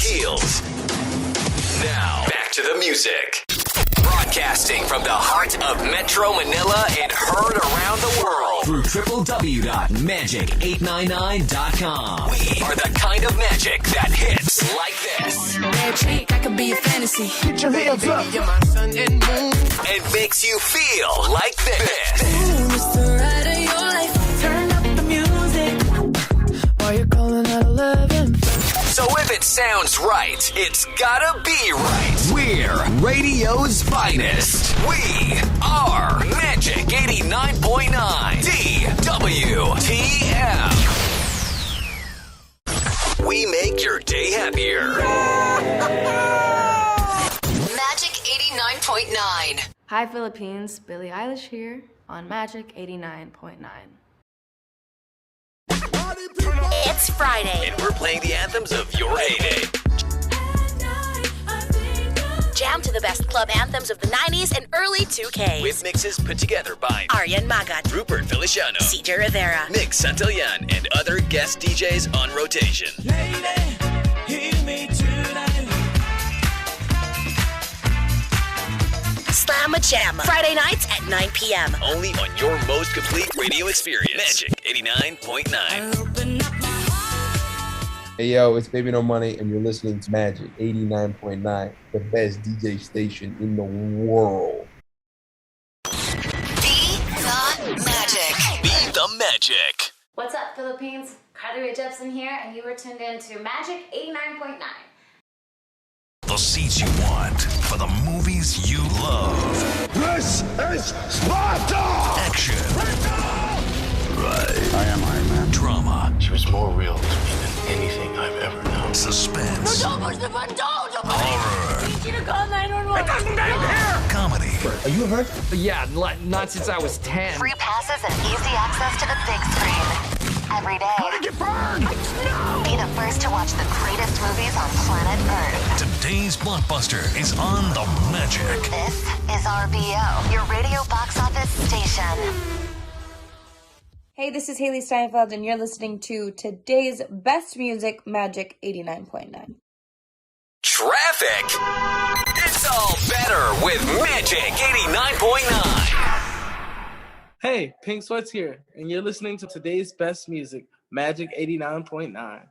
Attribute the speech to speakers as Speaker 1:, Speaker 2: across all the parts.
Speaker 1: heels. Now, back to the music. Broadcasting from the heart of Metro Manila and heard around the world through www.magic899.com. We are the kind of magic that hits like this.
Speaker 2: Magic, I could be a fantasy.
Speaker 3: Put your hands up.
Speaker 2: You're my sun and moon.
Speaker 1: And makes you feel like this.
Speaker 2: Ooh, it's the ride of your life. Turn up the music while you're calling at 11.
Speaker 1: So if it sounds right, it's gotta be right. We're radio's finest. We are Magic 89.9 DWTM. We make your day happier.
Speaker 4: Magic 89.9.
Speaker 5: Hi Philippines, Billie Eilish here on Magic 89.9.
Speaker 4: It's Friday.
Speaker 1: And we're playing the anthems of your heyday.
Speaker 4: Jam to the best club anthems of the 90s and early 2Ks.
Speaker 1: With mixes put together by
Speaker 4: Aryan Magat,
Speaker 1: Rupert Feliciano,
Speaker 4: CJ Rivera,
Speaker 1: Nick Santillan, and other guest DJs on rotation.
Speaker 6: Lady, hear me tonight.
Speaker 4: Slam a Jam. Friday nights at 9 p.m.
Speaker 1: Only on your most complete radio experience. Magic 89.9.
Speaker 7: Hey yo, it's Baby No Money, and you're listening to Magic 89.9, the best DJ station in the world.
Speaker 4: Be the magic.
Speaker 1: Be the magic.
Speaker 8: What's up, Philippines? Carly Rae Jepsen here, and you were tuned in to Magic 89.9.
Speaker 9: The seats you want for the movies you love.
Speaker 3: This is Sparta!
Speaker 9: Action.
Speaker 3: Right. I am Iron Man.
Speaker 9: Drama.
Speaker 10: She was more real to me than anything I've ever known.
Speaker 9: Suspense. Horror. Comedy.
Speaker 3: Are you hurt?
Speaker 11: Yeah, not since I was 10.
Speaker 4: Free passes and easy access to the big screen. Every day.
Speaker 3: How to get burned? No!
Speaker 4: Be the first to watch the greatest movies on planet Earth.
Speaker 9: Today's blockbuster is on the Magic.
Speaker 4: This is RBO, your radio box office station.
Speaker 5: Hey, this is Haley Steinfeld, and you're listening to today's best music, Magic 89.9.
Speaker 1: Traffic. It's all better with Magic 89.9.
Speaker 11: Hey, Pink Sweats here, and you're listening to today's best music, Magic 89.9.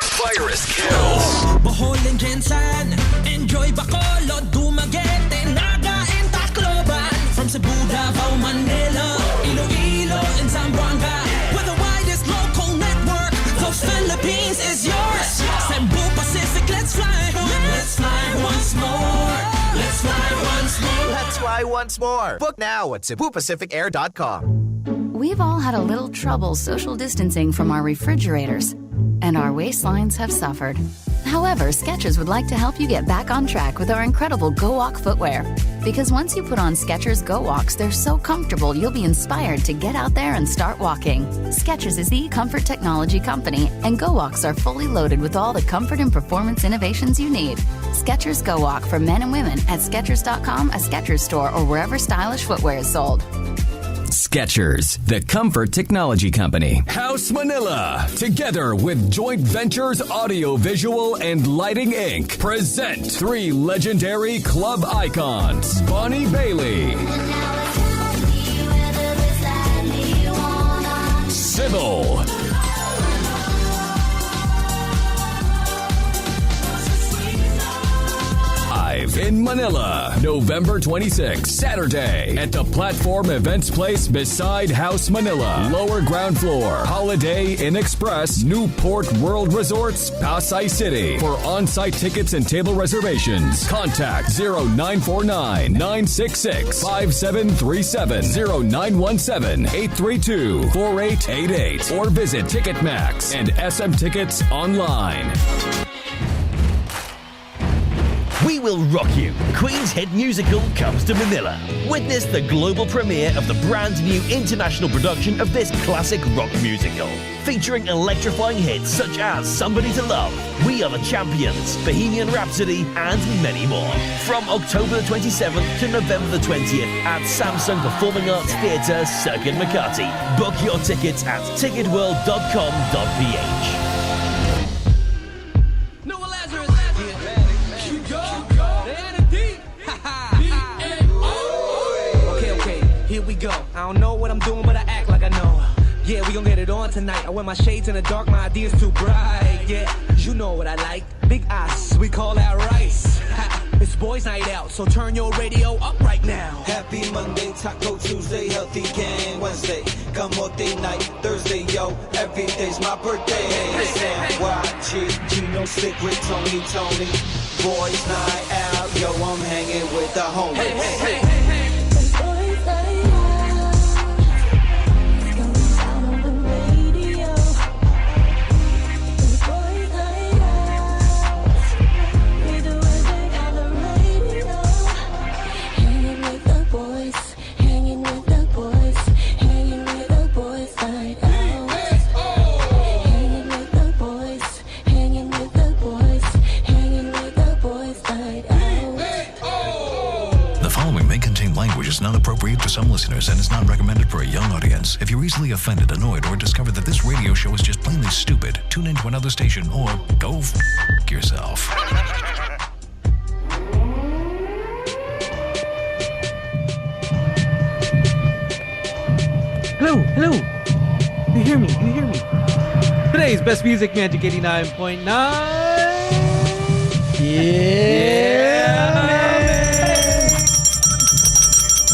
Speaker 1: Virus kills.
Speaker 6: Baholin Jensen, enjoy Bacolod, Dumaguete, Naga, and Tacloban. From Cebu, Davao, Manila, Iloilo, and Zamboanga. With the widest local network, the Philippines is yours. Cebu Pacific, let's fly. Let's fly once more. Let's fly once more.
Speaker 12: Let's fly once more. Book now at CebuPacificAir.com.
Speaker 13: We've all had a little trouble social distancing from our refrigerators, and our waistlines have suffered. However, Skechers would like to help you get back on track with our incredible Go Walk footwear. Because once you put on Skechers Go Walks, they're so comfortable you'll be inspired to get out there and start walking. Skechers is the comfort technology company, and Go Walks are fully loaded with all the comfort and performance innovations you need. Skechers Go Walk for men and women at Skechers.com, a Skechers store, or wherever stylish footwear is sold.
Speaker 14: Skechers, the comfort technology company. House Manila, together with Joint Ventures Audio Visual and Lighting Inc., present three legendary club icons. Bonnie Bailey, Sybil, live in Manila, November 26th, Saturday, at the Platform Events Place beside House Manila, lower ground floor, Holiday Inn Express, Newport World Resorts, Pasay City. For on-site tickets and table reservations, contact 0949-966-5737, 0917-832-4888, or visit Ticketmax and SM Tickets online.
Speaker 15: We Will Rock You. Queen's hit musical comes to Manila. Witness the global premiere of the brand new international production of this classic rock musical. Featuring electrifying hits such as Somebody to Love, We Are the Champions, Bohemian Rhapsody, and many more. From October the 27th to November the 20th at Samsung Performing Arts Theatre, Circuit Makati. Book your tickets at ticketworld.com.ph.
Speaker 6: we go. I don't know what I'm doing, but I act like I know. Yeah, we gon' get it on tonight. I wear my shades in the dark, my ideas too bright. Yeah, you know what I like. Big ass, we call that rice. Ha, it's boys' night out, so turn your radio up right now.
Speaker 16: Happy Monday, Taco Tuesday, healthy gang Wednesday, Camote night, Thursday, yo, every day's my birthday. Sam, YG, Gino, Slick with Tony, boys' night out, yo, I'm hanging with the homies.
Speaker 2: Hey.
Speaker 9: Is not appropriate for some listeners and is not recommended for a young audience. If you're easily offended, annoyed, or discover that this radio show is just plainly stupid, tune into another station or go yourself.
Speaker 17: Hello. You hear me? Today's best music, Magic 89.9. Yeah.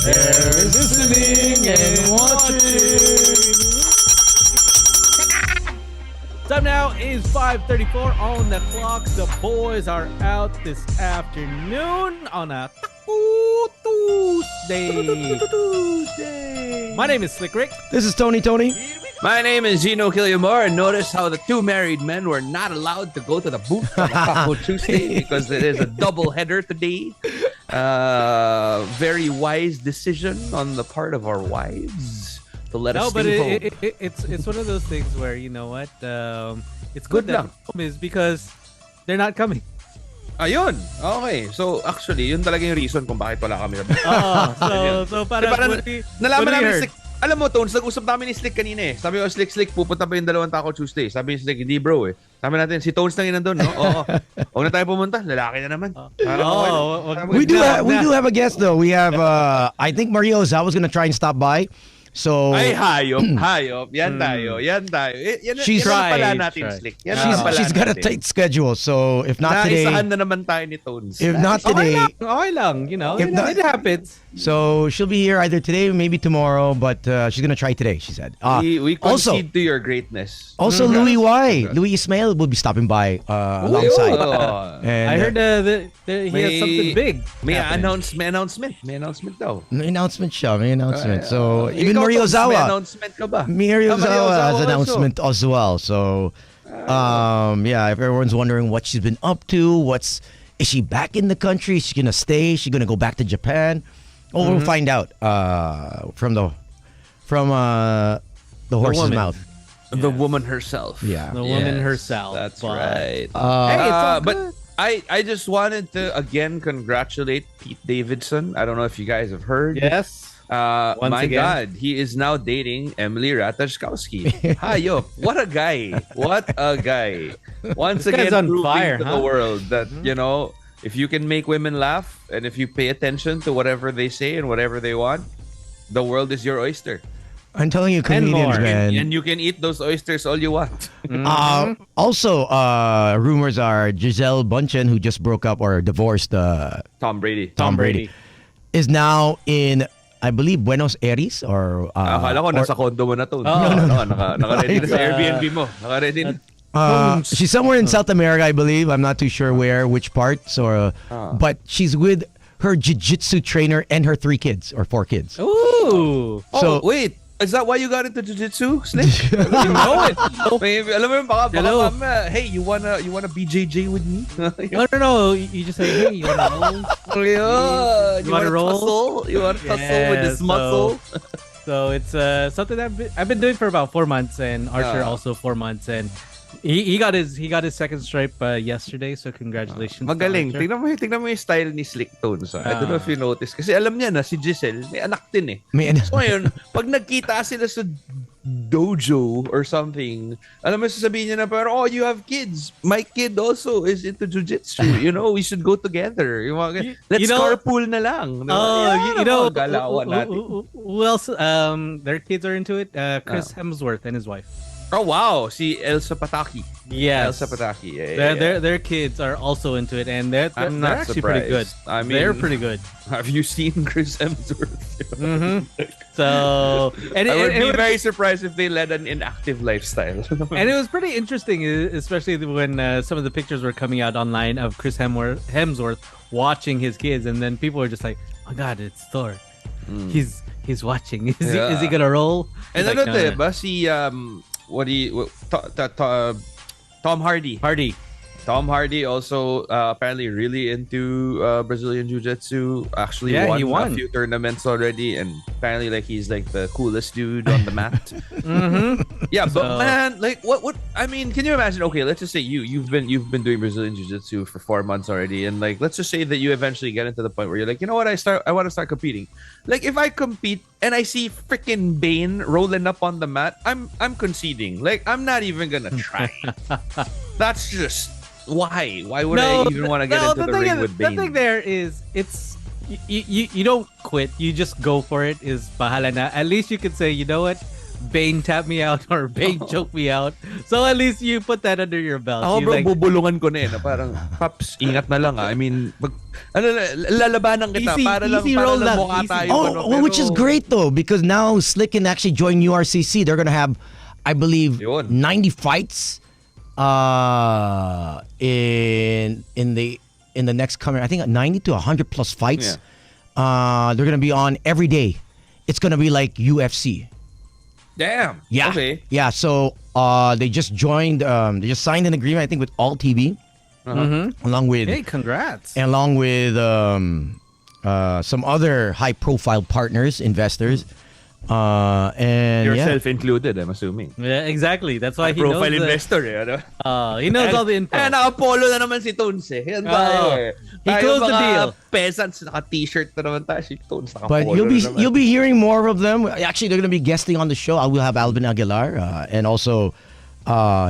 Speaker 17: They're listening and watching. Time now is 5:34 on the clock. The boys are out this afternoon on a Taco Tuesday. My name is Slick Rick.
Speaker 18: This is Tony.
Speaker 19: My name is Gino Killiamore, and notice how the two married men were not allowed to go to the booth on Taco Tuesday because it is a double header today. Very wise decision on the part of our wives to let us stay home.
Speaker 17: It's one of those things where, you know what, it's good that home is because they're not coming.
Speaker 19: Ayun. Okay. So, actually, yun talaga yung reason kung bakit wala kami.
Speaker 17: So parang
Speaker 19: nalaman namin Slick. Alam mo, Tones, nag-usap namin ni Slick kanina eh. Sabi ko, Slick, pupunta pa yung dalawang Taco Tuesday. Sabi ni Slick, hindi bro eh. Sabi natin, si Tones lang yun nandun, no? Oo. Huwag na tayo pumunta. Lalaki na naman.
Speaker 18: We do have a guest though. We have, I think Maria Ozawa's gonna try and stop by. So
Speaker 19: ay hayop. Yan tayo. She's
Speaker 18: pala
Speaker 19: natin, Slick.
Speaker 18: She's got a tight schedule. So if not today,
Speaker 19: naisahan na naman tayo ni Tones.
Speaker 18: If not today,
Speaker 17: okay lang, you know. It happens.
Speaker 18: So she'll be here either today or maybe tomorrow, but she's gonna try today, she said.
Speaker 19: We concede to your greatness.
Speaker 18: Also, Louis Ismail will be stopping by alongside.
Speaker 17: And I heard that he has something big.
Speaker 19: May announcement daw.
Speaker 18: May announcement. So even Maria Ozawa. Maria Ozawa has an announcement as well. So if everyone's wondering what she's been up to, is she back in the country? Is she gonna stay? Is she gonna go back to Japan? Oh, we'll find out from the horse's mouth.
Speaker 19: The woman herself.
Speaker 18: Yeah.
Speaker 17: The woman herself.
Speaker 19: That's right.
Speaker 17: But
Speaker 19: I just wanted to again congratulate Pete Davidson. I don't know if you guys have heard.
Speaker 17: Yes.
Speaker 19: My God, he is now dating Emily Ratajkowski. Hayop. What a guy. Once
Speaker 17: this
Speaker 19: again,
Speaker 17: on
Speaker 19: proving
Speaker 17: fire,
Speaker 19: to the world that, you know, if you can make women laugh and if you pay attention to whatever they say and whatever they want, the world is your oyster.
Speaker 18: I'm telling you, comedians, man.
Speaker 19: And you can eat those oysters all you want.
Speaker 18: Also, rumors are Giselle Bundchen, who just broke up or divorced
Speaker 19: Tom Brady,
Speaker 18: is now in, I believe, Buenos Aires or...
Speaker 19: akala ko nasa condo mo na to. No. Naka-ready na sa Airbnb mo. Naka-ready na.
Speaker 18: She's somewhere in South America, I believe. I'm not too sure which parts. But she's with her jiu-jitsu trainer and her 4 kids.
Speaker 17: Ooh.
Speaker 19: So wait. Is that why you got into jiu-jitsu, Slick? You know it. Maybe, alam mo yun, baka hey, you wanna BJJ with me?
Speaker 17: No. You just say, hey, you wanna roll?
Speaker 19: You wanna roll? You wanna tussle with this muscle?
Speaker 17: So it's something that I've been doing for about 4 months, and Archer also 4 months, and he got his second stripe yesterday. So congratulations.
Speaker 19: Magaling. Tingnan mo yung style ni Slick Tones. I don't know if you noticed. Kasi alam niya na si Giselle may anak din eh. So ngayon, pag nagkita sila sa dojo or something, alam mo, sasabihin niya na parang, oh, you have kids. My kid also is into jujitsu. You know, we should go together. Let's carpool na lang. Galawan natin.
Speaker 17: Who else? Their kids are into it. Chris Hemsworth and his wife.
Speaker 19: Oh wow, si Elsa Pataki.
Speaker 17: Yes.
Speaker 19: Elsa Pataki. Yeah.
Speaker 17: Their kids are also into it, and they're
Speaker 19: I'm
Speaker 17: they're
Speaker 19: not
Speaker 17: actually
Speaker 19: surprised.
Speaker 17: pretty good.
Speaker 19: I mean,
Speaker 17: they're pretty good.
Speaker 19: Have you seen Chris Hemsworth?
Speaker 17: So,
Speaker 19: I would be very surprised if they led an inactive lifestyle.
Speaker 17: And it was pretty interesting, especially when some of the pictures were coming out online of Chris Hemsworth watching his kids, and then people were just like, "Oh God, it's Thor. He's watching. Is he gonna roll?"
Speaker 19: And
Speaker 17: like,
Speaker 19: ano ba si Tom Hardy. Tom Hardy also apparently really into Brazilian Jiu-Jitsu. Actually
Speaker 17: he won
Speaker 19: a few tournaments already, and apparently like he's like the coolest dude on the mat. Yeah, but man, like what I mean, can you imagine? Okay, let's just say you've been doing Brazilian Jiu-Jitsu for 4 months already, and like let's just say that you eventually get into the point where you're like, you know what, I want to start competing. Like if I compete and I see freaking Bane rolling up on the mat, I'm conceding. Like I'm not even gonna try. That's just why would I even want to get into the ring with Bane?
Speaker 17: The thing there is, it's you don't quit, you just go for it. Is bahala na. At least you could say, you know what, Bane tapped me out or Bane choked me out. So at least you put that under your belt.
Speaker 19: Ako bro,
Speaker 17: like,
Speaker 19: bubulungan ko na na parang, Paps, ingat na lang I mean, lalabanan kita para lang mukha tayo.
Speaker 18: Which is great though, because now Slick can actually join URCC. They're gonna have, I believe, 90 fights in the next coming, I think 90 to 100 plus fights. They're gonna be on every day. It's gonna be like UFC.
Speaker 19: Damn.
Speaker 18: Yeah.
Speaker 19: Okay.
Speaker 18: Yeah. So they just joined. They just signed an agreement, I think, with All TV, along with.
Speaker 17: Hey, congrats.
Speaker 18: And along with some other high-profile partners, investors, and
Speaker 19: yourself included, I'm assuming.
Speaker 17: Yeah, exactly. That's why he
Speaker 19: profile
Speaker 17: knows
Speaker 19: investor.
Speaker 17: He knows all the info.
Speaker 19: And naka-polo na naman si Tones eh. Yan tayo
Speaker 17: He closed the deal.
Speaker 19: Peasants, naka-t-shirt na naman tayo. Si Tones
Speaker 18: But
Speaker 19: naka-polo
Speaker 18: you'll be hearing more of them. Actually, they're going to be guesting on the show. I will have Alvin Aguilar and also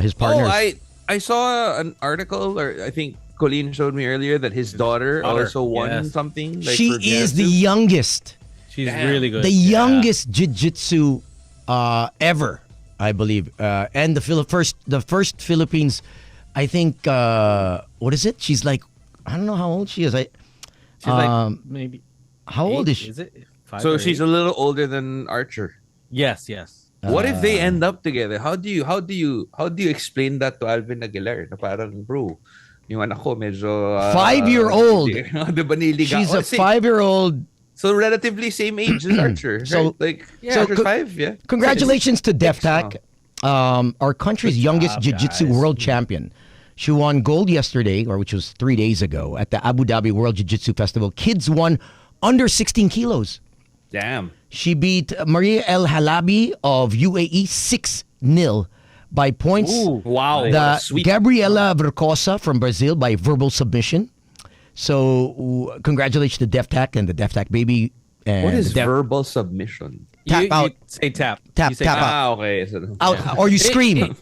Speaker 18: his partners.
Speaker 19: Oh, I saw an article, or I think Colleen showed me earlier, that his daughter also won something. Like,
Speaker 18: she is the youngest.
Speaker 17: She's really good.
Speaker 18: The youngest jiu-jitsu ever, I believe. And the first Philippines, I think, what is it? She's like, I don't know how old she is.
Speaker 17: She's like maybe.
Speaker 18: How old is she?
Speaker 17: Is it 5
Speaker 19: So
Speaker 17: or
Speaker 19: she's
Speaker 17: 8?
Speaker 19: a little older than Archer.
Speaker 17: Yes.
Speaker 19: What if they end up together? How do you explain that to Alvin Aguilar? Na parang, bro, yung anak ko medyo
Speaker 18: 5-year-old.
Speaker 19: Diba niligaw?
Speaker 18: She's a 5-year-old.
Speaker 19: So relatively same age as Archer.
Speaker 18: So,
Speaker 19: right? Like,
Speaker 18: so
Speaker 19: Archer's 5, yeah.
Speaker 18: Congratulations to DefTac, our country's youngest jiu-jitsu world champion. She won gold yesterday, which was 3 days ago, at the Abu Dhabi World Jiu-Jitsu Festival. Kids won under 16 kilos.
Speaker 19: Damn.
Speaker 18: She beat Maria El Halabi of UAE 6-0 by points.
Speaker 19: Ooh, wow.
Speaker 18: Gabriela Vercosa from Brazil by verbal submission. So, congratulations to DefTac and the DefTac baby. And
Speaker 19: what is verbal submission?
Speaker 17: You
Speaker 18: out.
Speaker 17: say tap.
Speaker 18: Tap,
Speaker 17: You say
Speaker 18: tap out.
Speaker 19: Ah, okay. So,
Speaker 18: Out, or you scream.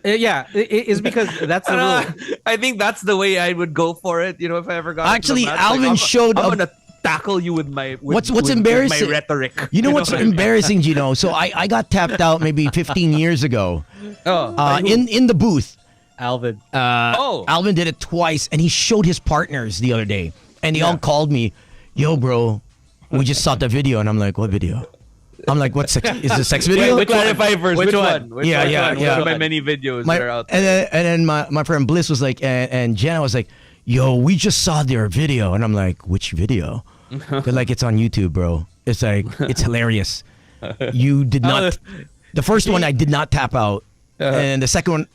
Speaker 17: It's because that's the rule.
Speaker 19: I think that's the way I would go for it. You know, if I ever got
Speaker 18: Actually,
Speaker 19: into the match,
Speaker 18: Alvin showed
Speaker 19: I'm
Speaker 18: up.
Speaker 19: gonna tackle you with my
Speaker 18: What's
Speaker 19: with
Speaker 18: embarrassing?
Speaker 19: my rhetoric.
Speaker 18: You know what's
Speaker 19: what I mean?
Speaker 18: embarrassing, Gino? So I got tapped out maybe 15 years ago. In the booth.
Speaker 17: Alvin.
Speaker 18: Alvin did it twice, and he showed his partners the other day, and they all called me, "Yo, bro, we just saw the video," and I'm like, "What video?" I'm like, "What sex? Is it a sex video?"
Speaker 19: Wait, clarify first. Which one?
Speaker 18: Yeah.
Speaker 19: One of my many videos that are out there.
Speaker 18: And then my friend Bliss was like, and Jenna was like, "Yo, we just saw their video," and I'm like, "Which video?" They're like, "It's on YouTube, bro. It's like, it's hilarious. You did not. The first one I did not tap out, and the second one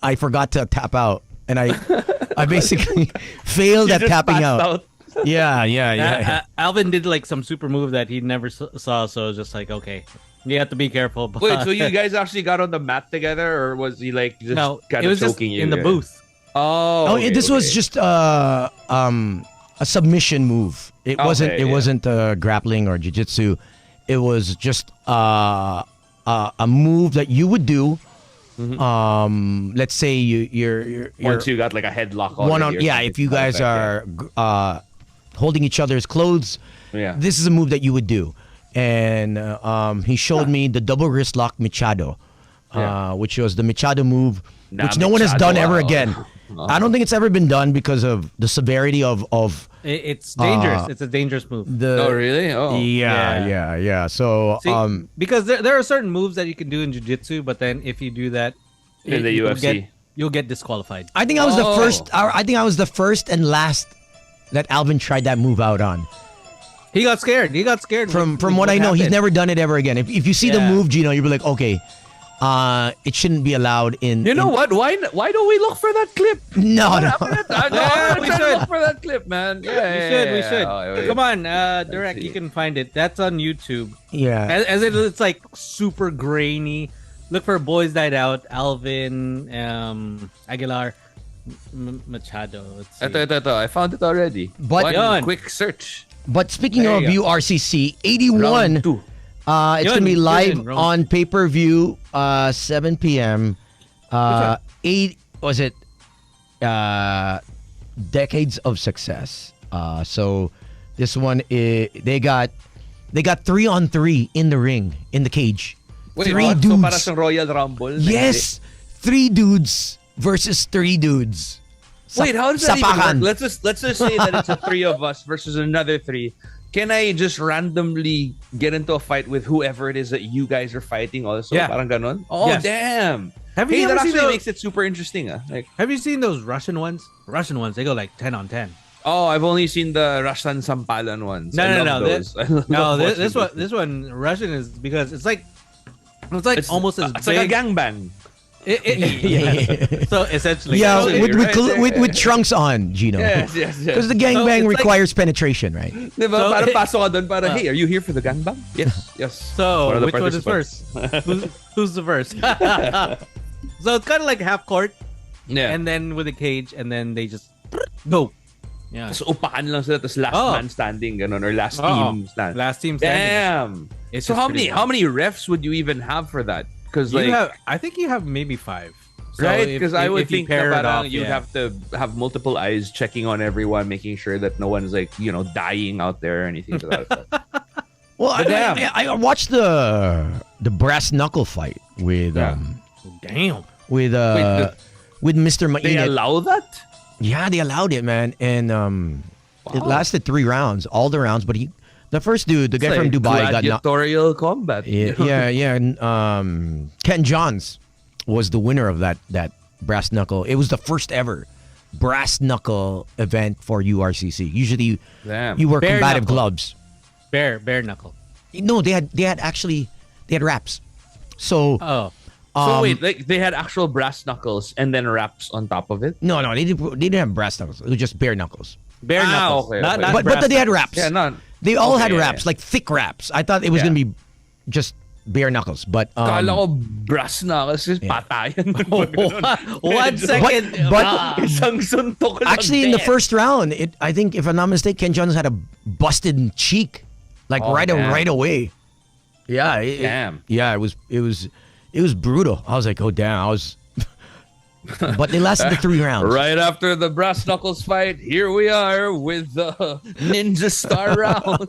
Speaker 18: I forgot to tap out, and I basically failed at tapping out. Yeah.
Speaker 17: Alvin did like some super move that he never saw, so it was just like, okay, you have to be careful. But
Speaker 19: Wait, so you guys actually got on the mat together, or was he like just kind of choking you?
Speaker 17: In the booth.
Speaker 19: Okay,
Speaker 18: this was just a submission move. It wasn't grappling or jiu-jitsu. It was just a a move that you would do. Let's say you're
Speaker 19: once you got like a headlock
Speaker 18: one on,
Speaker 19: already or
Speaker 18: yeah.
Speaker 19: something
Speaker 18: If you
Speaker 19: to that
Speaker 18: guys
Speaker 19: effect,
Speaker 18: are holding each other's clothes,
Speaker 19: Yeah.
Speaker 18: this is a move that you would do. And he showed me the double wrist lock Machado, which was the Machado move, which no one has done ever again. I don't think it's ever been done because of the severity of.
Speaker 17: It's dangerous. It's a dangerous move.
Speaker 19: Oh, really? Oh.
Speaker 18: Yeah. So,
Speaker 17: See, because there are certain moves that you can do in jiu-jitsu, but then if you do that
Speaker 19: In the UFC.
Speaker 17: you'll get disqualified.
Speaker 18: I think I was the first. I think I was the first and last that Alvin tried that move out on.
Speaker 17: He got scared.
Speaker 18: From what I know, he's never done it ever again. If you see the
Speaker 17: Yeah.
Speaker 18: move, Gino, you'll be like, okay, it shouldn't be allowed in.
Speaker 19: You know what? Why don't we look for that clip?
Speaker 18: No.
Speaker 19: We
Speaker 17: we
Speaker 19: should
Speaker 17: should.
Speaker 19: look for that clip, man. Yeah,
Speaker 17: We should.
Speaker 19: Oh, wait.
Speaker 17: Come on, Direct, you can find it. That's on YouTube.
Speaker 18: Yeah.
Speaker 17: As it's like super grainy. Look for Boys Night Out, Alvin, Aguilar, Machado. Let's see.
Speaker 19: Ito. I found it already.
Speaker 18: But-
Speaker 19: One quick search.
Speaker 18: But speaking
Speaker 19: There
Speaker 18: of
Speaker 19: you go.
Speaker 18: URCC 81,
Speaker 19: Round two.
Speaker 18: it's
Speaker 17: Yun,
Speaker 18: gonna be live
Speaker 17: yun, round-
Speaker 18: on pay-per-view, 7 p.m. 8 was it? Decades of Success. So this one they got 3-on-3 in the ring, in the cage.
Speaker 19: Wait,
Speaker 18: three
Speaker 19: what?
Speaker 18: dudes.
Speaker 19: So para sa Royal Rumble?
Speaker 18: Yes, 3 dudes versus 3 dudes.
Speaker 19: Wait, how does that even
Speaker 18: Sapakan.
Speaker 19: work? Let's just say that it's a 3 of us versus another 3. Can I just randomly get into a fight with whoever it is that you guys are fighting also?
Speaker 17: Yeah.
Speaker 19: Parang ganon? Oh,
Speaker 17: Yes.
Speaker 19: damn.
Speaker 17: Have you
Speaker 19: Hey, that
Speaker 17: ever seen
Speaker 19: actually
Speaker 17: those-
Speaker 19: makes it super interesting. Like,
Speaker 17: Have you seen those Russian ones? Russian ones, they go like 10 on 10.
Speaker 19: oh, I've only seen the Russian Sampalan ones.
Speaker 17: No,
Speaker 19: I
Speaker 17: no,
Speaker 19: love
Speaker 17: no.
Speaker 19: those. I love
Speaker 17: No,
Speaker 19: watching
Speaker 17: this one,
Speaker 19: those.
Speaker 17: this one Russian is because it's like almost as
Speaker 19: It's
Speaker 17: big.
Speaker 19: like a gangbang.
Speaker 17: Yeah. So essentially,
Speaker 18: Yeah,
Speaker 19: Actually,
Speaker 18: with,
Speaker 19: right?
Speaker 18: with trunks on, Gino.
Speaker 19: Yes.
Speaker 18: Because the
Speaker 17: So
Speaker 18: gangbang
Speaker 17: it's like-
Speaker 18: requires penetration, right?
Speaker 19: Diba?
Speaker 17: So,
Speaker 19: Parang pasok ka doon, parang,
Speaker 17: uh,
Speaker 19: hey, are you here for the gangbang? Yes, yes.
Speaker 17: So
Speaker 19: One of the
Speaker 17: which one is first?
Speaker 19: participants.
Speaker 17: Who's the first? So it's kind of like half court,
Speaker 19: Yeah.
Speaker 17: and then with a cage, and then they just go. Yeah.
Speaker 19: Tapos upahan lang sila, tapos last
Speaker 17: Oh.
Speaker 19: man standing, ganun, or last
Speaker 17: Oo.
Speaker 19: team stand.
Speaker 17: Last team standing.
Speaker 19: Damn.
Speaker 17: It's
Speaker 19: So
Speaker 17: just
Speaker 19: how
Speaker 17: pretty
Speaker 19: many
Speaker 17: wild.
Speaker 19: refs would you even have for that? Because
Speaker 17: You
Speaker 19: like
Speaker 17: have, I think you have maybe 5. So
Speaker 19: right?
Speaker 17: if-
Speaker 19: Because I would
Speaker 17: if you
Speaker 19: think
Speaker 17: pair
Speaker 19: that
Speaker 17: it
Speaker 19: parang
Speaker 17: off,
Speaker 19: you'd
Speaker 17: yeah.
Speaker 19: have to have multiple eyes checking on everyone, making sure that no one's like dying out there or anything to that effect.
Speaker 18: Well,
Speaker 19: But damn.
Speaker 18: I watched the brass knuckle fight with
Speaker 19: Yeah.
Speaker 17: Damn.
Speaker 18: with with Mr.
Speaker 19: They
Speaker 18: Mainit.
Speaker 19: allow that?
Speaker 18: Yeah, they allowed it, man, and it lasted 3 rounds, all the rounds. But the first dude, the guy
Speaker 19: It's
Speaker 18: from
Speaker 19: like
Speaker 18: Dubai, got knocked.
Speaker 19: gladiatorial combat.
Speaker 18: Yeah. And, Ken Johns was the winner of that brass knuckle. It was the first ever brass knuckle event for URCC. Usually,
Speaker 19: Damn.
Speaker 18: you wear
Speaker 17: Bare
Speaker 18: combative
Speaker 17: knuckle.
Speaker 18: gloves.
Speaker 17: Bare knuckle.
Speaker 18: No, they had wraps. So
Speaker 17: Oh.
Speaker 19: So wait, like they had actual brass knuckles and then wraps on top of it?
Speaker 18: no, they didn't have brass knuckles. It was just bare knuckles.
Speaker 17: Bare knuckles.
Speaker 19: okay,
Speaker 17: Not,
Speaker 19: okay.
Speaker 17: not
Speaker 18: But
Speaker 17: brass
Speaker 18: they had
Speaker 17: knuckles.
Speaker 18: wraps.
Speaker 19: Yeah, not.
Speaker 18: They all
Speaker 19: Okay,
Speaker 18: had
Speaker 19: yeah,
Speaker 18: wraps,
Speaker 19: yeah.
Speaker 18: like thick wraps. I thought it was
Speaker 19: Yeah.
Speaker 18: gonna be just bare knuckles, but
Speaker 19: Kala ko brass knuckles is patayan.
Speaker 17: 1 second.
Speaker 18: but-
Speaker 19: Isang suntok lang
Speaker 18: actually in the
Speaker 19: dead.
Speaker 18: first round, I think if I'm not mistaken, Ken Johns had a busted cheek, like
Speaker 19: Oh,
Speaker 18: right
Speaker 19: damn.
Speaker 18: away. Yeah,
Speaker 19: Damn.
Speaker 18: yeah, it was brutal. I was like, oh damn, but they lasted the 3 rounds.
Speaker 19: Right after the brass knuckles fight, here we are with the ninja star round.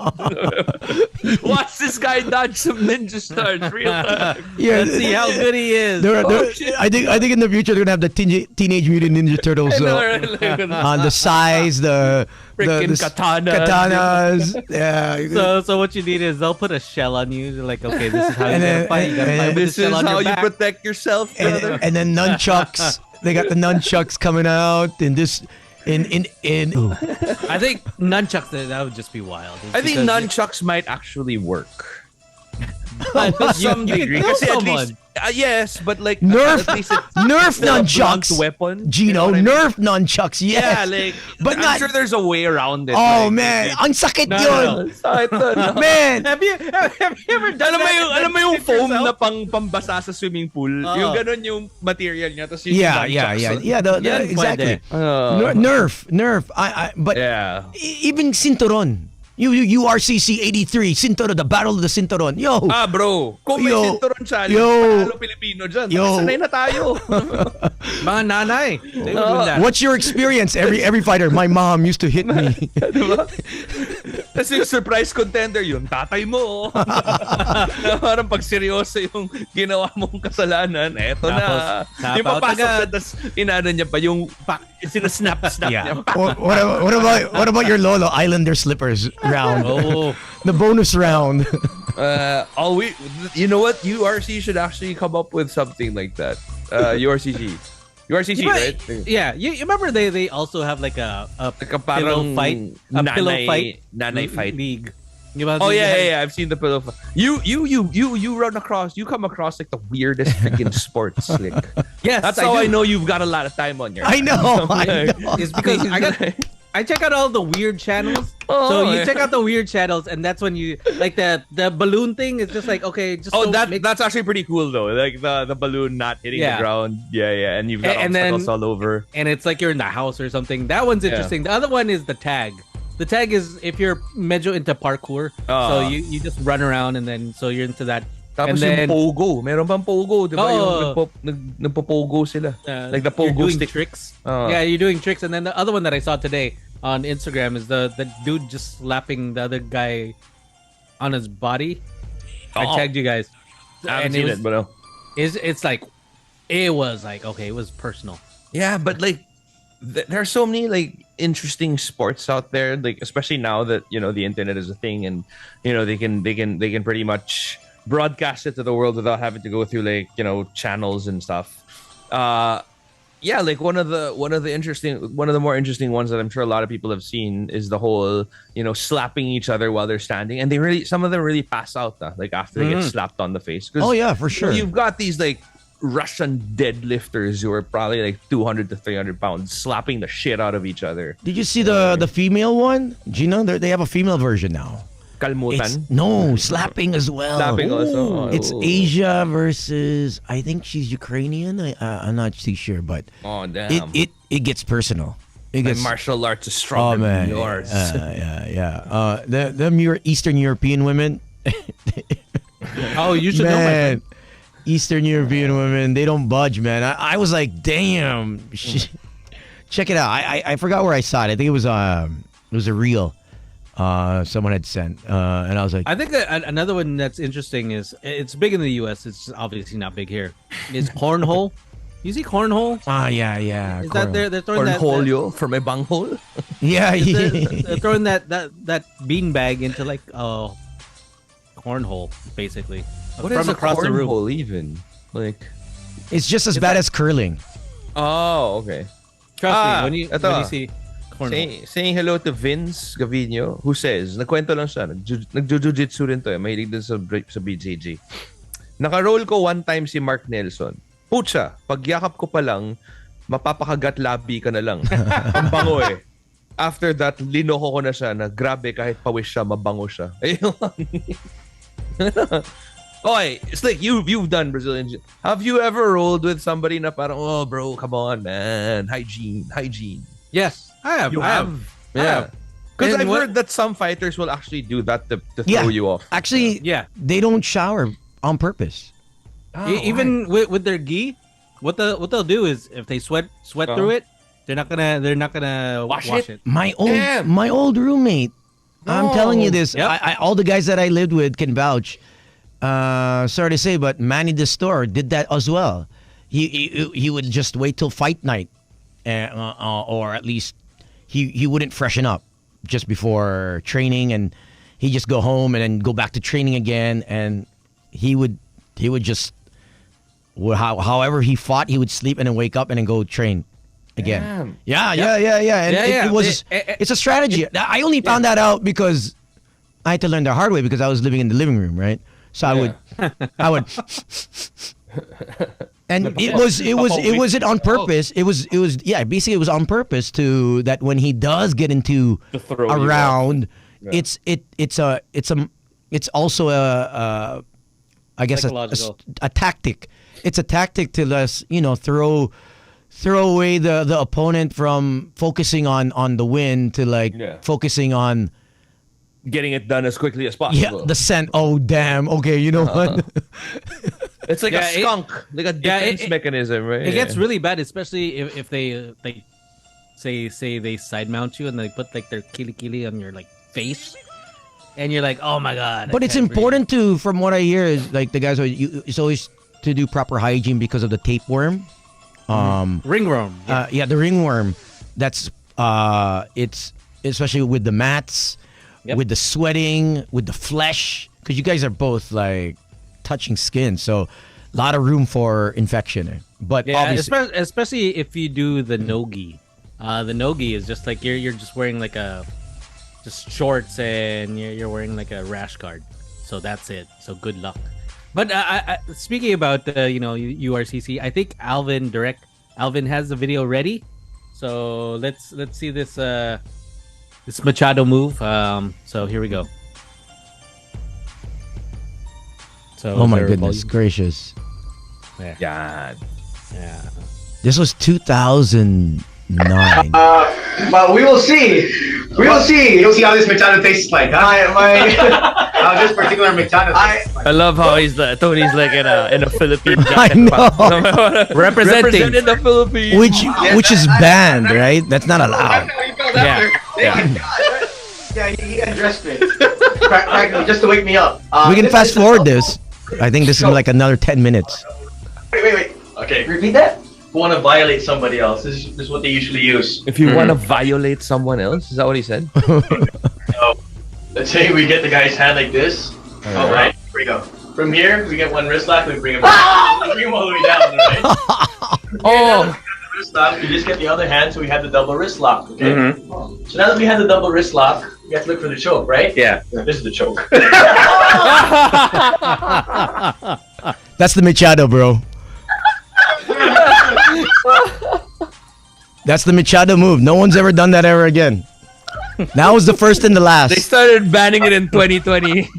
Speaker 19: Watch this guy dodge some ninja stars real time.
Speaker 18: Yeah,
Speaker 17: Let's see how good he is.
Speaker 18: I think in the future they're gonna have the Teenage Mutant Ninja Turtles
Speaker 19: I know, right? Like,
Speaker 18: on the size, the
Speaker 19: Freaking
Speaker 18: katanas. Yeah.
Speaker 17: So what you need is they'll put a shell on you. They're like, okay, this is how
Speaker 18: And
Speaker 17: you
Speaker 18: then-
Speaker 17: gotta fight. You gotta
Speaker 18: and
Speaker 17: fight with
Speaker 19: This
Speaker 17: the shell
Speaker 19: is
Speaker 17: on
Speaker 19: how
Speaker 17: your
Speaker 19: you
Speaker 17: back.
Speaker 19: protect yourself, brother.
Speaker 18: and then nunchucks. They got the nunchucks coming out, and this in.
Speaker 17: I think nunchucks, that would just be wild.
Speaker 19: I think
Speaker 17: Because-
Speaker 19: nunchucks might actually work.
Speaker 17: But
Speaker 19: To some
Speaker 17: you can
Speaker 19: degree.
Speaker 17: kill
Speaker 19: Kasi at
Speaker 17: someone.
Speaker 19: least, yes, but like
Speaker 18: Nerf,
Speaker 19: at least it's
Speaker 18: Nerf
Speaker 19: still a blunt
Speaker 18: nunchucks,
Speaker 19: weapon.
Speaker 18: Gino.
Speaker 19: You know what I mean?
Speaker 18: Nerf nunchucks, yes.
Speaker 19: Yeah, like,
Speaker 18: but
Speaker 19: I'm
Speaker 18: not.
Speaker 19: sure there's a way around it.
Speaker 18: Oh
Speaker 19: like,
Speaker 18: man, ang sakit
Speaker 17: No,
Speaker 18: yun.
Speaker 19: Sakit to, no?
Speaker 18: Man,
Speaker 17: Have you ever done
Speaker 19: Alam mo yung foam
Speaker 17: yourself?
Speaker 19: na pambasa sa swimming pool? Yung ganun yung material niya. Tapos yung
Speaker 18: yeah,
Speaker 19: nunchucks.
Speaker 18: exactly.
Speaker 17: pwede.
Speaker 18: Nerf. But
Speaker 19: Yeah.
Speaker 18: even cinturon. URCC 83, Cinturon, the Battle of the Cinturon. Yo!
Speaker 19: Bro, kung may Cinturon challenge, panalo Pilipino dyan. Sanay na tayo.
Speaker 17: Mga nanay. They would win that.
Speaker 18: What's your experience? Every fighter, my mom used to hit me.
Speaker 19: Diba? Tapos yung surprise contender, yung tatay mo. Parang pag seryoso yung ginawa mong kasalanan, eto na. Yung papasok siya, tapos inano niya pa yung sinasnap niya.
Speaker 18: What about your Lolo Islander slippers round? The bonus round.
Speaker 19: You know what? URC should actually come up with something like that. URCG, right?
Speaker 17: Yeah, you remember they also have like a pillow fight,
Speaker 19: nanay fight
Speaker 17: league.
Speaker 19: Yeah, I've seen the pillow fight. You come across like the weirdest freaking sports. Like,
Speaker 17: yes,
Speaker 19: that's how I know you've got a lot of time on your hands.
Speaker 18: I know.
Speaker 17: It's because I check out all the weird channels. So you check out the weird channels, and that's when you like the balloon thing. Is just like, okay, just
Speaker 19: that's actually pretty cool though. Like the balloon not hitting the ground. Yeah, and you've got obstacles all over.
Speaker 17: And it's like you're in the house or something. That one's interesting. The other one is the tag. The tag is if you're medyo into parkour, so you just run around and then so you're into that.
Speaker 19: Tapos yung pogo. Meron bang pogo? Diba? Yung nagpo-pogo sila. Like the pogo
Speaker 17: you're doing
Speaker 19: stick.
Speaker 17: Tricks. Yeah, you're doing tricks. And then the other one that I saw today on Instagram is the dude just slapping the other guy on his body. I tagged you guys.
Speaker 19: I haven't seen it, but
Speaker 17: it's like, it was like, okay, it was personal.
Speaker 19: Yeah, but like, there are so many like interesting sports out there, like especially now that the internet is a thing, and they can pretty much broadcast it to the world without having to go through like channels and stuff. Like one of the more interesting ones that I'm sure a lot of people have seen is the whole slapping each other while they're standing, and some of them really pass out like after they get slapped on the face.
Speaker 18: Oh yeah, for sure.
Speaker 19: You've got these like Russian deadlifters who are probably like 200 to 300 pounds slapping the shit out of each other.
Speaker 18: Did you see the female one? Do you know they have a female version now?
Speaker 19: Kalmutan?
Speaker 18: Slapping as well.
Speaker 19: Slapping also.
Speaker 18: It's Asia versus, I think she's Ukrainian. I'm not too sure, but
Speaker 19: damn.
Speaker 18: It gets personal.
Speaker 19: My martial arts is stronger than yours.
Speaker 18: Yeah. The Eastern European women.
Speaker 17: You should know, my friend.
Speaker 18: Eastern European women, they don't budge, man. I was like, damn. Check it out. I forgot where I saw it. I think it was a reel someone had sent, and I was like,
Speaker 17: I think another one that's interesting is it's big in the U.S. It's obviously not big here. Is cornhole. You see cornhole?
Speaker 18: Yeah.
Speaker 17: Is that they're throwing
Speaker 19: cornhole for my bunghole?
Speaker 18: Yeah.
Speaker 17: They're throwing that bean bag into like cornhole, basically.
Speaker 19: What is across the room? Even like,
Speaker 18: it's just as bad as curling.
Speaker 19: Oh, okay.
Speaker 17: Trust me, when you see cornhole.
Speaker 19: Saying hello to Vince Gavino, who says, nagkwento lang siya, nagjo-jiu-jitsu rin to, mahilig din sa BJJ. Naka-roll ko one time si Mark Nelson. Pucha, pagyakap ko pa lang, mapapakagat labi ka na lang. Ang bango eh. After that, linoko ko na siya na grabe kahit pawis siya, mabango siya. Ayun. Okay, it's like you've done Brazilian. Have you ever rolled with somebody na parang, oh bro, come on man, hygiene.
Speaker 17: Yes, I have.
Speaker 19: You have? Yeah. Because I've heard that some fighters will actually do that to throw you off.
Speaker 18: Actually, they don't shower on purpose.
Speaker 17: Even with their gi, what they'll do is if they sweat through it, they're not gonna wash it.
Speaker 18: My old roommate. I'm telling you this. I all the guys that I lived with can vouch. Sorry to say, but Manny the store did that as well. He would just wait till fight night, or at least he wouldn't freshen up just before training, and he'd just go home and then go back to training again, and he would just however he fought, he would sleep and then wake up and then go train again.
Speaker 19: Damn.
Speaker 18: Yeah. And it's a strategy. I only found that out because I had to learn the hard way because I was living in the living room, right? So I would, and it wasn't on purpose. It was basically it was on purpose to that when he does get into a round, it's also a I guess a tactic. It's a tactic to less throw away the opponent from focusing on the win to focusing on
Speaker 19: getting it done as quickly as possible.
Speaker 18: Yeah, the scent. Oh damn. Okay, you know what?
Speaker 19: It's like a skunk, like a defense mechanism, right?
Speaker 17: It gets really bad, especially if they like say they side mount you and they put like their kili on your like face, and you're like, oh my god.
Speaker 18: But it's important to, from what I hear, is like the guys it's always to do proper hygiene because of the tapeworm.
Speaker 17: Ringworm.
Speaker 18: Yeah, the ringworm. That's it's especially with the mats, with the sweating, with the flesh, because you guys are both like touching skin, so a lot of room for infection. But obviously,
Speaker 17: especially if you do the nogi. The nogi is just like you're just wearing like just shorts and you're wearing like a rash guard. So that's it. So good luck. But speaking about URCC, I think Alvin has the video ready. So let's see this Machado move. So here we go. So
Speaker 18: oh my goodness gracious!
Speaker 17: There.
Speaker 19: God.
Speaker 17: Yeah.
Speaker 18: This was 2009.
Speaker 20: But we will see. We will see. You'll see how this Machado tastes like. Huh? How this particular Machado tastes like.
Speaker 19: I love how Tony's like in a Philippine jacket.
Speaker 18: I know.
Speaker 17: Representing
Speaker 19: the Philippines.
Speaker 18: Which is banned, right? That's not allowed.
Speaker 20: Yeah, he undressed me. Practically just to wake me up.
Speaker 18: We can fast forward this. I think this is like another 10 minutes.
Speaker 20: Wait. Okay, repeat that. If you want to violate somebody else, this is what they usually use.
Speaker 19: If you want to violate someone else, is that what he said?
Speaker 20: So, let's say we get the guy's hand like this. All right, here we go. From here, we get one wrist lock. We bring him all the way down. Right? Wrist lock. We just get the other hand, so we have the double wrist lock. Okay. So now that we have the double wrist lock, we have to look for the choke, right?
Speaker 19: Yeah.
Speaker 20: This is the choke.
Speaker 18: That's the Machado, bro. That's the Machado move. No one's ever done that ever again. That was the first and the last.
Speaker 19: They started banning it in 2020.
Speaker 20: Tap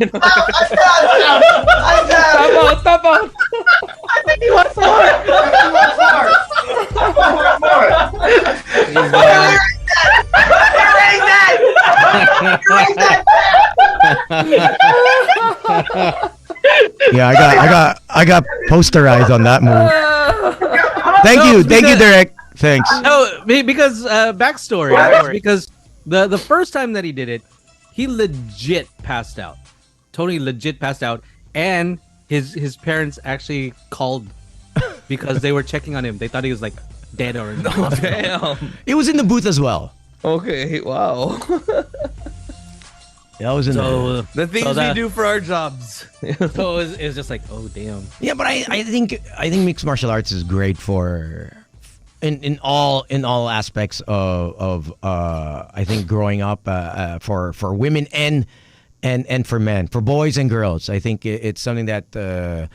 Speaker 20: out. I think he wants more.
Speaker 18: Yeah, I got posterized on that move. Thank you, Derek. Thanks.
Speaker 17: No, because backstory. Because the first time that he did it, he legit passed out. Tony legit passed out, and his parents actually called because they were checking on him. They thought he was like dead or in the hospital.
Speaker 19: Damn.
Speaker 18: It was in the booth as well.
Speaker 19: Okay. Wow.
Speaker 18: That was in
Speaker 19: the things we do for our jobs.
Speaker 17: So it's just like, oh damn.
Speaker 18: Yeah, but I think mixed martial arts is great for in all aspects of I think growing up for women and for men, for boys and girls. I think it's something that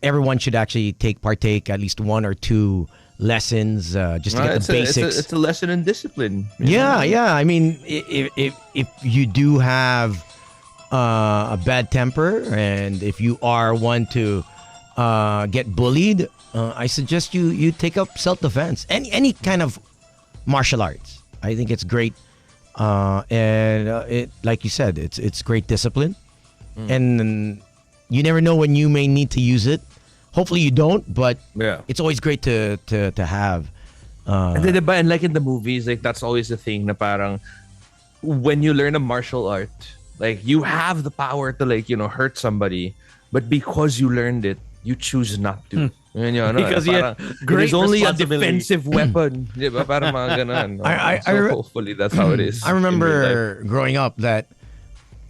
Speaker 18: everyone should actually partake at least one or two lessons just to get the basics.
Speaker 19: It's a lesson in discipline.
Speaker 18: Yeah. I mean, if you do have a bad temper, and if you are one to get bullied, I suggest you take up self-defense. Any kind of martial arts. I think it's great, and it, like you said, it's great discipline, and you never know when you may need to use it. Hopefully you don't, but it's always great to have.
Speaker 19: And like in the movies, like that's always the thing. Na parang when you learn a martial art, like you have the power to hurt somebody, but because you learned it, you choose not to.
Speaker 17: Because
Speaker 19: there's only a defensive weapon. Parang mga ganun. So hopefully that's how it is.
Speaker 18: I remember growing up that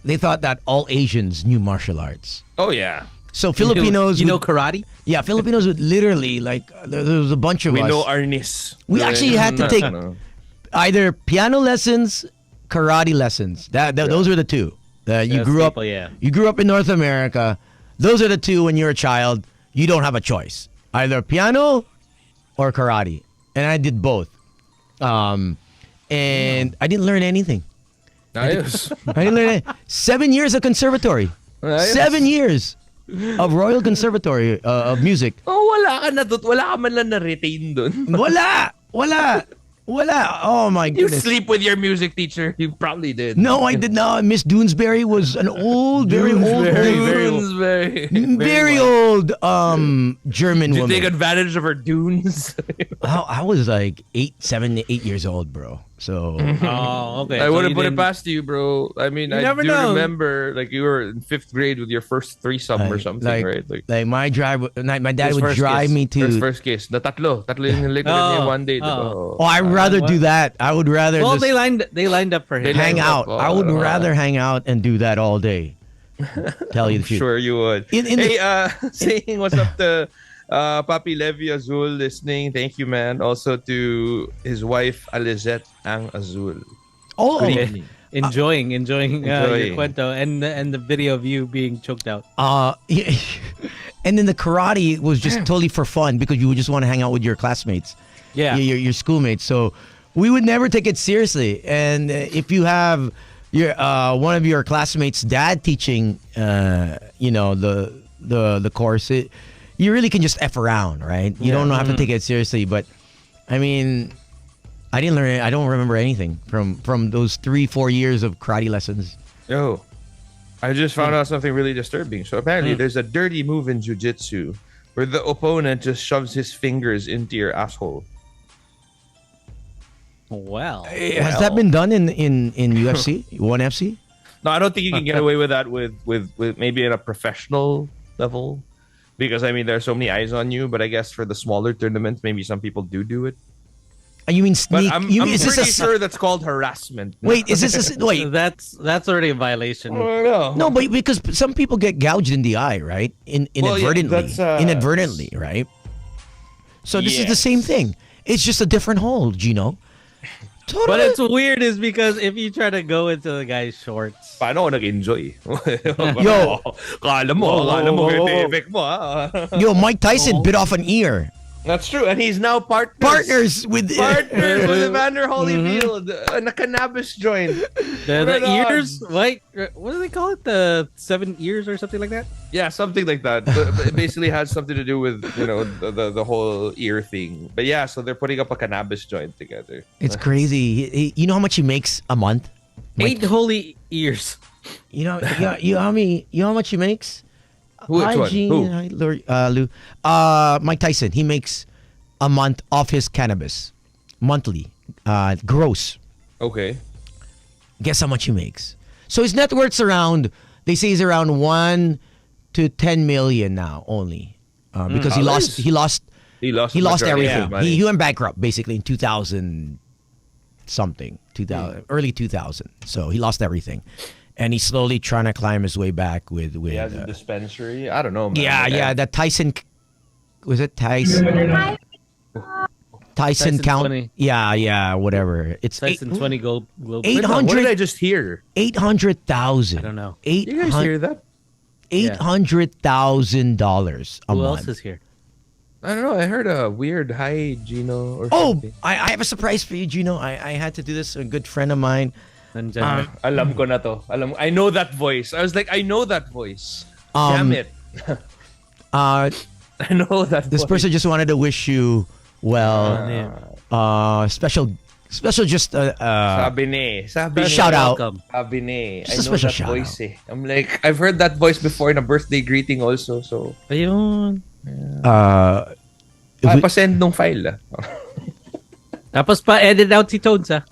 Speaker 18: they thought that all Asians knew martial arts.
Speaker 19: Oh yeah.
Speaker 18: So Filipinos,
Speaker 17: you know karate?
Speaker 18: Yeah, Filipinos would literally there was a bunch of us.
Speaker 19: We know arnis.
Speaker 18: We actually had to take either piano lessons, karate lessons. Those are the two. You grew up in North America. Those are the two when you're a child. You don't have a choice. Either piano or karate. And I did both. And I didn't learn anything.
Speaker 19: Nice.
Speaker 18: I didn't learn anything. 7 years of conservatory. Nice. 7 years of Royal Conservatory of Music.
Speaker 19: Oh, wala ka man lang na-retain dun.
Speaker 18: Wala. Wala. Oh my
Speaker 19: You
Speaker 18: goodness.
Speaker 19: sleep with your music teacher. You probably did.
Speaker 18: No, I did not. Miss Doonesbury was an old, very old, very old German
Speaker 19: Did you
Speaker 18: woman.
Speaker 19: take advantage of her dunes?
Speaker 18: I was like 8 years old, bro. So
Speaker 17: Oh, okay.
Speaker 19: I
Speaker 17: So
Speaker 19: wouldn't
Speaker 17: you
Speaker 19: put it
Speaker 17: didn't-
Speaker 19: past you, bro. I mean,
Speaker 17: You
Speaker 19: I
Speaker 17: never
Speaker 19: do
Speaker 17: know.
Speaker 19: remember, like, you were in 5th grade with your first threesome or something, right?
Speaker 18: Like my dad
Speaker 19: His
Speaker 18: would
Speaker 19: first
Speaker 18: drive
Speaker 19: kiss.
Speaker 18: me to.
Speaker 19: First kiss. The tatlo yung later niya one day.
Speaker 18: Oh, I'd rather do that. I would rather
Speaker 17: Well,
Speaker 18: just
Speaker 17: they lined up for him.
Speaker 18: hang out. I would rather hang out and do that all day. Tell you the truth.
Speaker 19: Sure you would.
Speaker 18: In
Speaker 19: Saying what's up to Papi Levi Azul listening. Thank you, man. Also to his wife, Alizette Ang Azul.
Speaker 18: Oh,
Speaker 19: Good
Speaker 17: okay.
Speaker 19: evening.
Speaker 17: Enjoying your
Speaker 19: Enjoying.
Speaker 17: cuento and the video of you being choked out.
Speaker 18: And then the karate was just totally for fun because you would just want to hang out with your classmates, your schoolmates. So we would never take it seriously. And if you have your one of your classmates' dad teaching, the course, you really can just f around, right? You don't have to take it seriously. But I mean, I didn't learn. I don't remember anything from those 3-4 years of karate lessons.
Speaker 19: Yo, I just found out something really disturbing. So apparently there's a dirty move in jiu-jitsu where the opponent just shoves his fingers into your asshole.
Speaker 17: Well,
Speaker 18: Has that been done in UFC, ONE FC?
Speaker 19: No, I don't think you can get away with that with maybe at a professional level, because I mean there are so many eyes on you. But I guess for the smaller tournaments, maybe some people do it.
Speaker 18: You mean sneak?
Speaker 19: But I'm
Speaker 18: is this
Speaker 19: pretty sure that's called harassment.
Speaker 18: Wait, is this wait?
Speaker 17: That's already a violation.
Speaker 18: No, but because some people get gouged in the eye, right? Inadvertently, inadvertently, right? So this is the same thing. It's just a different hole, Gino.
Speaker 17: But it's weird is because if you try to go into the guy's shorts.
Speaker 19: Paano ako nag-enjoy?
Speaker 18: Yo.
Speaker 19: Kala mo, effect mo, ah.
Speaker 18: Yo, Mike Tyson bit off an ear.
Speaker 19: That's true, and he's now
Speaker 18: partners with
Speaker 19: Evander Holyfield, a cannabis joint.
Speaker 17: The ears, what do they call it? The 7 ears or something like that?
Speaker 19: Yeah, something like that. But it basically has something to do with the whole ear thing. But yeah, so they're putting up a cannabis joint together.
Speaker 18: It's crazy. You know how much he makes a month?
Speaker 17: 8 holy ears.
Speaker 18: You know how much he makes?
Speaker 19: Which one?
Speaker 18: Who? Lou. Mike Tyson. He makes a month off his cannabis, monthly, gross.
Speaker 19: Okay.
Speaker 18: Guess how much he makes? So his net worth's around. They say he's around 1 to 10 million now only, because he lost everything. He went bankrupt basically in 2000 something, early 2000. So he lost everything. And he's slowly trying to climb his way back with
Speaker 19: He has a dispensary. I don't know, man.
Speaker 18: Yeah. That Tyson, was it Tyson? Tyson count.
Speaker 17: 20.
Speaker 18: Yeah, whatever. It's
Speaker 17: Tyson 20 gold.
Speaker 18: 800.
Speaker 19: What did I just hear?
Speaker 18: 800,000.
Speaker 17: I don't know.
Speaker 19: You guys hear that?
Speaker 18: $800,000 a
Speaker 17: Who
Speaker 18: month.
Speaker 17: else is here?
Speaker 19: I don't know. I heard a weird hi, Gino. Or
Speaker 18: Oh,
Speaker 19: something.
Speaker 18: I have a surprise for you, Gino. I had to do this. A good friend of mine.
Speaker 19: Alam ko na to. I know that voice. I was like, I know that voice.
Speaker 18: Um,
Speaker 19: Damn it. I know that
Speaker 18: This
Speaker 19: voice.
Speaker 18: person just wanted to wish you well. Special just
Speaker 19: Sabi ni.
Speaker 18: shout out.
Speaker 19: Sabi ni.
Speaker 18: Just a
Speaker 19: I know
Speaker 18: special
Speaker 19: that
Speaker 18: shout
Speaker 19: voice eh. I'm like, I've heard that voice before in a birthday greeting also. So,
Speaker 17: Ayun.
Speaker 19: pa-send nung file.
Speaker 17: Tapos pa edit out si Toads ah.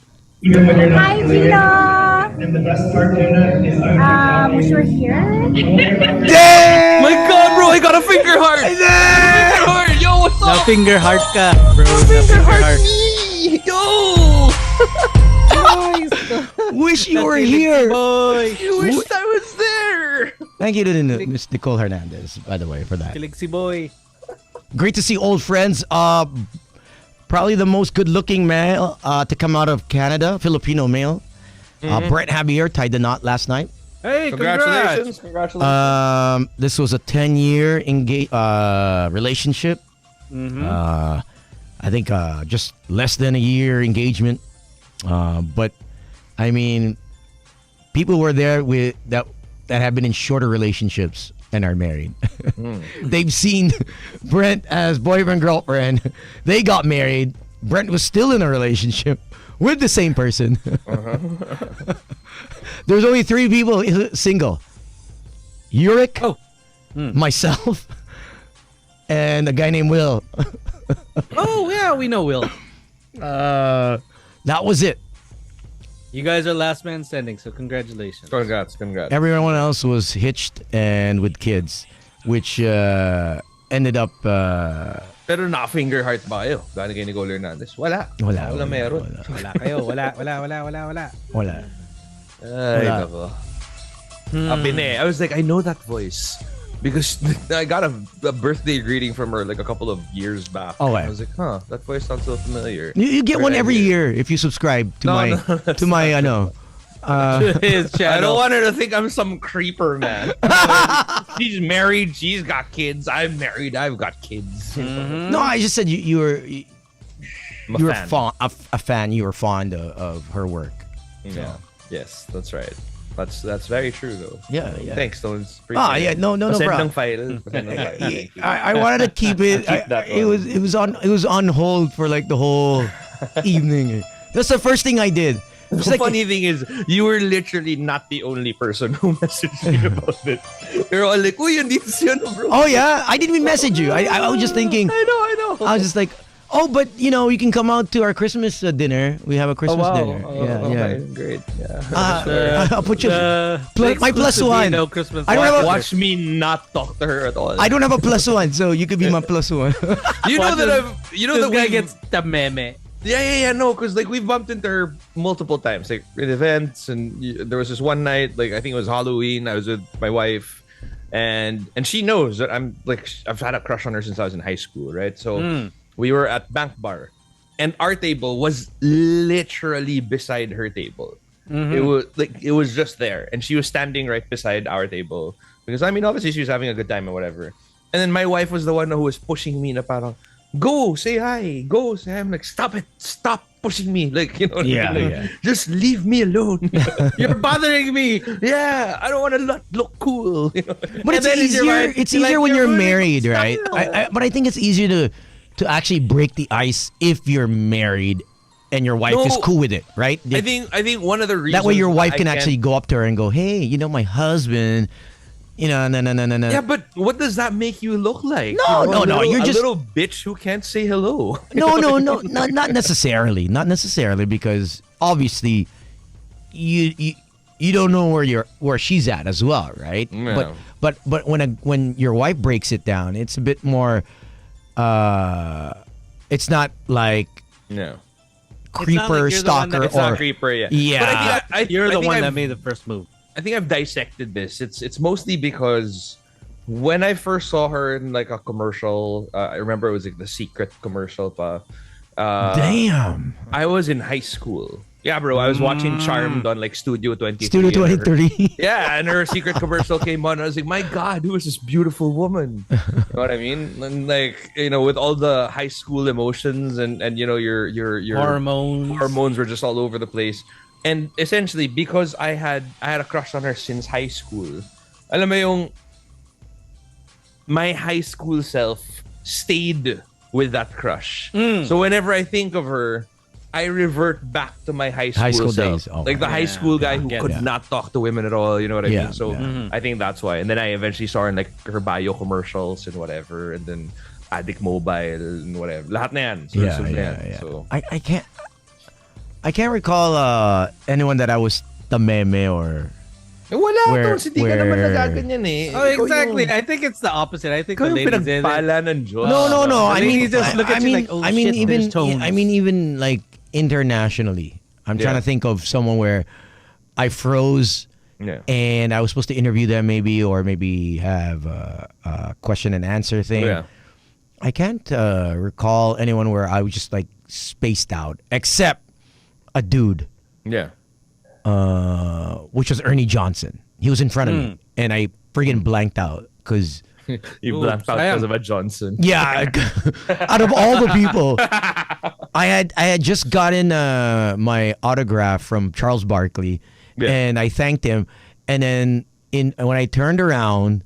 Speaker 21: Hi, Gino. Wish you were here.
Speaker 18: Damn!
Speaker 19: My God, bro, I got a finger heart. Finger heart. Yo, what's up?
Speaker 17: Na finger heart ka, bro.
Speaker 19: Finger heart. Yo.
Speaker 18: Wish you were here.
Speaker 17: Boy.
Speaker 19: You wish I was there.
Speaker 18: Thank you to Miss Nicole Hernandez, by the way, for that.
Speaker 17: Kilig si boy.
Speaker 18: Great to see old friends. Probably the most good-looking male to come out of Canada, Filipino male. Brett Javier tied the knot last night.
Speaker 17: Hey,
Speaker 19: Congratulations.
Speaker 18: This was a 10-year relationship. I think just less than a year engagement. But I mean, people were there with that have been in shorter relationships and are married. They've seen Brent as boyfriend girlfriend. They got married. Brent was still in a relationship with the same person. There's only 3 people single. Yurik, myself, and a guy named Will.
Speaker 17: Oh, yeah, we know Will.
Speaker 18: That was it.
Speaker 17: You guys are last man standing, so congratulations.
Speaker 19: Congrats.
Speaker 18: Everyone else was hitched and with kids, which ended up...
Speaker 19: Pero na-finger heart ba kayo? Gano'n kayo ni Gol Hernandez? Wala meron.
Speaker 17: Wala kayo. Wala.
Speaker 19: Ay, nako. I was like, I know that voice. Because I got a birthday greeting from her like a couple of years back.
Speaker 18: Oh,
Speaker 19: I was like, that voice sounds so familiar.
Speaker 18: You get one every year if you subscribe to my
Speaker 19: I don't want her to think I'm some creeper, man. She's married. She's got kids. I'm married. I've got kids.
Speaker 18: Mm-hmm. No, I just said you were a fan. You were fond of her work.
Speaker 19: Yeah. Yes, that's right. That's very true though.
Speaker 18: Yeah.
Speaker 19: Thanks, Stones.
Speaker 18: No problem. I wanted to keep it. It was on hold for like the whole evening. That's the first thing I did.
Speaker 19: The funny thing is, you were literally not the only person who messaged me about it. You're all like, "Uy, andito si ano, bro."
Speaker 18: Oh yeah, I didn't even message you. I was just thinking.
Speaker 19: I know.
Speaker 18: I was just like, oh, but you can come out to our Christmas dinner. We have a Christmas dinner. Yeah.
Speaker 19: Great. Yeah.
Speaker 18: I'll put you my plus one.
Speaker 17: No Christmas.
Speaker 19: Watch me not talk to her at all.
Speaker 18: I don't have a plus one, so you could be my plus one.
Speaker 19: You know that
Speaker 17: this guy gets the meme.
Speaker 19: Yeah, no, because like we've bumped into her multiple times, like in events, and there was this one night, like I think it was Halloween. I was with my wife, and she knows that I'm like I've had a crush on her since I was in high school, right? So we were at Bank Bar, and our table was literally beside her table. Mm-hmm. It was just there, and she was standing right beside our table because I mean obviously she was having a good time or whatever. And then my wife was the one who was pushing me na parang, go say hi, go say hi. I'm like, stop pushing me, like
Speaker 18: yeah.
Speaker 19: Just leave me alone.
Speaker 17: You're bothering me.
Speaker 19: Yeah, I don't want to look cool.
Speaker 18: But it's easier. It's easier when you're married, right? But I think it's easier to actually break the ice if you're married and your wife is cool with it, right?
Speaker 19: I think one of the reasons
Speaker 18: that way your wife can actually go up to her and go, hey, my husband. No.
Speaker 19: Yeah, but what does that make you look like?
Speaker 18: No. You're just
Speaker 19: a little bitch who can't say hello.
Speaker 18: No, not necessarily. Not necessarily, because obviously you don't know where she's at as well, right?
Speaker 19: Yeah.
Speaker 18: But when your wife breaks it down, it's a bit more. It's not like creeper, stalker,
Speaker 19: it's not creeper. Yeah.
Speaker 18: Yeah.
Speaker 19: But
Speaker 17: you're the one that made the first move.
Speaker 19: I think I've dissected this. It's mostly because when I first saw her in like a commercial, I remember it was like the Secret commercial pa.
Speaker 18: Damn.
Speaker 19: I was in high school. Yeah, bro. I was watching Charmed on like Studio 23.
Speaker 18: Studio 23.
Speaker 19: Yeah, and her Secret commercial came on. I was like, my God, who is this beautiful woman? You know what I mean? And like, with all the high school emotions and your hormones were just all over the place. And essentially, because I had a crush on her since high school, alam mo yung my high school self stayed with that crush. So whenever I think of her, I revert back to my high school self.
Speaker 18: days. Oh,
Speaker 19: like the high school guy who could not talk to women at all, you know what I mean? So
Speaker 18: Mm-hmm.
Speaker 19: I think that's why. And then I eventually saw her in like her bio commercials and whatever, and then Addict Mobile and whatever. Lahat na yan.
Speaker 18: Yeah.
Speaker 19: So
Speaker 18: I can't recall anyone that I was the meme or.
Speaker 19: Wala, hindi ka naman nagaganyan eh.
Speaker 17: Oh, exactly. I think it's the opposite. I think the ladies in
Speaker 19: pinagpala ng Diyos.
Speaker 18: No. I mean,
Speaker 17: just look at you like, oh shit, there's tones.
Speaker 18: I mean, even like internationally, I'm trying to think of someone where I froze and I was supposed to interview them maybe have a question and answer thing.
Speaker 19: Yeah.
Speaker 18: I can't recall anyone where I was just like spaced out, except a dude.
Speaker 19: Yeah.
Speaker 18: Which was Ernie Johnson. He was in front of me, and I friggin' blanked out because
Speaker 19: you blanked out because of a Johnson.
Speaker 18: Yeah, out of all the people, I had just gotten my autograph from Charles Barkley, and I thanked him, and then when I turned around,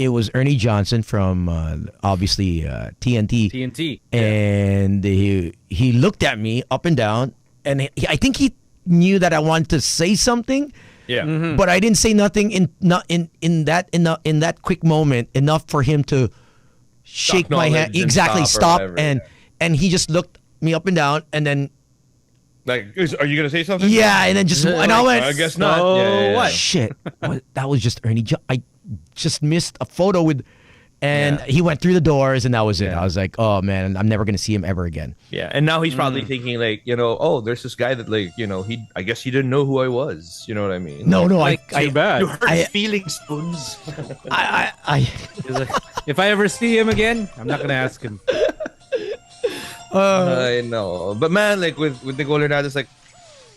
Speaker 18: it was Ernie Johnson from obviously TNT.
Speaker 17: TNT.
Speaker 18: And he looked at me up and down, and I think he knew that I wanted to say something.
Speaker 19: Yeah.
Speaker 17: Mm-hmm.
Speaker 18: But I didn't say nothing in that quick moment enough for him to shake my hand. Exactly, stop and he just looked me up and down, and then
Speaker 19: like, are you gonna say something?
Speaker 18: Yeah, and then just and I went,
Speaker 19: I guess not. What?
Speaker 18: Shit, that was just Ernie. I just missed a photo with, and he went through the doors, and that was it. I was like, oh man, I'm never gonna see him ever again.
Speaker 19: Yeah, and now he's probably thinking like, oh, there's this guy that like, I guess he didn't know who I was. You know what I mean?
Speaker 18: No,
Speaker 19: too bad. You hurt
Speaker 18: I
Speaker 19: feelings, Spoons.
Speaker 17: He's like, if I ever see him again, I'm not gonna ask him.
Speaker 19: I know, but man, like with Nicole Hernandez, it's like,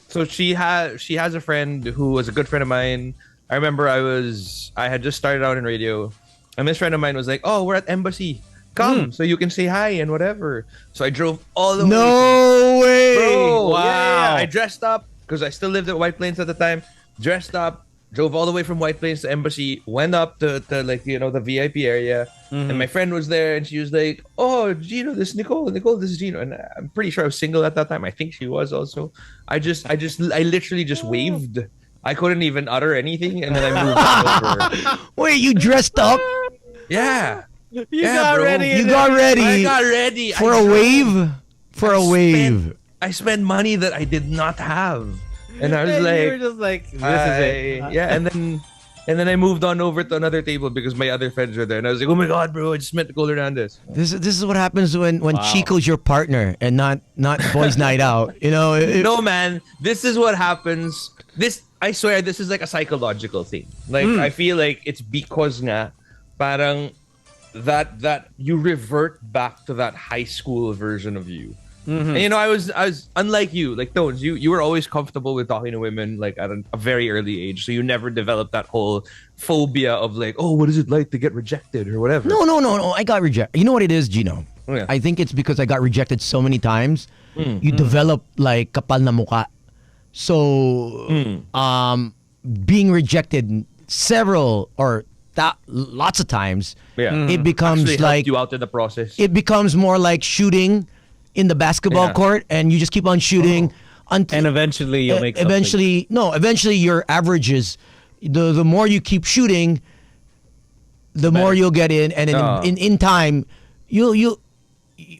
Speaker 19: so she has a friend who was a good friend of mine. I remember I had just started out in radio, and this friend of mine was like, "Oh, we're at Embassy. Come, so you can say hi and whatever." So I drove all the way.
Speaker 18: No way!
Speaker 19: Bro,
Speaker 17: Wow.
Speaker 19: yeah. I dressed up because I still lived at White Plains at the time. Dressed up, drove all the way from White Plains to Embassy. Went up to like the VIP area, and my friend was there, and she was like, "Oh, Gino, this is Nicole. Nicole, this is Gino." And I'm pretty sure I was single at that time. I think she was also. I literally just waved. I couldn't even utter anything, and then I moved on over.
Speaker 18: Wait, you dressed up?
Speaker 19: Yeah.
Speaker 17: You got ready.
Speaker 18: You got ready.
Speaker 19: I got ready.
Speaker 18: For a wave? For a wave.
Speaker 19: I spent money that I did not have. And I was like,
Speaker 17: you were just like, this is it.
Speaker 19: Yeah, and then I moved on over to another table because my other friends were there. And I was like, oh my God, bro, I just met Nicole Hernandez.
Speaker 18: This is what happens when Chico's your partner and not boys' night out.
Speaker 19: No, man. This is what happens. I swear, this is like a psychological thing. Like, I feel like it's because nga, parang that you revert back to that high school version of you. Mm-hmm. And I was unlike you, like Tones. You were always comfortable with talking to women like at a very early age, so you never developed that whole phobia of like, oh, what is it like to get rejected or whatever.
Speaker 18: No. I got rejected. You know what it is, Gino?
Speaker 19: Yeah.
Speaker 18: I think it's because I got rejected so many times. You develop like kapal na mukha. So, being rejected several or lots of times, it becomes
Speaker 19: actually
Speaker 18: like
Speaker 19: helped you out in the process.
Speaker 18: It becomes more like shooting in the basketball court, and you just keep on shooting until,
Speaker 17: and eventually you'll make something.
Speaker 18: Eventually your averages, the more you keep shooting, the more you'll get in, and in time you'll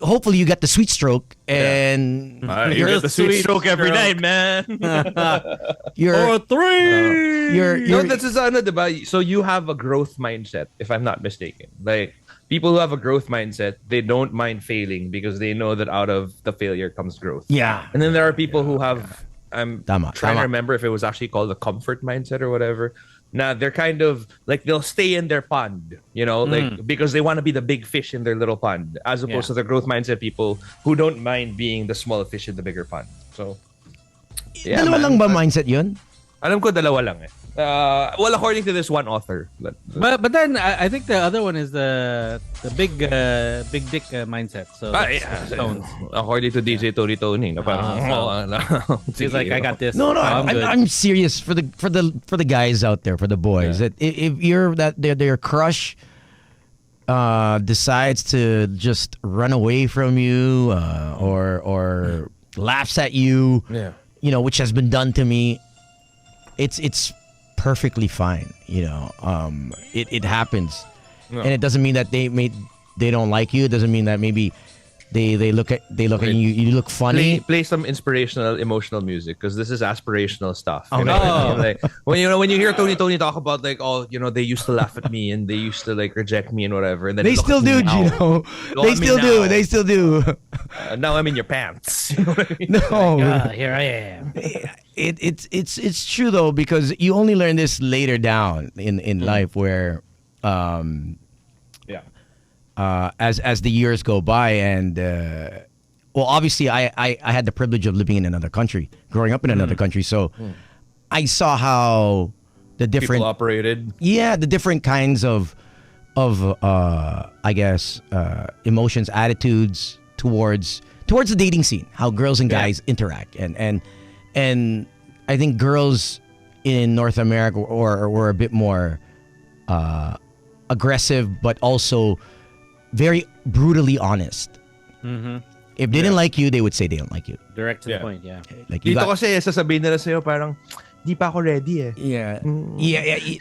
Speaker 18: hopefully you get the sweet stroke, and
Speaker 19: you get the sweet stroke every night, man.
Speaker 18: You're
Speaker 17: three.
Speaker 19: This is diba? So you have a growth mindset, if I'm not mistaken. Like, people who have a growth mindset, they don't mind failing because they know that out of the failure comes growth.
Speaker 18: Yeah.
Speaker 19: And then there are people who have, I'm trying to remember if it was actually called the comfort mindset or whatever. Now, they're kind of like, they'll stay in their pond, like, because they want to be the big fish in their little pond, as opposed to the growth mindset people who don't mind being the small fish in the bigger pond. So, yeah,
Speaker 18: dalawa lang ba mindset yun?
Speaker 19: Alam ko dalawa lang eh. Well, according to this one author.
Speaker 17: But then I think the other one is the big dick mindset. So
Speaker 19: according to DJ Tony,
Speaker 17: he's like, I got this.
Speaker 18: No, I'm serious for the guys out there, for the boys. That if you're their crush decides to just run away from you or laughs at you, which has been done to me. It's perfectly fine, it happens, and it doesn't mean that they don't like you. It doesn't mean that maybe they look at you, you look funny.
Speaker 19: Play some inspirational, emotional music, because this is aspirational stuff. Like, when you hear Tony talk about like, they used to laugh at me and they used to like reject me and whatever, and then
Speaker 18: they still do, Gino. They still do.
Speaker 19: Now I'm in your pants.
Speaker 18: No,
Speaker 17: here I am.
Speaker 18: It's true though, because you only learn this later down in life, where as the years go by, and obviously I had the privilege of living in another country, growing up in another country, so I saw how the different
Speaker 19: people operated.
Speaker 18: Yeah, the different kinds of I guess emotions, attitudes towards the dating scene, how girls and guys interact, and I think girls in North America were a bit more aggressive, but also very brutally honest.
Speaker 17: Mm-hmm.
Speaker 18: If they didn't like you, they would say they don't like you.
Speaker 17: Direct to the point, yeah.
Speaker 18: Like you
Speaker 19: Dito
Speaker 18: got,
Speaker 19: kasi sasabihin nila sa'yo parang, di pa ako ready eh.
Speaker 18: yeah.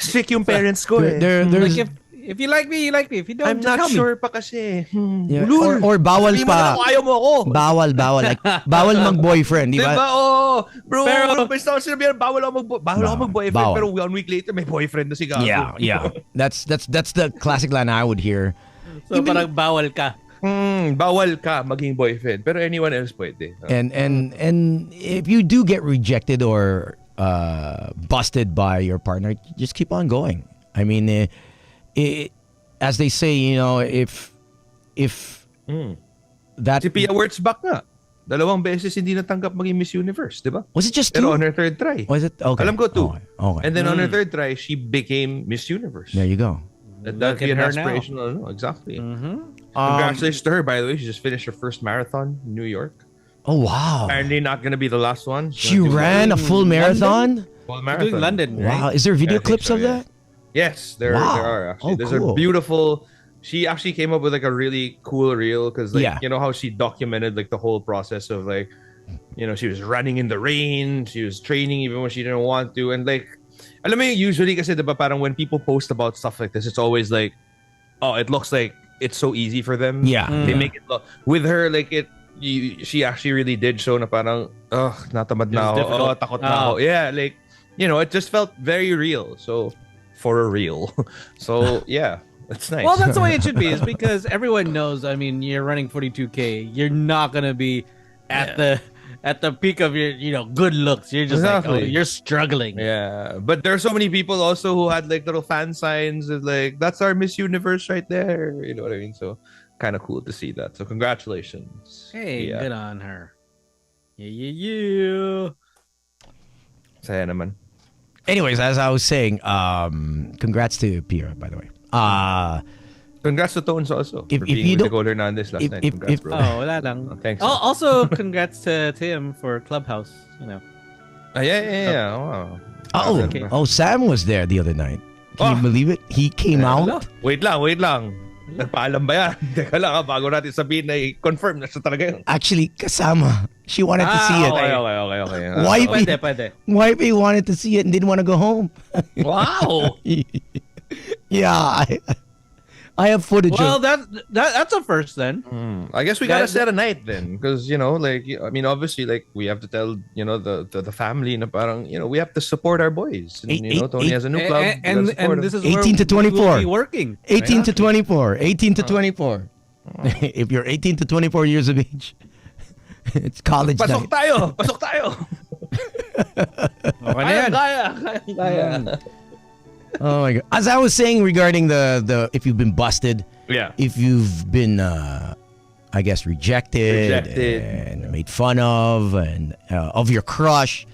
Speaker 19: Strict yung parents ko eh.
Speaker 18: There's,
Speaker 17: Like if you like me, you like me. If you don't,
Speaker 19: I'm
Speaker 17: just
Speaker 19: not
Speaker 17: tell
Speaker 19: sure
Speaker 17: me.
Speaker 19: pa kasi.
Speaker 18: yeah.
Speaker 19: Ulul.
Speaker 18: Or bawal
Speaker 19: Sabihin mo na
Speaker 18: pa.
Speaker 19: kung ayaw mo ako.
Speaker 18: Bawal. Like, bawal mag-boyfriend, di ba?
Speaker 19: Diba? Oh, bro,
Speaker 17: Pero-
Speaker 19: basta ako sinabihan, bawal ako mag-boyfriend,
Speaker 18: Bawal.
Speaker 19: pero 1 week later, may boyfriend na si Gago.
Speaker 18: Yeah. That's the classic line I would hear.
Speaker 17: So parang bawal ka.
Speaker 19: Bawal ka maging boyfriend, pero anyone else pwede.
Speaker 18: And if you do get rejected or busted by your partner, just keep on going. I mean, as they say, you know, if that
Speaker 19: Si Pia Wurtzbach nga. 2 beses hindi natanggap maging Miss Universe, di ba?
Speaker 18: was it just
Speaker 19: Pero
Speaker 18: two?
Speaker 19: on her 3rd try.
Speaker 18: Was it okay?
Speaker 19: Alam ko 2.
Speaker 18: Okay.
Speaker 19: And then on her 3rd try, she became Miss Universe.
Speaker 18: There you go.
Speaker 19: That'd
Speaker 17: Look
Speaker 19: be
Speaker 17: at
Speaker 19: an
Speaker 17: her now.
Speaker 19: aspirational, no, exactly. Congratulations to her, by the way. She just finished her first marathon in New York.
Speaker 18: Oh wow!
Speaker 19: Apparently not going to be the last one.
Speaker 18: She ran a full marathon.
Speaker 19: Full
Speaker 17: Doing
Speaker 19: marathon.
Speaker 17: London,
Speaker 18: Wow!
Speaker 17: right?
Speaker 18: Is there video
Speaker 19: I think
Speaker 18: clips
Speaker 19: so,
Speaker 18: of
Speaker 19: yeah.
Speaker 18: that?
Speaker 19: Yes, there
Speaker 18: Wow.
Speaker 19: are actually.
Speaker 18: Oh,
Speaker 19: There's
Speaker 18: cool.
Speaker 19: a beautiful. She actually came up with like a really cool reel because like
Speaker 18: Yeah.
Speaker 19: you know how she documented like the whole process of like, you know, she was running in the rain, she was training even when she didn't want to, and like, alam mo yung usually kasi diba parang when people post about stuff like this, it's always like, oh, it looks like it's so easy for them.
Speaker 18: Yeah.
Speaker 19: They make it look with her like it. She actually really did show na parang, natamad na ako.
Speaker 17: difficult.
Speaker 19: Takot na ako. Yeah, like, you know, it just felt very real. So, for a real. So, yeah, that's nice.
Speaker 17: Well, that's the way it should be. Is because everyone knows. I mean, you're running 42K. You're not gonna be at the peak of your good looks. You're just like, oh, you're struggling.
Speaker 19: Yeah, but there are so many people also who had like little fan signs of like, that's our Miss Universe right there. You know what I mean? So, kind of cool to see that. So, congratulations.
Speaker 17: Hey,
Speaker 19: Yeah.
Speaker 17: good on her. Yeah.
Speaker 19: Saya naman.
Speaker 18: Anyways, as I was saying, congrats to Pia, by the way.
Speaker 19: Congrats to Tones also
Speaker 18: If-
Speaker 19: for
Speaker 18: if
Speaker 19: being
Speaker 18: you
Speaker 19: with the
Speaker 18: don't-
Speaker 19: Golden on this last
Speaker 18: if-
Speaker 19: night.
Speaker 18: if-
Speaker 19: Congrats,
Speaker 18: if-
Speaker 19: bro.
Speaker 17: Oh, wala lang.
Speaker 19: Thanks.
Speaker 17: Also, congrats to Tim for Clubhouse. You know.
Speaker 19: Yeah. Wow.
Speaker 18: Oh, Sam was there the other night. Can you believe it? He came out.
Speaker 19: Wait lang. Nagpaalam ba yan? Teka lang bago natin sabihin na i-confirm na siya talaga yun.
Speaker 18: Actually, kasama. She wanted to see it.
Speaker 19: Okay.
Speaker 17: Pwede.
Speaker 18: Wifey wanted to see it and didn't want to go home.
Speaker 19: Wow.
Speaker 18: Yeah, I have footage.
Speaker 17: Well,
Speaker 18: of,
Speaker 17: that's a first then.
Speaker 19: I guess we gotta set a night then, because you know, like I mean, obviously, like we have to tell the family na parang we have to support our boys. And, Tony has a new club,
Speaker 17: and this is
Speaker 18: 18 to 24.
Speaker 17: we will be working.
Speaker 18: 18 to 24. 18 to 24. If you're 18 to 24 years of age, it's college
Speaker 19: Pasok
Speaker 18: night.
Speaker 19: tayo.
Speaker 17: Okay na yan.
Speaker 19: Kaya.
Speaker 18: Oh my god! As I was saying regarding the if you've been busted, if you've been I guess rejected and made fun of and of your crush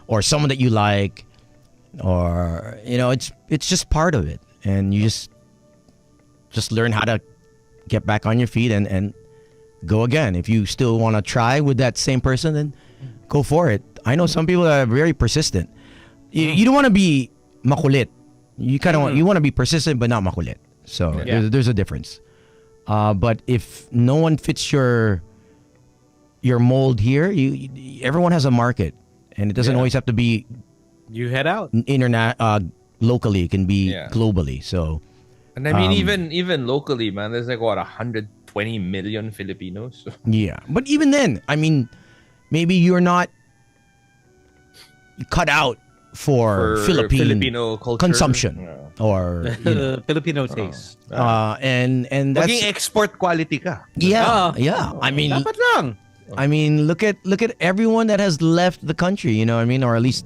Speaker 18: or someone that you like, or it's just part of it, and you just learn how to get back on your feet and go again. If you still want to try with that same person, then go for it. I know some people are very persistent. You don't want to be makulit. You kind of want to be persistent but not makulit. So there's a difference. But if no one fits your mold here, everyone has a market, and it doesn't always have to be.
Speaker 17: You head out
Speaker 18: locally. It can be globally. So,
Speaker 19: and I mean, even locally, man, there's like 120 million Filipinos.
Speaker 18: Yeah, but even then, I mean, maybe you're not cut out for
Speaker 19: Filipino culture
Speaker 18: consumption or
Speaker 17: Filipino taste.
Speaker 18: And that's
Speaker 19: maging export quality ka.
Speaker 18: Yeah. I mean,
Speaker 17: dapat lang.
Speaker 18: I mean, look at everyone that has left the country. You know what I mean, or at least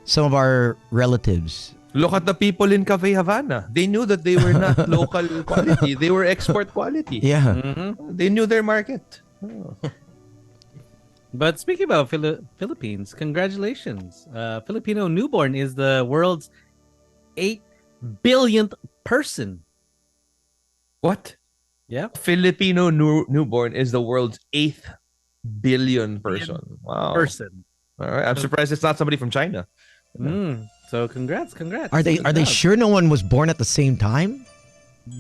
Speaker 18: some of our relatives.
Speaker 19: Look at the people in Cafe Havana. They knew that they were not local quality. They were export quality.
Speaker 18: Yeah.
Speaker 19: They knew their market.
Speaker 17: But speaking about Philippines, congratulations. Filipino newborn is the world's 8 billionth person.
Speaker 19: What?
Speaker 17: Yeah.
Speaker 19: Filipino newborn is the world's 8th billion person. Wow.
Speaker 17: Person.
Speaker 19: All right. I'm surprised it's not somebody from China.
Speaker 17: So congrats.
Speaker 18: Are they sure no one was born at the same time?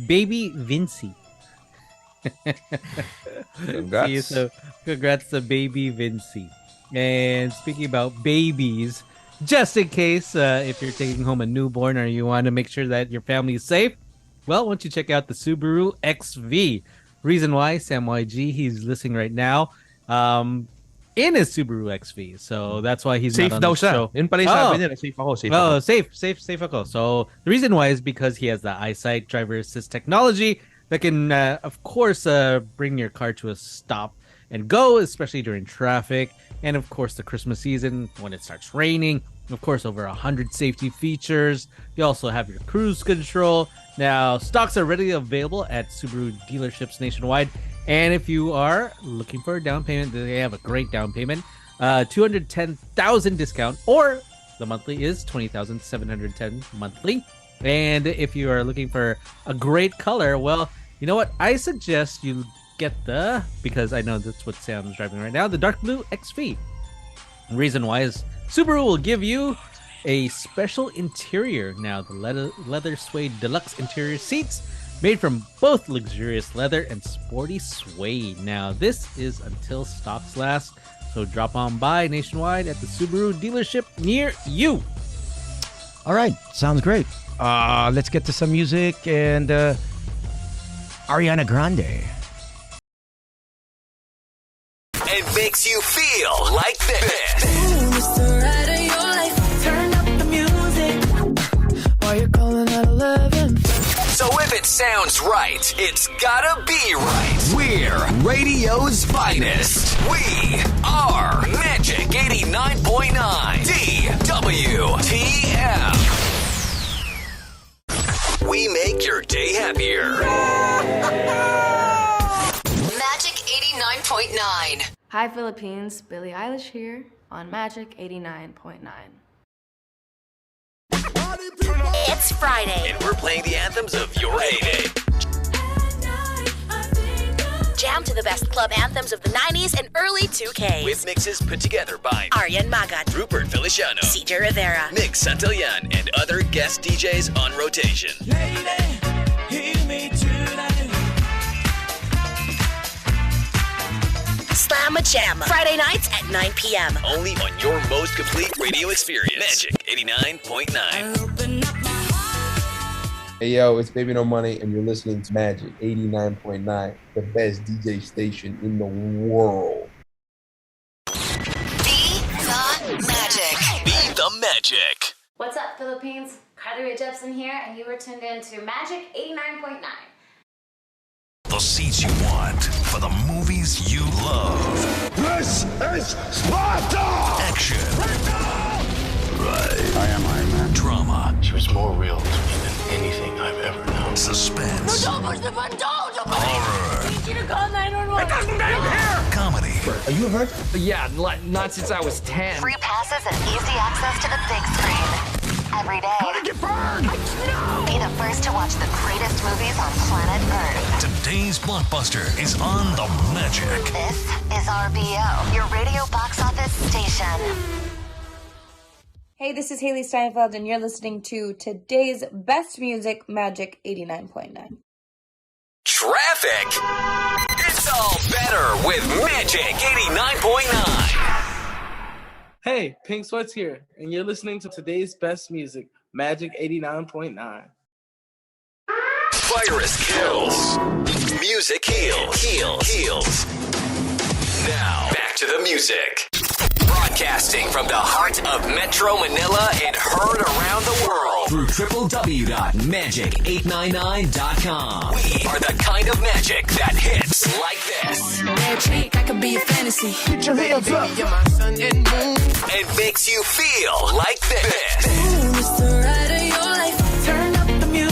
Speaker 17: baby Vinci.
Speaker 19: Congrats.
Speaker 17: See, so congrats to baby Vinci. And speaking about babies, just in case if you're taking home a newborn or you want to make sure that your family is safe, well, why don't you check out the Subaru XV? Reason why, Sam YG, he's listening right now in his Subaru XV. So that's why he's
Speaker 19: Safe
Speaker 17: not on
Speaker 19: daw
Speaker 17: the
Speaker 19: siya.
Speaker 17: show.
Speaker 19: Yun pala yung sabi nila, safe ako, safe ako.
Speaker 17: Safe ako. So the reason why is because he has the eyesight driver assist technology that can, of course, bring your car to a stop and go, especially during traffic. And of course, the Christmas season when it starts raining. Of course, over 100 safety features. You also have your cruise control. Now, stocks are readily available at Subaru dealerships nationwide. And if you are looking for a down payment, they have a great down payment. 210,000 discount, or the monthly is 20,710 monthly. And if you are looking for a great color, well, you know what? I suggest you get because I know that's what Sam's driving right now, the dark blue XV. The reason why is Subaru will give you a special interior. Now, the leather suede deluxe interior seats made from both luxurious leather and sporty suede. Now, this is until stocks last, so drop on by nationwide at the Subaru dealership near you.
Speaker 18: All right, sounds great. Let's get to some music and Ariana Grande.
Speaker 1: It makes you feel like this.
Speaker 2: Ooh, it's the ride of your life. Turn up the music while you're calling at 11.
Speaker 1: So if it sounds right, it's gotta be right. We're radio's finest. We are Magic 89.9 DWTM. We make your day happier.
Speaker 4: Magic 89.9.
Speaker 7: Hi Philippines, Billie Eilish here on Magic 89.9.
Speaker 4: It's Friday.
Speaker 1: And we're playing the anthems of your heyday.
Speaker 4: Jam to the best club anthems of the 90s and early 2K.
Speaker 1: With mixes put together by
Speaker 4: Aryan Magat,
Speaker 1: Rupert Feliciano,
Speaker 4: CJ Rivera,
Speaker 1: Nick Santillan, and other guest DJs on rotation.
Speaker 6: Lady, hear me tonight.
Speaker 4: Slamma Jamma. Friday nights at 9 p.m.
Speaker 1: Only on your most complete radio experience. Magic 89.9.
Speaker 22: Hey yo, it's Baby No Money, and you're listening to Magic 89.9, the best DJ station in the world.
Speaker 4: Be the magic.
Speaker 1: Be the magic.
Speaker 8: What's up, Philippines? Carly Rae Jepsen here, and you were tuned in to Magic 89.9.
Speaker 9: The seats you want for the movies you love.
Speaker 3: This is Sparta!
Speaker 9: Action.
Speaker 10: Right. I am Iron Man.
Speaker 9: Drama.
Speaker 10: She was more real to me than anything I've ever known.
Speaker 9: Suspense.
Speaker 2: Don't push the button! Don't!
Speaker 9: Horror.
Speaker 2: I need you to call 911! It doesn't end here!
Speaker 9: Comedy.
Speaker 3: Are you hurt?
Speaker 23: Yeah, not since I was 10.
Speaker 24: Free passes and easy access to the big screen. Every day.
Speaker 3: How to get burned? No!
Speaker 24: Be the first to watch the greatest movies on planet Earth.
Speaker 9: Today's blockbuster is on the Magic.
Speaker 24: This is RBO, your radio box office station.
Speaker 5: Hey, this is Haley Steinfeld, and you're listening to today's best music, Magic 89.9.
Speaker 1: Traffic. It's all better with Magic 89.9.
Speaker 11: Hey, Pink Sweats here, and you're listening to today's best music, Magic 89.9.
Speaker 1: Virus kills. Music heals. Now, back to the music. Broadcasting from the heart of Metro Manila and heard around the world through www.magic899.com. We are the kind of magic that hits like this.
Speaker 2: Magic, I could be a fantasy.
Speaker 3: Get your hands up!
Speaker 2: You're my sun and moon.
Speaker 1: And makes you feel like this.
Speaker 2: Ooh, it's the ride of your life. Turn up the music.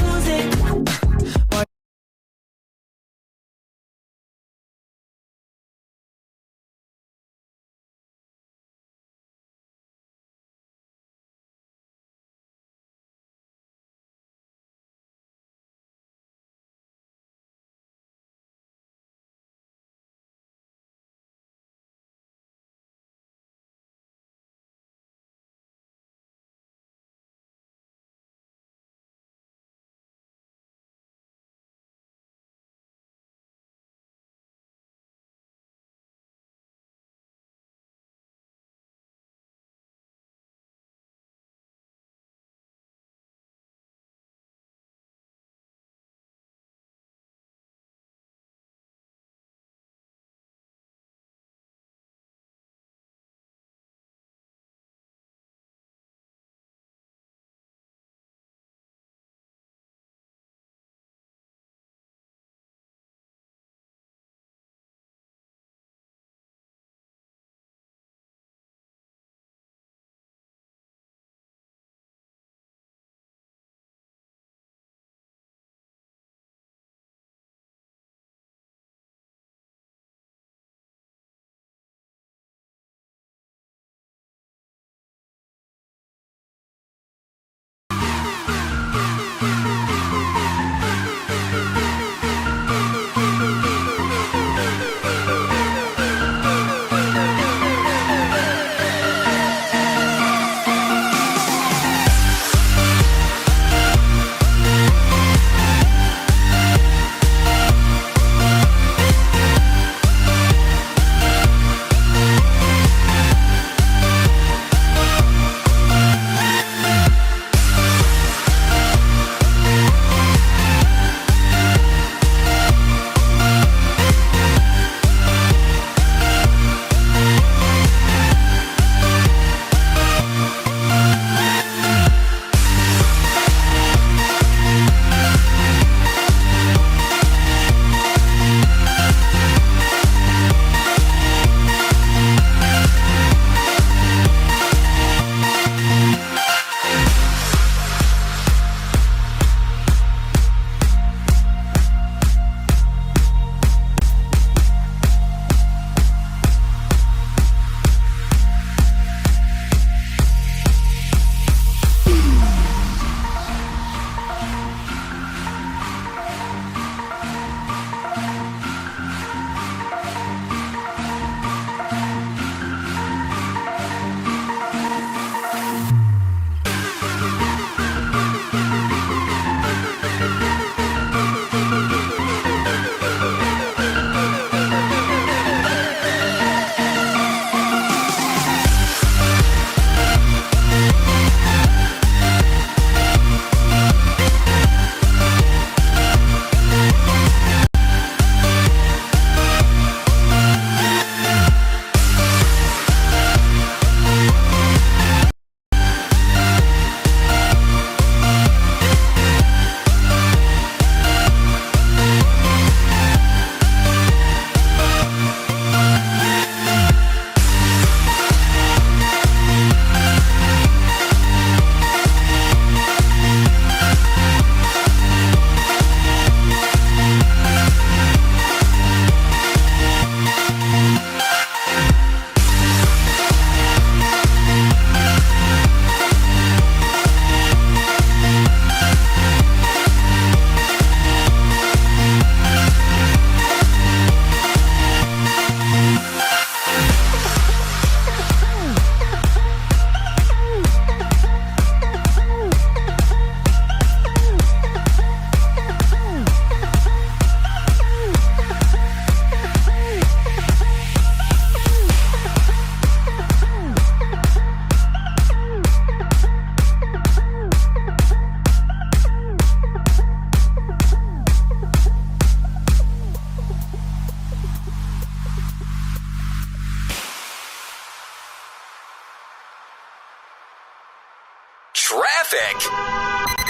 Speaker 1: Traffic.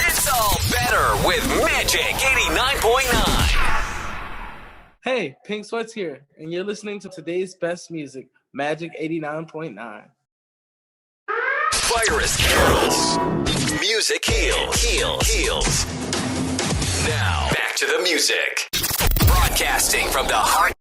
Speaker 1: It's all better with Magic 89.9.
Speaker 11: Hey, Pink Sweats here, and you're listening to today's best music, Magic 89.9.
Speaker 1: Virus kills. Music heals. Now, back to the music. Broadcasting from the heart.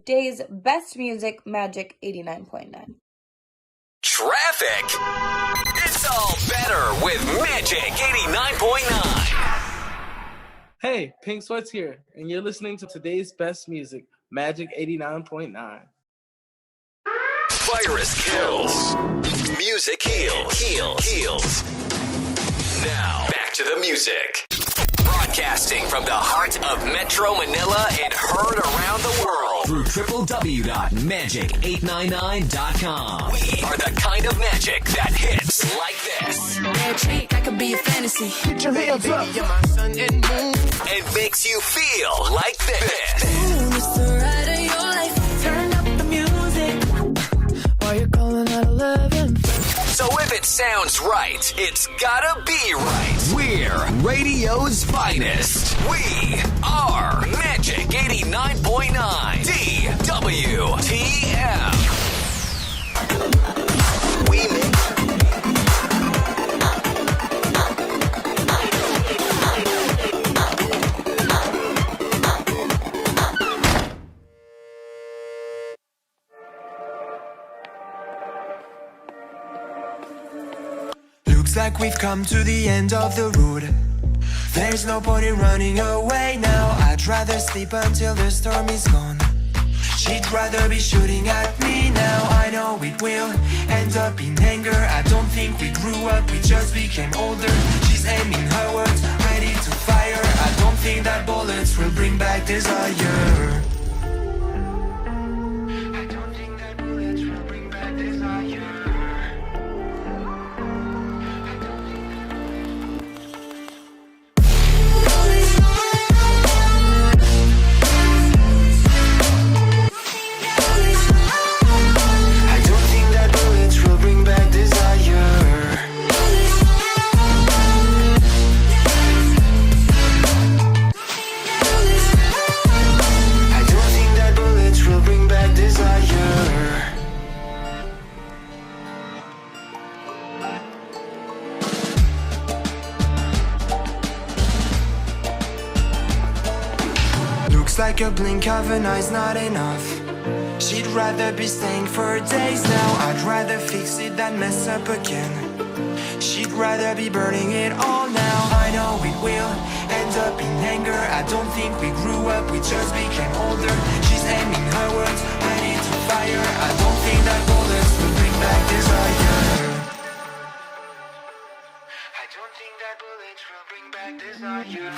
Speaker 5: Today's best music, Magic 89.9.
Speaker 1: Traffic. It's all better with Magic 89.9.
Speaker 11: Hey, Pink Sweats here, and you're listening to today's best music, Magic 89.9.
Speaker 1: Virus kills. Music heals. Now, back to the music. Broadcasting from the heart of Metro Manila and heard around the world
Speaker 12: through www.magic899.com.
Speaker 1: We are the kind of magic that hits like this.
Speaker 2: Magic, I could be a fantasy.
Speaker 3: Put your hands up.
Speaker 2: You're my sun and moon.
Speaker 1: And makes you feel like this.
Speaker 2: Ooh, it's the ride of your life. Turn up the music while you're calling out 11.
Speaker 1: So if it sounds right, it's gotta be right.
Speaker 12: We're radio's finest.
Speaker 1: We are Magic 89.9 DWTM. We make
Speaker 13: Looks like we've come to the end of the road. There's no point in running away now. I'd rather sleep until the storm is gone. She'd rather be shooting at me now. I know it will end up in anger. I don't think we grew up, we just became older. She's aiming her words, ready to fire. I don't think that bullets will bring back desire. I don't think like a blink of an eye's not enough. She'd rather be staying for days now. I'd rather fix it than mess up again. She'd rather be burning it all now. I know it will end up in anger. I don't think we grew up, we just became older. She's aiming her words ready to fire. I don't think that bullets will bring back desire. I don't think that bullets will bring back desire.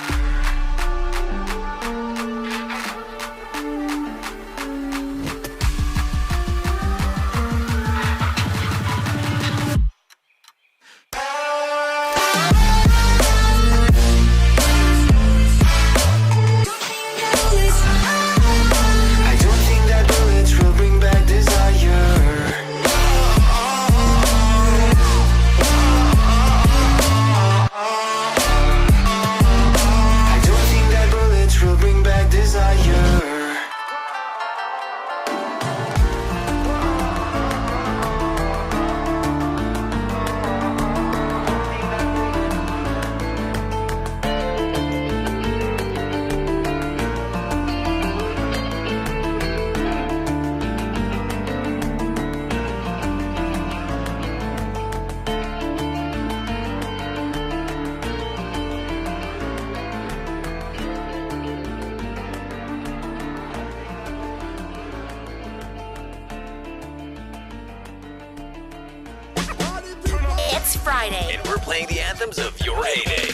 Speaker 4: It's Friday,
Speaker 1: and we're playing the anthems of your heyday.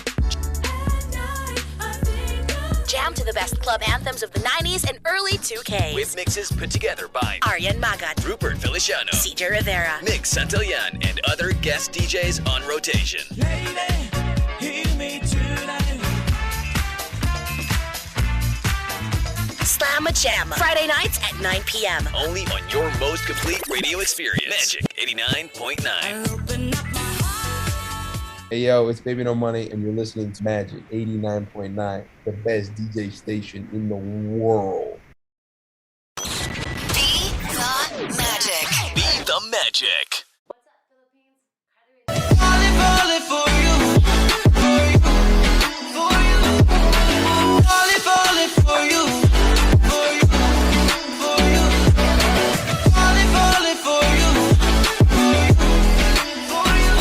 Speaker 4: Jam to the best club anthems of the 90s and early 2Ks.
Speaker 1: With mixes put together by
Speaker 4: Aryan Magat,
Speaker 1: Rupert Feliciano,
Speaker 4: CJ Rivera,
Speaker 1: Nick Santillan, and other guest DJs on rotation.
Speaker 6: Lady, hear me tonight.
Speaker 4: Slamma Jamma, Friday nights at 9 p.m.
Speaker 1: Only on your most complete radio experience. Magic 89.9.
Speaker 22: Hey yo, it's Baby No Money, and you're listening to Magic 89.9, the best DJ station in the world.
Speaker 24: Be the magic.
Speaker 1: Be the magic.
Speaker 6: Falling for you, for you, for you. Falling for you, for you, for you. Falling for you, for you.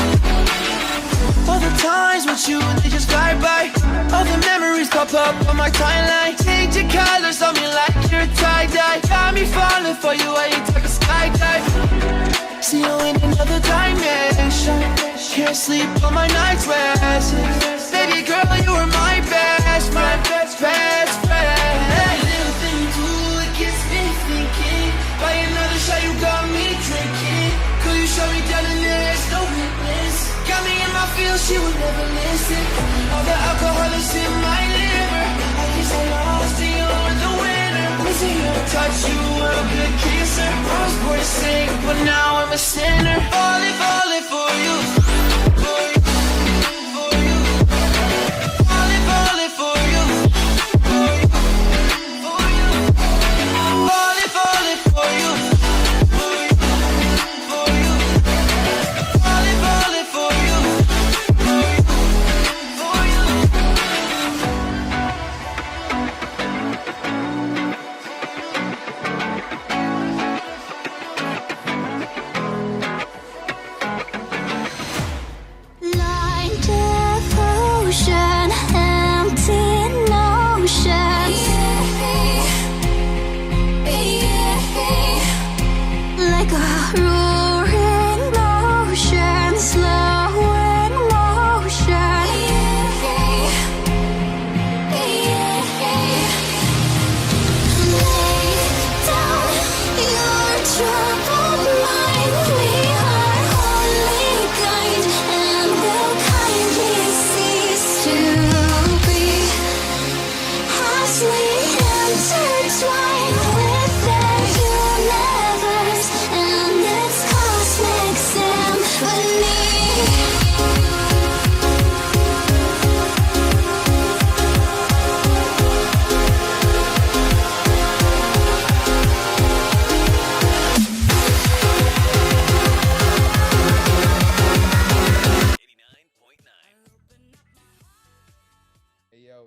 Speaker 6: All the times with you, they just fly by. All the memories pop up on my timeline. Change your colors on me like you're tie-dye. Got me falling for you, I ain't like a skydive. See you in another dimension. Can't sleep on my nights rest. Baby girl, you were my best friend, best friend. Every little thing you do, it gets me thinking. By another shot, you got me drinking. Could you show me down and there's no witness? Got me in my feels, she would never listen. All the alcohol is in my liver. I guess I lost and you're the winner. Missing your touch, you were a good kisser. I was born to sing, but now I'm a sinner. Falling for you, for you, for you. Falling for you, for you, for you. Falling for you, for you, for you. Falling for you, for you, for you.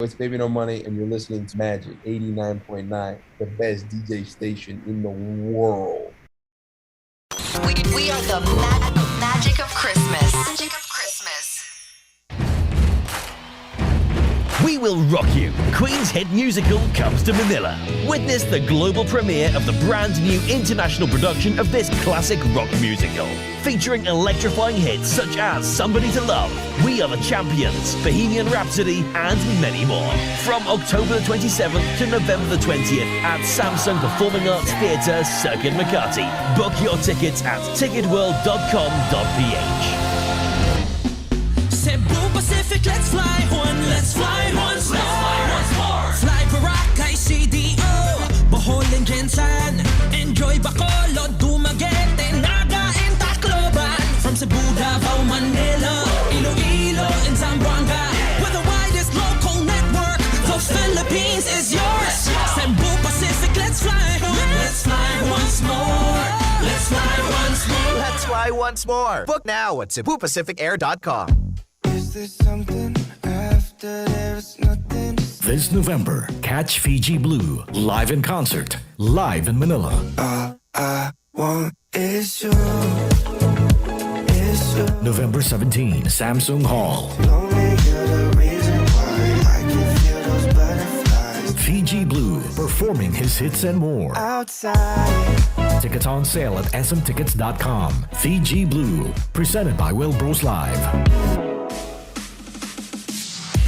Speaker 22: it's Baby No Money, and you're listening to Magic 89.9, the best DJ station in the world.
Speaker 24: We are the magic of Christmas. Magic of Christmas.
Speaker 14: We Will Rock You, Queen's hit musical, comes to Manila. Witness the global premiere of the brand new international production of this classic rock musical. Featuring electrifying hits such as Somebody to Love, We Are the Champions, Bohemian Rhapsody, and many more. From October the 27th to November the 20th at Samsung Performing Arts Theatre, Circuit Makati. Book your tickets at ticketworld.com.ph.
Speaker 6: Cebu Pacific, let's fly once more. Fly Boracay, CDO, Bohol and Gensan. Enjoy Bacolod, Dumaguete, Naga and Tacloban. From Cebu, Davao, Manila, Iloilo and Zamboanga. With the widest local network, the Philippines is yours. Cebu Pacific, let's fly once more. Let's fly once more.
Speaker 15: Let's fly once more. Book now at CebuPacificAir.com.
Speaker 13: Is there something after there's nothing?
Speaker 9: This November, catch Fiji Blue live in concert, live in Manila.
Speaker 13: All I want is you.
Speaker 9: November 17, Samsung Hall. Fiji Blue, performing his hits and more.
Speaker 13: Outside.
Speaker 9: Tickets on sale at smtickets.com. Fiji Blue, presented by Will Bros Live.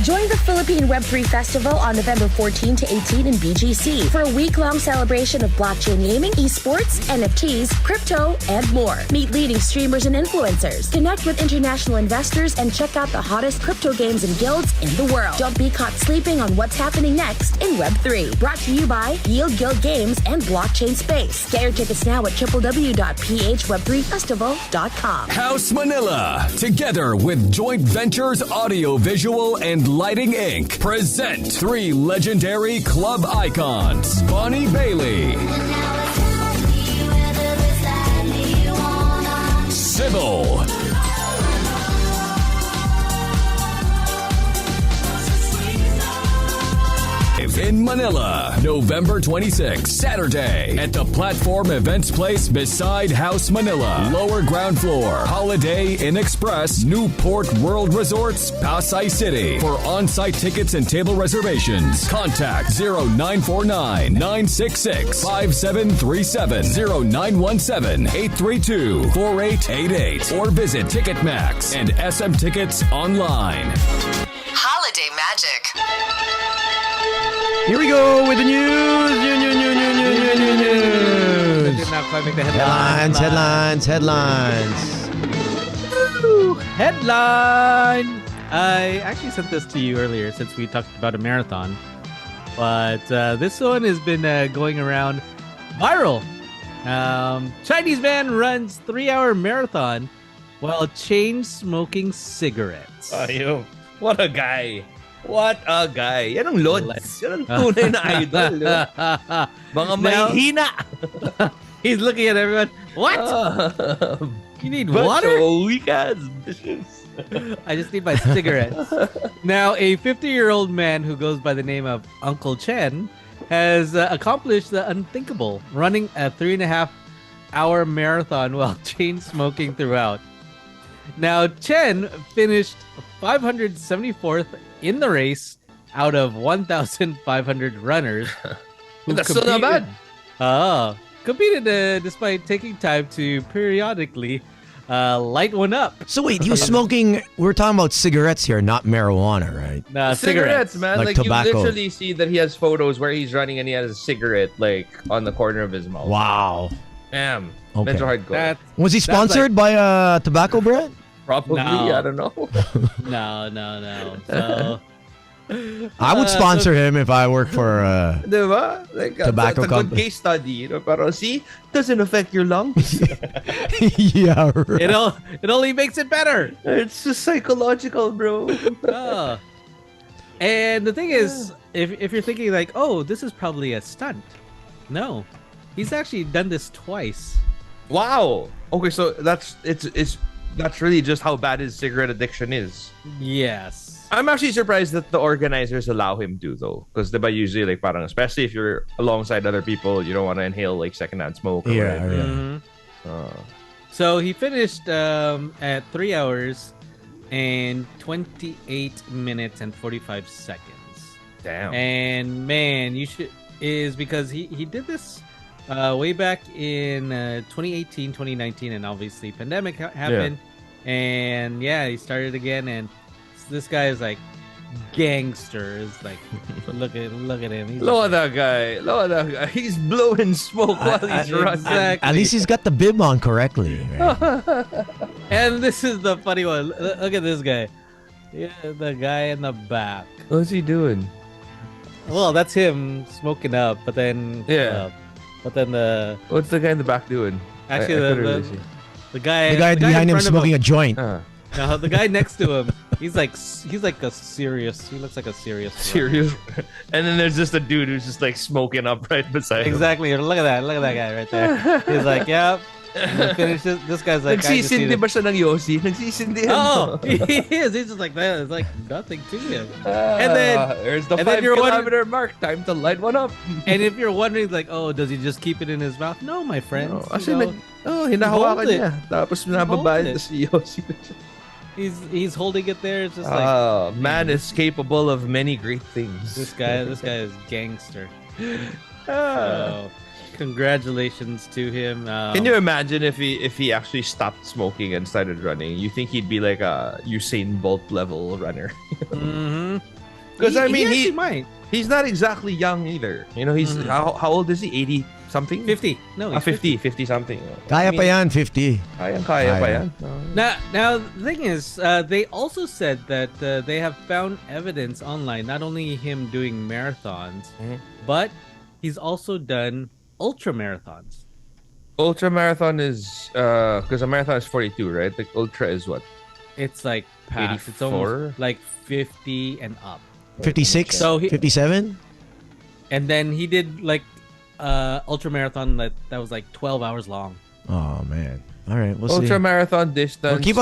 Speaker 4: Join the Philippine Web3 Festival on November 14 to 18 in BGC for a week-long celebration of blockchain gaming, esports, NFTs, crypto, and more. Meet leading streamers and influencers. Connect with international investors and check out the hottest crypto games and guilds in the world. Don't be caught sleeping on what's happening next in Web3. Brought to you by Yield Guild Games and Blockchain Space. Get your tickets now at www.phweb3festival.com.
Speaker 1: House Manila, together with Joint Ventures Audiovisual and Lighting Inc., present three legendary club icons: Bonnie Bailey, Sybil, in Manila, November 26th, Saturday, at the Platform Events Place beside House Manila. Lower ground floor, Holiday Inn Express, Newport World Resorts, Pasay City. For on-site tickets and table reservations, contact 0949-966-5737, 0917-832-4888, or visit Ticketmax and SM Tickets online.
Speaker 24: Holiday Magic.
Speaker 18: Here we go with the news.
Speaker 17: Did not quite make the
Speaker 18: Headlines.
Speaker 17: Woo, headline. I actually sent this to you earlier since we talked about a marathon. But this one has been going around viral. Chinese man runs 3-hour marathon while chain smoking cigarettes.
Speaker 19: Ayun. What a guy. What a guy. Yan ang lods. Yan ang tunay na idol. Mga may hina.
Speaker 17: He's looking at everyone. What? You need water? I just need my cigarettes. Now, a 50-year-old man who goes by the name of Uncle Chen has accomplished the unthinkable, running a 3.5-hour marathon while chain smoking throughout. Now, Chen finished 574th in the race out of 1,500 runners.
Speaker 19: That's still not bad.
Speaker 17: Competed despite taking time to periodically light one up.
Speaker 18: So wait, he was smoking, we're talking about cigarettes here, not marijuana, right?
Speaker 17: Nah,
Speaker 19: cigarettes, man. Like
Speaker 18: tobacco.
Speaker 19: You literally see that he has photos where he's running and he has a cigarette like on the corner of his mouth.
Speaker 18: Wow.
Speaker 19: Damn.
Speaker 18: Okay.
Speaker 19: Mental hardcore.
Speaker 18: Was he sponsored by a tobacco brand?
Speaker 19: Probably,
Speaker 17: No.
Speaker 19: I don't know.
Speaker 17: No. So,
Speaker 18: I would sponsor him if I work for
Speaker 19: diba? Like,
Speaker 18: tobacco
Speaker 19: that's a good
Speaker 18: company.
Speaker 19: case study. You know? Pero see, doesn't affect your lungs.
Speaker 18: Yeah, right.
Speaker 17: it only makes it better.
Speaker 19: It's just psychological, bro.
Speaker 17: And the thing is, if you're thinking like, oh, this is probably a stunt. No. He's actually done this twice.
Speaker 19: Wow. Okay, so that's really just how bad his cigarette addiction is.
Speaker 17: Yes.
Speaker 19: I'm actually surprised that the organizers allow him to, though, because usually like parang, especially if you're alongside other people, you don't want to inhale like secondhand smoke. Or whatever.
Speaker 17: Mm-hmm. So he finished at 3 hours and 28 minutes and 45 seconds.
Speaker 19: Damn.
Speaker 17: And man, is because he did this way back in 2018, 2019, and obviously pandemic happened. And he started again, and this guy is like gangster. Is like look at him. He's
Speaker 19: Look at that guy. He's blowing smoke while he's running.
Speaker 17: Exactly.
Speaker 18: At least he's got the bib on correctly. Right?
Speaker 17: And this is the funny one. Look at this guy. Yeah, the guy in the back.
Speaker 19: What's he doing?
Speaker 17: Well, that's him smoking up, but then what's
Speaker 19: the guy in the back doing?
Speaker 17: Actually, the guy
Speaker 18: behind him smoking a joint.
Speaker 17: No, the guy next to him, he's like a serious. He looks like a serious.
Speaker 19: And then there's just a dude who's just like smoking up right beside him.
Speaker 17: Exactly. Look at that guy right there. He's like, yep. Finish this guy's like,
Speaker 19: nagsisindi ba siya ng Yossi? Nagsisindi.
Speaker 17: Oh, he is. He's just like that. It's like nothing to him. And
Speaker 19: there's the 5 kilometer mark. Time to light one up.
Speaker 17: And if you're wondering, like, oh, does he just keep it in his mouth? No, my friend.
Speaker 19: Hinahawakan niya. Tapos nababayan si Yossi.
Speaker 17: He's holding it there. It's just like
Speaker 19: man is capable of many great things.
Speaker 17: This guy is gangster. So, congratulations to him.
Speaker 19: Can you imagine if he actually stopped smoking and started running? You think he'd be like a Usain Bolt level runner? Because I mean,
Speaker 17: he might.
Speaker 19: He's not exactly young either. You know, he's how old is he? 80 something?
Speaker 17: 50. No, he's
Speaker 19: 50 something.
Speaker 18: Kaya pa yan, 50.
Speaker 19: Kaya pa yan.
Speaker 17: Now the thing is, they also said that they have found evidence online, not only him doing marathons, but he's also done ultra marathons.
Speaker 19: Ultra marathon is because a marathon is 42, right? Like ultra is what?
Speaker 17: It's like past. It's almost like 50 and up.
Speaker 18: 56? So 57?
Speaker 17: And then he did like ultra marathon that was like 12 hours long.
Speaker 18: Oh man! All right, we'll
Speaker 19: ultra
Speaker 18: see.
Speaker 19: marathon distance.
Speaker 18: Well, keep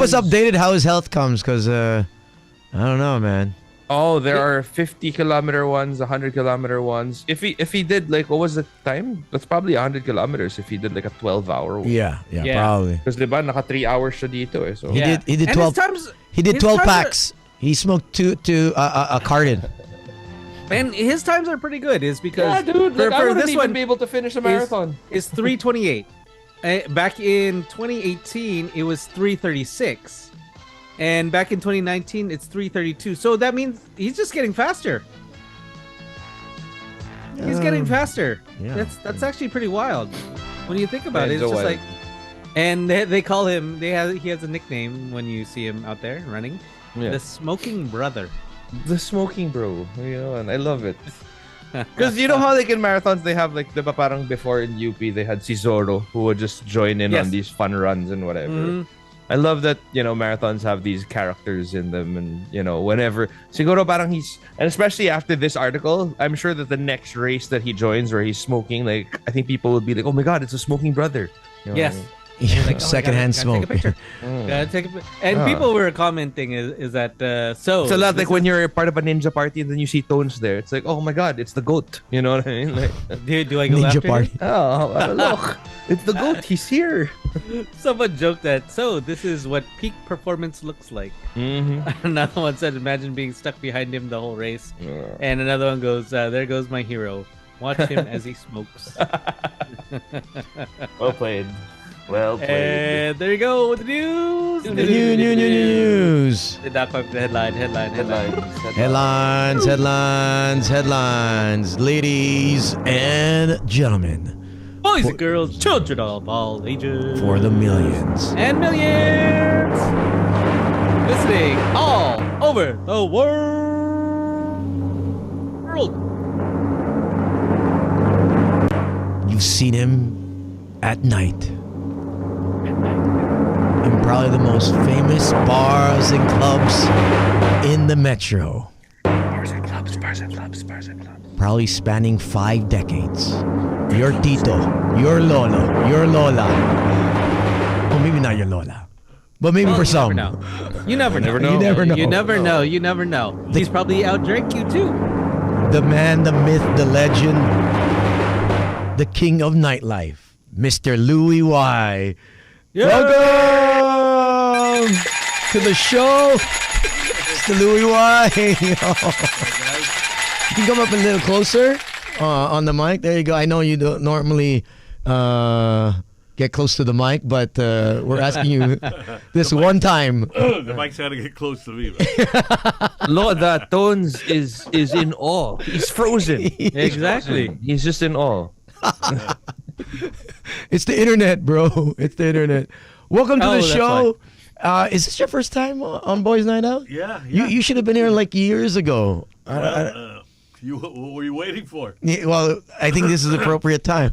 Speaker 18: us updated how his health comes, because I don't know, man.
Speaker 19: Oh, there are 50-kilometer ones, 100-kilometer ones. If he did like, what was the time? That's probably 100 kilometers. If he did like a 12-hour one.
Speaker 18: Yeah, probably.
Speaker 19: Because diba naka 3 hours siya dito eh. So
Speaker 18: he did 12. He did 12 packs. He smoked a carton.
Speaker 17: And his times are pretty good. Is because
Speaker 19: dude, like, I wouldn't even be able to finish a marathon.
Speaker 17: Is 3:28. Back in 2018, it was 3:36. And back in 2019, it's 3:32. So that means he's just getting faster. He's getting faster.
Speaker 18: Yeah.
Speaker 17: That's actually pretty wild when you think about it. It's just like, and they call him. He has a nickname when you see him out there running. The Smoking Brother.
Speaker 19: The Smoking Bro. You know, and I love it. Because you know how like in marathons they have like diba parang before in UP they had si Zorro who would just join in on these fun runs and whatever. I love that, you know, marathons have these characters in them, and you know, whenever siguro parang he's, and especially after this article, I'm sure that the next race that he joins where he's smoking, like I think people would be like, oh my god, it's a smoking brother. You know
Speaker 17: yes.
Speaker 19: what I mean?
Speaker 18: Like, secondhand smoke.
Speaker 17: Take a picture. And people were commenting is that so
Speaker 19: it's a lot like when you're part of a ninja party and then you see Tones there. It's like, oh my god, it's the goat. You know what I mean? Like,
Speaker 17: do I go
Speaker 18: ninja
Speaker 17: after
Speaker 18: party?
Speaker 17: him?
Speaker 19: Oh, look, it's the goat. He's here.
Speaker 17: Someone joked that. So this is what peak performance looks like. Another one said, imagine being stuck behind him the whole race. And another one goes, there goes my hero. Watch him as he smokes.
Speaker 19: Well played. Well played.
Speaker 17: And there you go with the news.
Speaker 18: The news.
Speaker 17: The headline.
Speaker 18: Headlines. Ladies and gentlemen.
Speaker 17: Boys and girls, children of all ages.
Speaker 18: For the millions.
Speaker 17: And millions. Listening all over the world.
Speaker 18: You've seen him at night. In probably the most famous bars and clubs in the metro.
Speaker 19: Bars and clubs.
Speaker 18: Probably spanning 5 decades. Your tito, your lolo, your lola. Well, maybe not your lola. But maybe for some.
Speaker 17: You never know.
Speaker 18: You never know.
Speaker 17: You never know. You never know. He's probably outdrank you too.
Speaker 18: The man, the myth, the legend, the king of nightlife, Mr. Louis Y.
Speaker 17: Yeah.
Speaker 18: Welcome to the show, Mr. Louis Y. You can come up a little closer on the mic. There you go. I know you don't normally get close to the mic, but we're asking you this one time.
Speaker 7: The mic's got to get close to me.
Speaker 19: Lord, that Tones is in awe. He's frozen.
Speaker 17: Exactly.
Speaker 19: He's just in awe.
Speaker 18: It's the internet, bro. It's the internet. Welcome to the
Speaker 17: that's
Speaker 18: show. Is this your first time on Boys Night Out?
Speaker 7: Yeah.
Speaker 18: You should have been here like years ago.
Speaker 7: What were you waiting for?
Speaker 18: Yeah, well, I think this is the appropriate time.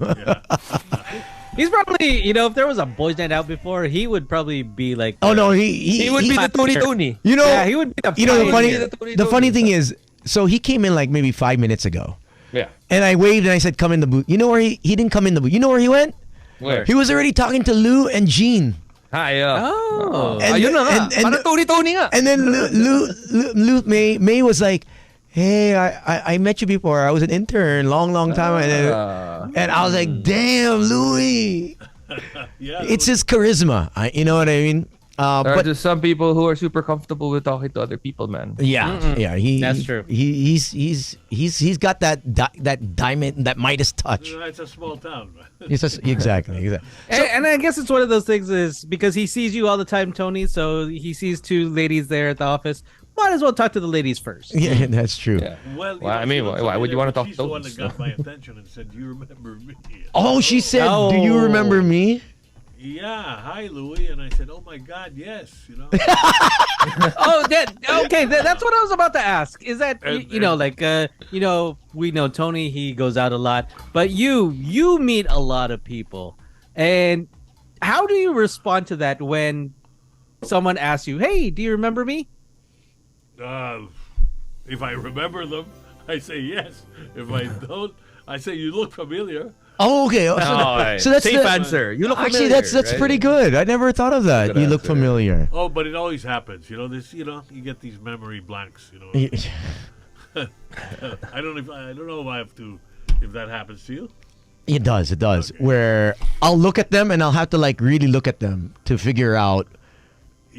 Speaker 17: He's probably, if there was a Boys Night Out before, he would probably be like.
Speaker 18: Oh no, he
Speaker 19: would be the Tony.
Speaker 17: Yeah, he would be
Speaker 18: the funny thing is, so he came in like maybe 5 minutes ago.
Speaker 19: Yeah.
Speaker 18: And I waved and I said, "Come in the booth." You know where he didn't come in the booth. You know where he went?
Speaker 19: Where?
Speaker 18: He was already talking to Lou and Jean.
Speaker 19: Hi.
Speaker 17: Oh.
Speaker 19: Ayun na nga. Parang Tony nga.
Speaker 18: And then Lou May was like, "Hey, I met you before. I was an intern, long time." And I was like, "Damn, Louis."
Speaker 7: Yeah,
Speaker 18: it's his charisma. You know what I mean?
Speaker 19: There are
Speaker 18: But
Speaker 19: just some people who are super comfortable with talking to other people, man.
Speaker 18: yeah,
Speaker 17: That's true.
Speaker 18: He's got that diamond, that Midas touch.
Speaker 7: It's a small town.
Speaker 18: Exactly.
Speaker 17: And I guess it's one of those things is because he sees you all the time, Tony. So he sees two ladies there at the office. Might as well talk to the ladies first.
Speaker 18: Yeah, that's true.
Speaker 19: Yeah.
Speaker 7: Well,
Speaker 19: I mean, why would you want to talk to
Speaker 7: She's the one
Speaker 19: those?
Speaker 7: that got my attention and said, "Do you remember me?"
Speaker 18: Oh, she said, "Do you remember me?"
Speaker 7: Yeah, hi Louis, and I said, "Oh my God, yes."
Speaker 17: That's what I was about to ask. Is that we know Tony, he goes out a lot, but you meet a lot of people, and how do you respond to that when someone asks you, "Hey, do you remember me?"
Speaker 7: If I remember them, I say yes. If I don't, I say you look familiar.
Speaker 18: Oh, okay. So that's
Speaker 19: safe answer. You look
Speaker 18: actually
Speaker 19: familiar,
Speaker 18: that's
Speaker 19: right?
Speaker 18: pretty good. I never thought of that.
Speaker 19: Good
Speaker 18: You look
Speaker 19: answer.
Speaker 18: familiar.
Speaker 7: Oh, but it always happens. You get these memory blanks. I don't know if that happens to you.
Speaker 18: It does. Where I'll look at them and I'll have to like really look at them to figure out.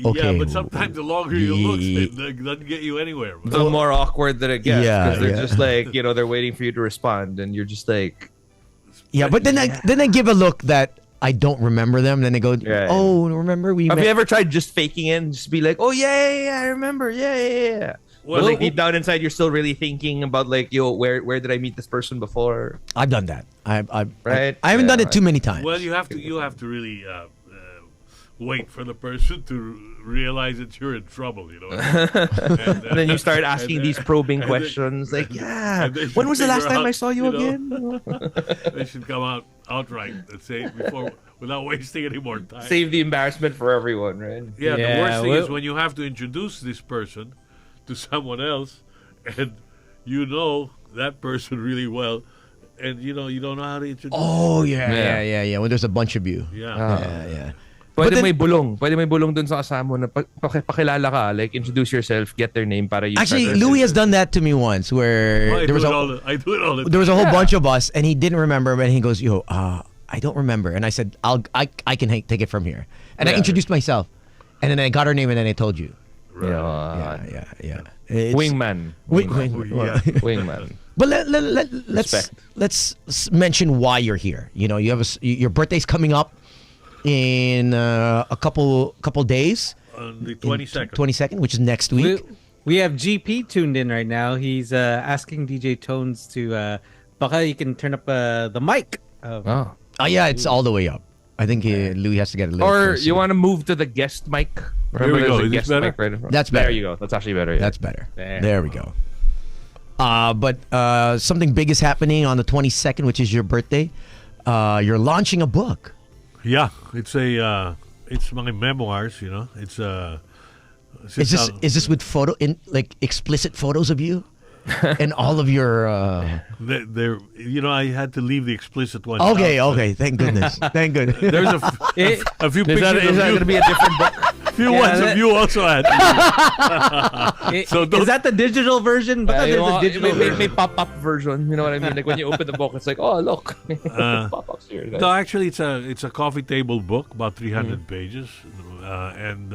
Speaker 18: Okay.
Speaker 7: Yeah, but sometimes the longer you look, it doesn't get you anywhere.
Speaker 19: The more awkward that it gets.
Speaker 18: Yeah,
Speaker 19: Because they're just like, they're waiting for you to respond, and you're just like.
Speaker 18: Yeah, but then I give a look that I don't remember them. Then they go, "Oh, remember we?"
Speaker 19: Have you ever tried just faking it and just be like, "Oh yeah, I remember, yeah." Well, like deep down inside, you're still really thinking about like, where did I meet this person before?
Speaker 18: I've done that. I haven't done it too many times.
Speaker 7: Well, you have to really wait for the person to realize that you're in trouble,
Speaker 19: And then you start asking these probing questions, like, when was the last time I saw you again?
Speaker 7: They should come outright and say it without wasting any more time.
Speaker 19: Save the embarrassment for everyone, right?
Speaker 7: Yeah, the worst thing is when you have to introduce this person to someone else, and that person really well, and you don't know how to introduce.
Speaker 18: Oh yeah. When there's a bunch of you.
Speaker 7: Yeah.
Speaker 19: Pwede may bulong dun sa kasama mo na pakilala ka, like introduce yourself, get their name para you.
Speaker 18: Actually, Louis has done that to me once where
Speaker 7: I do it all the time.
Speaker 18: There was a whole bunch of us and he didn't remember, and he goes, I don't remember. And I said, I can take it from here. And I introduced myself. And then I got her name and then I told you.
Speaker 19: Right.
Speaker 18: Yeah.
Speaker 19: Wingman. Wingman.
Speaker 18: But let's mention why you're here. You have your birthday's coming up in a couple days.
Speaker 7: On the 22nd.
Speaker 18: 22nd, which is next week.
Speaker 17: We have GP tuned in right now. He's asking DJ Tones to baka you can turn up the mic.
Speaker 18: Oh yeah, it's all the way up. I think Louis has to get a little
Speaker 19: Or
Speaker 18: closer.
Speaker 19: you want to move to the guest mic?
Speaker 7: Here we go. Is this better?
Speaker 19: Mic right in front.
Speaker 18: That's better.
Speaker 19: There you go. That's actually better. Yeah.
Speaker 18: That's better. There we go. But something big is happening on the 22nd, which is your birthday. You're launching a book.
Speaker 7: Yeah, it's my memoirs. It's
Speaker 18: Is this with explicit photos of you and all of your?
Speaker 7: I had to leave the explicit one.
Speaker 18: Okay. Thank goodness. Thank goodness.
Speaker 7: There's a few pictures.
Speaker 19: Is that going to be a different book?
Speaker 7: few ones of you also had.
Speaker 17: So is that the digital version? But there's a digital
Speaker 19: may pop-up version. You know what I mean? Like when you open the book, it's like, oh look, pop-ups here.
Speaker 7: No, actually, it's a coffee table book, about 300 pages, and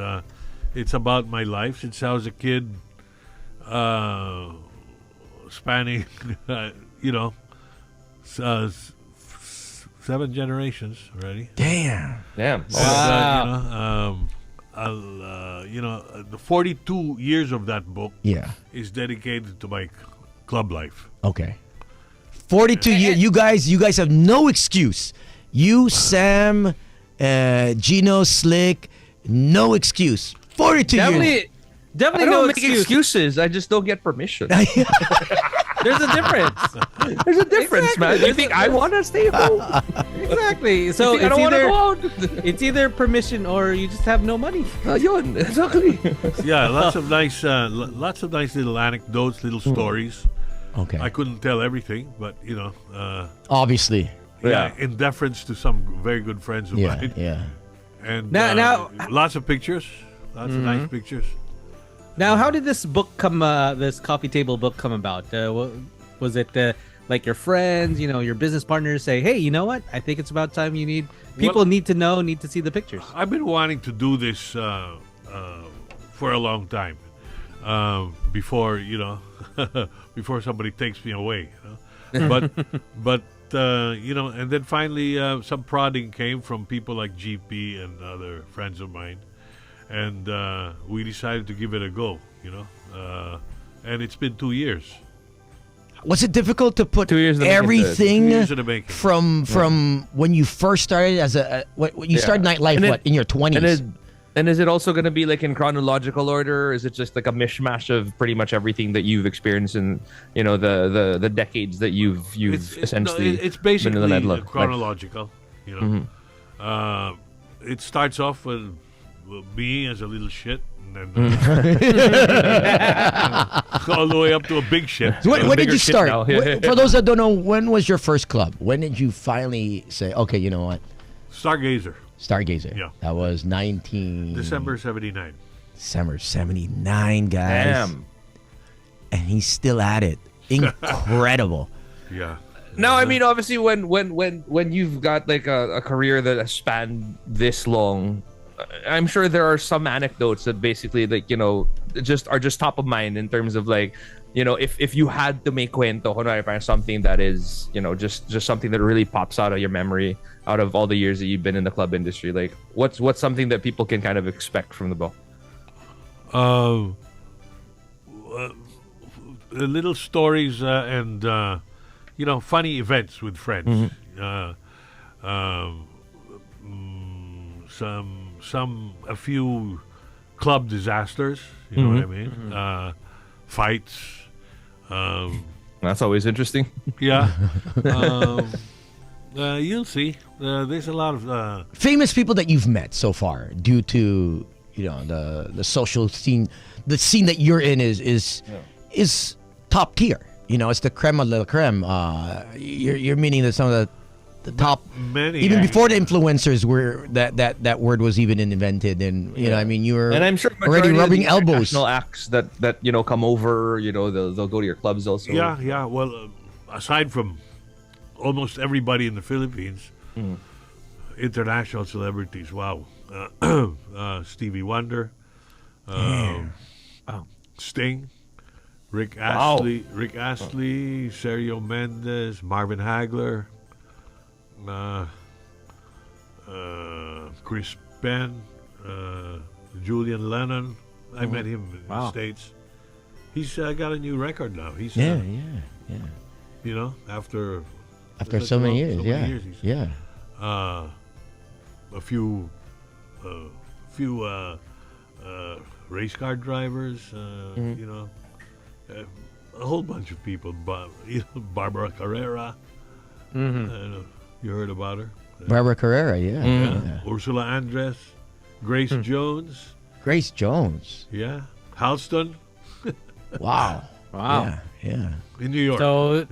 Speaker 7: it's about my life since I was a kid, spanning, 7 generations already.
Speaker 18: Damn.
Speaker 19: Wow.
Speaker 7: The 42 years of that book
Speaker 18: is
Speaker 7: dedicated to my club life.
Speaker 18: Okay. 42 years. You guys have no excuse. You, Sam, Gino, Slick, no excuse. 42 years.
Speaker 19: Definitely
Speaker 17: I
Speaker 19: no
Speaker 17: don't
Speaker 19: make
Speaker 17: excuse.
Speaker 19: excuses. I just don't get permission.
Speaker 17: There's a difference.
Speaker 19: There's a difference, man. You think I want to stay home?
Speaker 17: Exactly. So
Speaker 19: You think I don't wanna go out?
Speaker 17: it's either permission or you just have no money.
Speaker 19: Yun, exactly.
Speaker 7: Yeah, lots of nice little anecdotes, little stories.
Speaker 18: Okay.
Speaker 7: I couldn't tell everything, but
Speaker 18: Obviously.
Speaker 7: in deference to some very good friends of mine.
Speaker 18: Yeah.
Speaker 7: And
Speaker 17: Now-
Speaker 7: lots of pictures, lots of nice pictures.
Speaker 17: Now, how did this book this coffee table book come about? Was it like your friends, your business partners say, hey, you know what? I think it's about time people need to see the pictures.
Speaker 7: I've been wanting to do this for a long time, before before somebody takes me away. But and then finally some prodding came from people like GP and other friends of mine. And we decided to give it a go, and it's been 2 years.
Speaker 18: Was it difficult to put
Speaker 19: 2 years in the making.
Speaker 7: 2
Speaker 18: everything
Speaker 7: years in the making.
Speaker 18: from when you first started as you started nightlife in your 20s?
Speaker 19: And is it also going to be like in chronological order? Or is it just like a mishmash of pretty much everything that you've experienced in the decades that you've essentially
Speaker 7: it's basically
Speaker 19: been in the Netherlands?
Speaker 7: chronological. It starts off with me as a little shit, and then all the way up to a big shit.
Speaker 18: So when did you start?
Speaker 19: now.
Speaker 18: For those that don't know, when was your first club? When did you finally say, okay, you know what?
Speaker 7: Stargazer.
Speaker 18: Stargazer.
Speaker 7: Yeah.
Speaker 18: That was
Speaker 7: December 79.
Speaker 18: December 79, guys.
Speaker 19: Damn.
Speaker 18: And he's still at it. Incredible.
Speaker 7: Yeah.
Speaker 19: No, I mean obviously when you've got like a career that has spanned this long, I'm sure there are some anecdotes that basically like just are just top of mind in terms of like if you had to make kwento, kunwari, something that is just something that really pops out of your memory out of all the years that you've been in the club industry, like what's something that people can kind of expect from the book?
Speaker 7: Little stories and funny events with friends. A few club disasters. You know what I mean? Fights.
Speaker 19: That's always interesting.
Speaker 7: Yeah. You'll see. There's a lot of
Speaker 18: famous people that you've met so far due to the social scene. The scene that you're in is top tier. It's the creme of la creme. You're meaning that some of the top,
Speaker 7: many,
Speaker 18: even before the influencers were that word was even invented, and I mean you were,
Speaker 19: and I'm sure
Speaker 18: already rubbing elbows.
Speaker 19: International acts that come over, they'll go to your clubs also.
Speaker 7: Yeah. Well, aside from almost everybody in the Philippines, international celebrities. Wow, Stevie Wonder, Sting, Rick Astley, Sergio Mendes, Marvin Hagler. Chris Penn, Julian Lennon. I met him in the States. He's got a new record now. He's after
Speaker 18: so many years,
Speaker 7: a few race car drivers, a whole bunch of people. Barbara Carrera. You heard about her?
Speaker 18: Barbara Carrera, yeah.
Speaker 7: Ursula Andress, Grace Jones.
Speaker 18: Grace Jones.
Speaker 7: Yeah. Halston.
Speaker 18: Wow.
Speaker 17: Wow.
Speaker 18: Yeah.
Speaker 7: In New York.
Speaker 17: So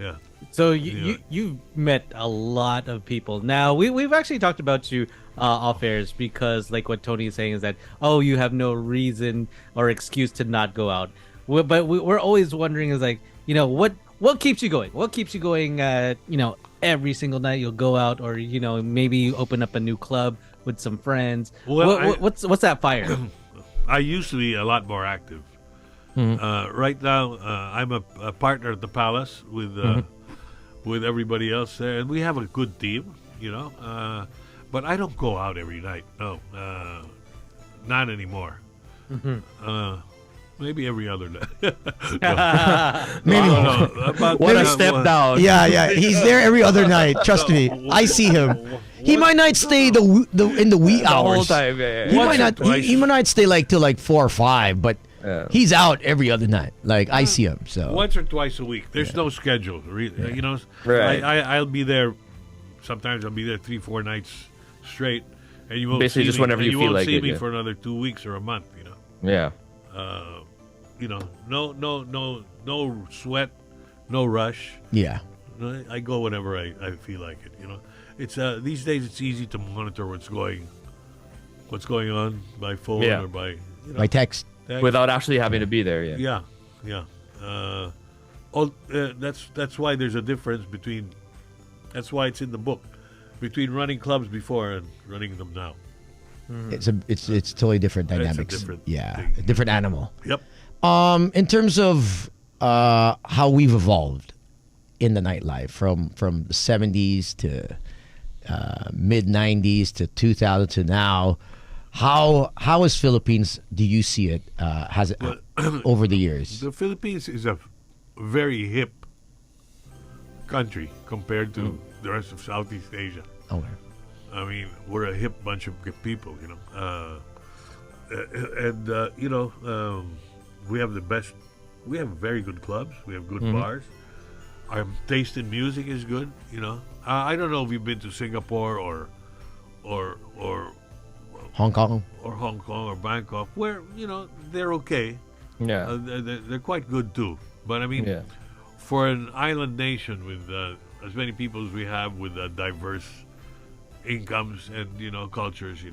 Speaker 17: So you met a lot of people. Now we've actually talked about you off airs because like what Tony is saying is that you have no reason or excuse to not go out. But we're always wondering is like what keeps you going? What keeps you going? Every single night you'll go out or maybe open up a new club with some friends.
Speaker 7: Well,
Speaker 17: what's that fire?
Speaker 7: I used to be a lot more active. Right now, I'm a partner at the Palace with everybody else there, and we have a good team, but I don't go out every night. No, not anymore. Maybe every other night.
Speaker 18: Maybe.
Speaker 19: What a step down.
Speaker 18: Yeah. He's there every other night. Trust me. I see him. He might not stay in the wee hours.
Speaker 19: The whole time. Yeah.
Speaker 18: He might not. He might not stay till 4 or 5, but he's out every other night. Like I see him. So
Speaker 7: once or twice a week. There's no schedule.
Speaker 19: Right.
Speaker 7: I'll be there. Sometimes I'll be there 3-4 nights straight, and you won't
Speaker 19: basically
Speaker 7: see
Speaker 19: just
Speaker 7: me,
Speaker 19: whenever you feel like
Speaker 7: see
Speaker 19: it.
Speaker 7: me for another 2 weeks or a month.
Speaker 19: Yeah.
Speaker 7: No sweat, no rush.
Speaker 18: Yeah.
Speaker 7: I go whenever I feel like it. It's these days it's easy to monitor what's going on by phone or by
Speaker 18: by text
Speaker 19: without actually having to be there.
Speaker 7: Yeah. That's why there's a difference between. That's why it's in the book between running clubs before and running them now.
Speaker 18: It's totally different dynamics.
Speaker 7: It's a different
Speaker 18: thing. A different animal.
Speaker 7: Yep.
Speaker 18: In terms of how we've evolved in the nightlife from the 70s to mid 90s to 2000 to now, how as Philippines do you see it over the years?
Speaker 7: The Philippines is a very hip country compared to the rest of Southeast Asia.
Speaker 18: Okay.
Speaker 7: I mean, we're a hip bunch of good people, we have the best. We have very good clubs. We have good bars. Our taste in music is good. I don't know if you've been to Singapore or
Speaker 18: Hong Kong
Speaker 7: or Bangkok, where they're okay.
Speaker 19: Yeah,
Speaker 7: they're quite good too. But I mean, for an island nation with as many people as we have, with diverse incomes and cultures,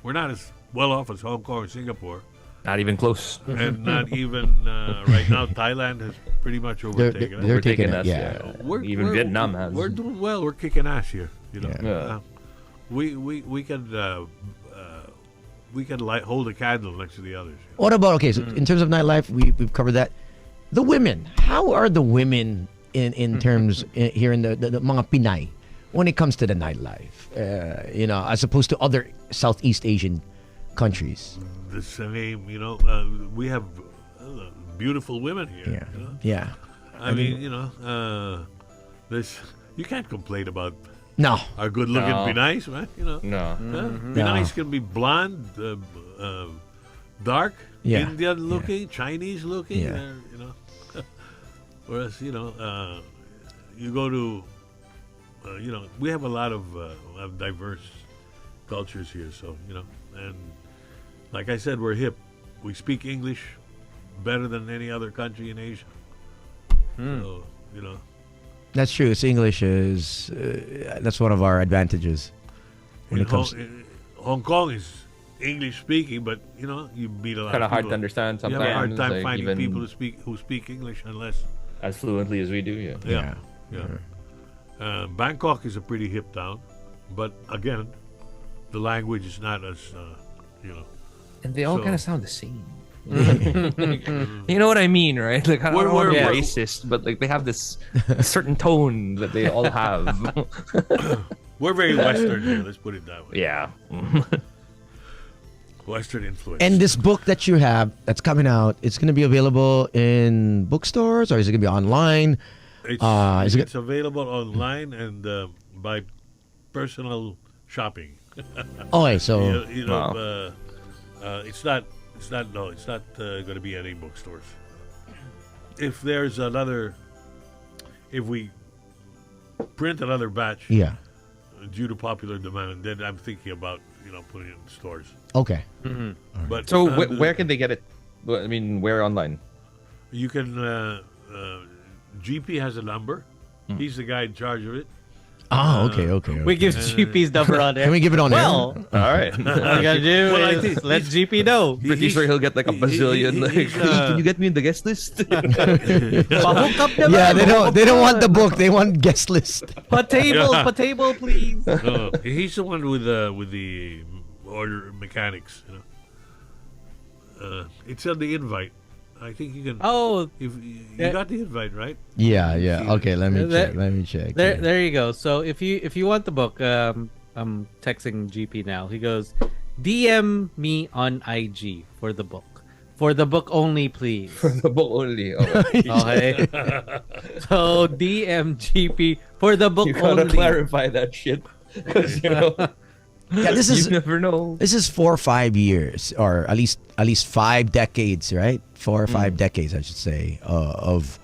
Speaker 7: we're not as well off as Hong Kong or Singapore.
Speaker 19: Not even close.
Speaker 7: And not even right now. Thailand has pretty much overtaken us.
Speaker 18: They're taking
Speaker 19: us.
Speaker 18: Yeah.
Speaker 19: Even Vietnam has.
Speaker 7: We're doing well. We're kicking ass here. We can hold a candle next to the others.
Speaker 18: What about so in terms of nightlife, we've covered that. The women, how are the women in terms here in the mga Pinay when it comes to the nightlife? As opposed to other Southeast Asian countries.
Speaker 7: The same, we have beautiful women here.
Speaker 18: Yeah.
Speaker 7: I mean, you can't complain about
Speaker 18: No.
Speaker 7: our good-looking Pinays, man.
Speaker 19: No.
Speaker 7: Pinays can be blonde, dark,
Speaker 18: Yeah.
Speaker 7: Indian-looking, Chinese-looking.
Speaker 18: Yeah.
Speaker 7: Whereas, you go to, we have a lot of diverse cultures here. So, and like I said, we're hip. We speak English better than any other country in Asia. So,
Speaker 18: That's true. It's English is that's one of our advantages when it comes.
Speaker 7: Hong Kong is English speaking, but you meet a lot
Speaker 19: Kind
Speaker 7: of
Speaker 19: of hard
Speaker 7: people.
Speaker 19: to understand sometimes.
Speaker 7: You have a hard time
Speaker 19: like
Speaker 7: finding
Speaker 19: even
Speaker 7: people who speak English unless
Speaker 19: as fluently as we do.
Speaker 7: Yeah. Bangkok is a pretty hip town, but again, the language is not as
Speaker 19: And they all kind of sound the same. You know what I mean, right? Like, I don't want to be racist, but like they have this certain tone that they all have.
Speaker 7: We're very Western here. Let's put it that way.
Speaker 19: Yeah.
Speaker 7: Western influence.
Speaker 18: And this book that you have that's coming out, it's going to be available in bookstores, or is it going to be online?
Speaker 7: It's available online and by personal shopping.
Speaker 18: So
Speaker 7: it's not going to be any bookstores. If we print another batch, due to popular demand, then I'm thinking about putting it in stores.
Speaker 18: Okay.
Speaker 7: But
Speaker 19: so where can they get it? I mean, where online?
Speaker 7: You can. GP has a number. He's the guy in charge of it.
Speaker 18: Oh, okay.
Speaker 17: We give GP's number on there.
Speaker 18: Can we give it on
Speaker 19: All right.
Speaker 17: All you gotta do is let GP know.
Speaker 19: Pretty sure he'll get like a bazillion. Can you get me in the guest list?
Speaker 17: Pahook up naman.
Speaker 18: Yeah, they don't want the book. They want guest list.
Speaker 17: Patable, please.
Speaker 7: He's the one with the order mechanics. It's on the invite. I think you can.
Speaker 17: Oh,
Speaker 7: you got the invite, right?
Speaker 18: Yeah. Okay, let me check.
Speaker 17: There you go. So if you want the book, I'm texting GP now. He goes, DM me on IG for the book. For the book only, please.
Speaker 19: For the book only.
Speaker 17: Okay. So DM GP for the book
Speaker 19: You gotta
Speaker 17: only.
Speaker 19: clarify that shit. Because,
Speaker 18: Yeah, this is
Speaker 19: you never know.
Speaker 18: This is 4 or 5 years, or at least 5 decades, right? 4 or 5 decades, I should say, of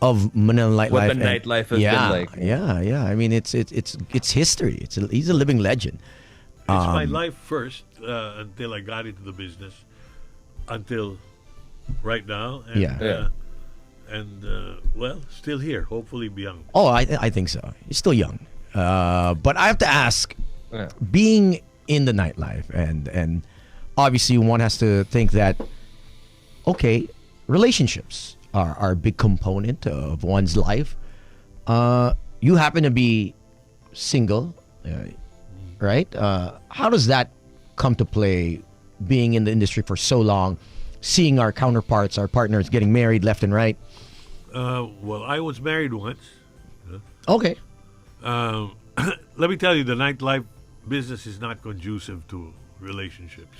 Speaker 18: Manila nightlife.
Speaker 19: What the nightlife has been like.
Speaker 18: Yeah. I mean, it's history. He's a living legend.
Speaker 7: It's my life first until I got into the business, until right now. And, well, still here. Hopefully young.
Speaker 18: Oh, I think so. He's still young. But I have to ask, being in the nightlife, and obviously one has to think that, okay, relationships are a big component of one's life. You happen to be single, right? How does that come to play, being in the industry for so long, seeing our counterparts, our partners getting married left and right?
Speaker 7: Well, I was married once.
Speaker 18: Okay.
Speaker 7: Let me tell you, the nightlife business is not conducive to relationships.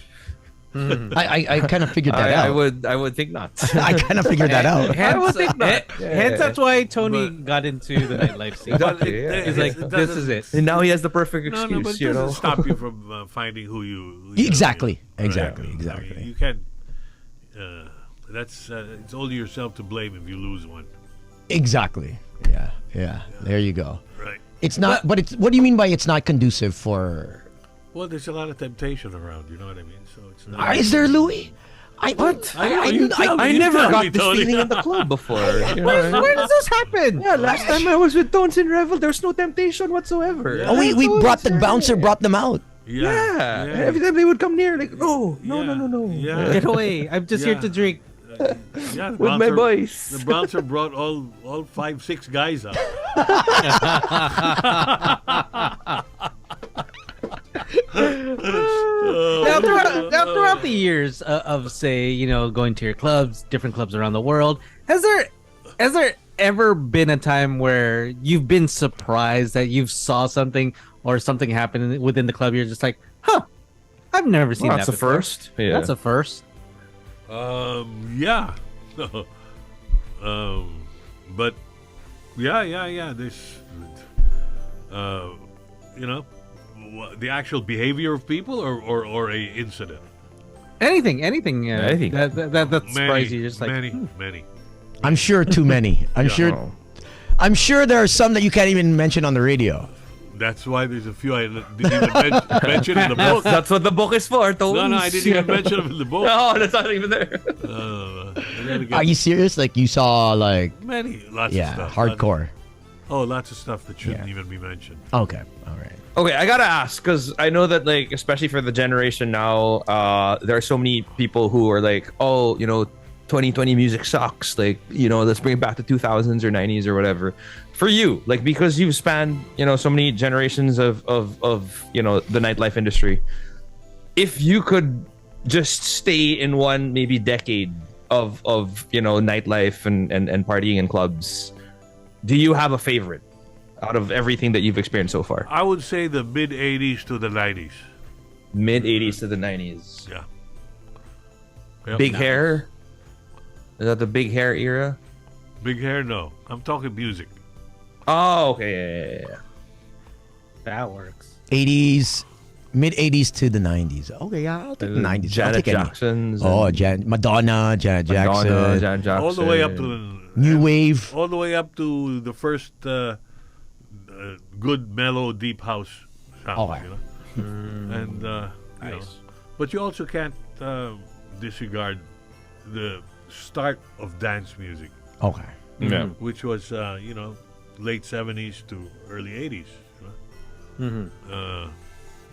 Speaker 18: I kind of figured that out.
Speaker 19: I would think not.
Speaker 18: I kind of figured that out.
Speaker 17: I would think not. Hence, that's why Tony got into the nightlife scene.
Speaker 19: Exactly.
Speaker 17: He's like, this is it.
Speaker 19: And now he has the perfect excuse.
Speaker 7: But it doesn't stop you from finding who you.
Speaker 18: Exactly.
Speaker 7: I mean, you can't. It's only yourself to blame if you lose one.
Speaker 18: Exactly. Yeah. There you go.
Speaker 7: Right.
Speaker 18: It's not. But it's. What do you mean by it's not conducive for?
Speaker 7: Well, there's a lot of temptation around. You know what I mean? So it's not.
Speaker 18: Is there, Louis?
Speaker 7: I
Speaker 19: never got this feeling in the club before.
Speaker 17: Where does this happen?
Speaker 19: Yeah, last time I was with Tones and Revel, there was no temptation whatsoever.
Speaker 18: Yeah. Oh, we brought the bouncer, brought them out.
Speaker 19: Yeah. Every time they would come near, like, no.
Speaker 7: Yeah.
Speaker 17: Get away! I'm just here to drink.
Speaker 19: With my boys.
Speaker 7: The bouncer brought all 5-6 guys up.
Speaker 17: Now, throughout the years of say, going to your clubs, different clubs around the world, has there ever been a time where you've been surprised that you've saw something or something happen within the club? You're just like, I've never seen that.
Speaker 19: That's a first. Yeah.
Speaker 17: That's a first.
Speaker 7: Yeah. But yeah. There's, the actual behavior of people or a incident.
Speaker 17: Anything. That surprised you. Just like
Speaker 7: many.
Speaker 18: I'm sure too many. I'm sure there are some that you can't even mention on the radio.
Speaker 7: That's why there's a few I didn't even mention in the book.
Speaker 19: That's what the book is for, Tones.
Speaker 7: No, I didn't even mention them in the book.
Speaker 19: No, that's not even there.
Speaker 18: Are you serious? Like you saw like
Speaker 7: lots of stuff.
Speaker 18: Hardcore.
Speaker 7: Lots of stuff that shouldn't even be mentioned.
Speaker 18: Okay, all right.
Speaker 19: Okay, I gotta ask because I know that like especially for the generation now, there are so many people who are like, 2020 music sucks. Like, let's bring it back to 2000s or 90s or whatever. For you, like because you've spanned, so many generations of the nightlife industry. If you could just stay in one maybe decade of nightlife and partying in clubs, do you have a favorite out of everything that you've experienced so far?
Speaker 7: I would say the mid 80s to the 90s.
Speaker 19: Mid 80s to the 90s.
Speaker 7: Yeah.
Speaker 19: Yep. Big hair? Is that the big hair era?
Speaker 7: Big hair? No. I'm talking music.
Speaker 19: Oh, okay. Yeah.
Speaker 17: That works.
Speaker 18: 80s, mid 80s to the 90s. Okay, yeah, I'll take the 90s.
Speaker 19: Janet Jackson's.
Speaker 18: Madonna, Janet Jackson.
Speaker 7: All the way up to
Speaker 18: New Wave.
Speaker 7: All the way up to the first good, mellow, deep house sounds. And nice. But you also can't disregard the start of dance music.
Speaker 18: Okay.
Speaker 19: Yeah.
Speaker 7: Which was late 70s to early 80s.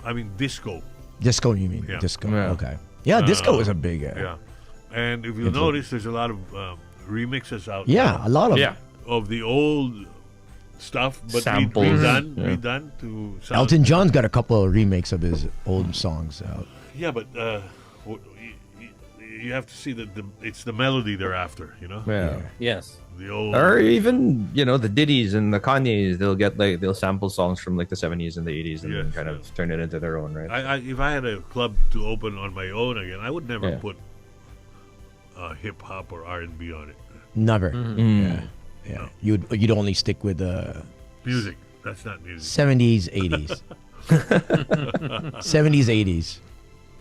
Speaker 7: I mean, disco.
Speaker 18: Disco, you mean?
Speaker 7: Yeah.
Speaker 18: Disco. Okay. Yeah, disco is a big.
Speaker 7: Yeah. And if you notice, there's a lot of remixes out
Speaker 18: Yeah,
Speaker 7: now
Speaker 18: a lot of
Speaker 7: of the old stuff, but
Speaker 8: Samples.
Speaker 7: redone to sound.
Speaker 18: Elton John's got a couple of remakes of his old songs out.
Speaker 7: Yeah, but you have to see that it's the melody they're after, you know?
Speaker 8: Yeah.
Speaker 17: Yes.
Speaker 7: The old.
Speaker 8: Or even, the Diddy's and the Kanye's, they'll sample songs from like the 70s and the 80s and then kind of turn it into their own, right?
Speaker 7: If I had a club to open on my own again, I would never put hip hop or R&B on it.
Speaker 18: Never.
Speaker 7: Mm-hmm.
Speaker 18: Yeah. You'd only stick with
Speaker 7: music. That's not music.
Speaker 18: 70s, 80s. 70s, 80s.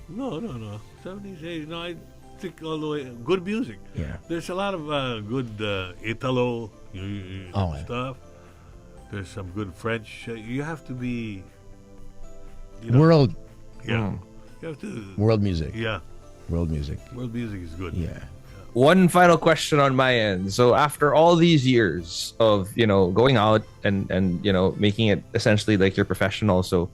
Speaker 7: No. 70s, 80s. No, I think all the way. Good music.
Speaker 18: Yeah.
Speaker 7: There's a lot of good Italo stuff. There's some good French. You have to be.
Speaker 18: World.
Speaker 7: Yeah. You have to.
Speaker 18: World music.
Speaker 7: Yeah.
Speaker 18: World music.
Speaker 7: World music is good.
Speaker 18: Yeah.
Speaker 8: One final question on my end. So after all these years of, going out and making it essentially like your profession also,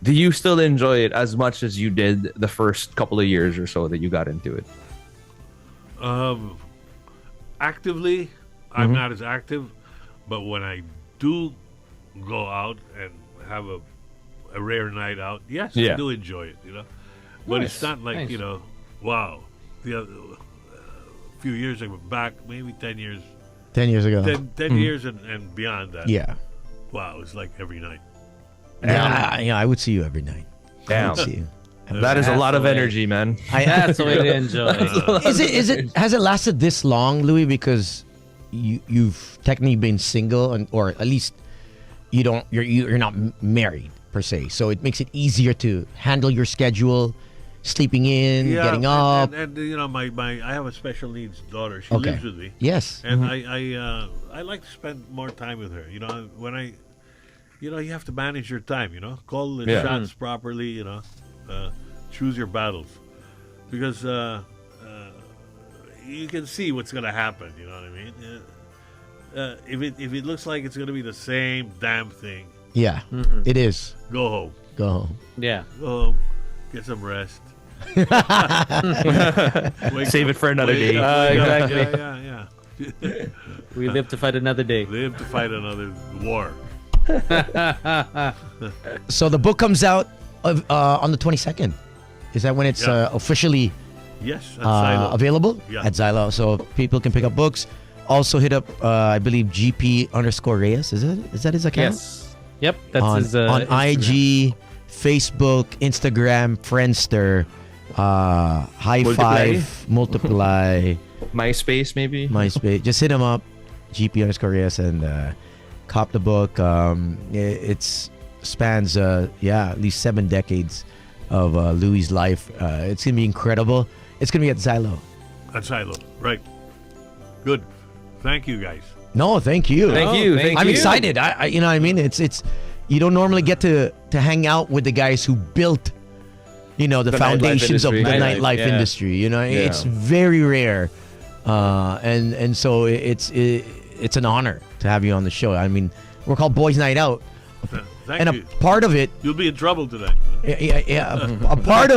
Speaker 8: do you still enjoy it as much as you did the first couple of years or so that you got into it?
Speaker 7: Actively, I'm not as active, but when I do go out and have a rare night out, yes, I do enjoy it, But it's not like, wow. A few years ago, back, maybe 10 years.
Speaker 18: 10 years ago.
Speaker 7: 10 years and beyond that.
Speaker 18: Yeah.
Speaker 7: Wow, it's like every night.
Speaker 18: Yeah, I would see you every night.
Speaker 8: Damn.
Speaker 18: I would see you.
Speaker 8: That is a lot of energy, man.
Speaker 17: That's the way to enjoy.
Speaker 18: Has it lasted this long, Louis? Because you've technically been single, or at least you're not married per se. So it makes it easier to handle your schedule, sleeping in, getting up.
Speaker 7: And I have a special needs daughter. She lives with me.
Speaker 18: Yes.
Speaker 7: And I like to spend more time with her. When you have to manage your time. Call the shots properly. Choose your battles, because you can see what's going to happen. You know what I mean? If it looks like it's going to be the same damn thing,
Speaker 18: it is.
Speaker 7: Go home.
Speaker 18: Go home.
Speaker 17: Yeah.
Speaker 7: Go home. Get some rest.
Speaker 8: Save it for another day.
Speaker 17: Exactly.
Speaker 7: Yeah.
Speaker 17: We live to fight another day.
Speaker 7: Live to fight another war.
Speaker 18: So the book comes out on the 22nd. Is that when it's officially available?
Speaker 7: Yeah.
Speaker 18: At Xylo? So people can pick up books. Also hit up, I believe, GP_Reyes. Is that his account?
Speaker 17: Yes. Yep. That's
Speaker 18: on,
Speaker 17: his
Speaker 18: on
Speaker 17: Instagram.
Speaker 18: IG, Facebook, Instagram, Friendster, High Five, Multiply.
Speaker 8: MySpace, maybe?
Speaker 18: MySpace. Just hit him up, GP_Reyes, and cop the book. It spans, at least 7 decades of Louis' life. It's going to be incredible. It's going to be at Xylo.
Speaker 7: At Xylo, right. Good. Thank you, guys.
Speaker 18: No, thank you.
Speaker 8: Thank you.
Speaker 18: I'm excited. I you know what I mean? It's you don't normally get to hang out with the guys who built, the foundations of the nightlife industry. It's very rare. And so it's an honor to have you on the show. I mean, we're called Boys Night Out.
Speaker 7: Thank you.
Speaker 18: A part of it,
Speaker 7: you'll be in trouble today.
Speaker 18: Yeah. A part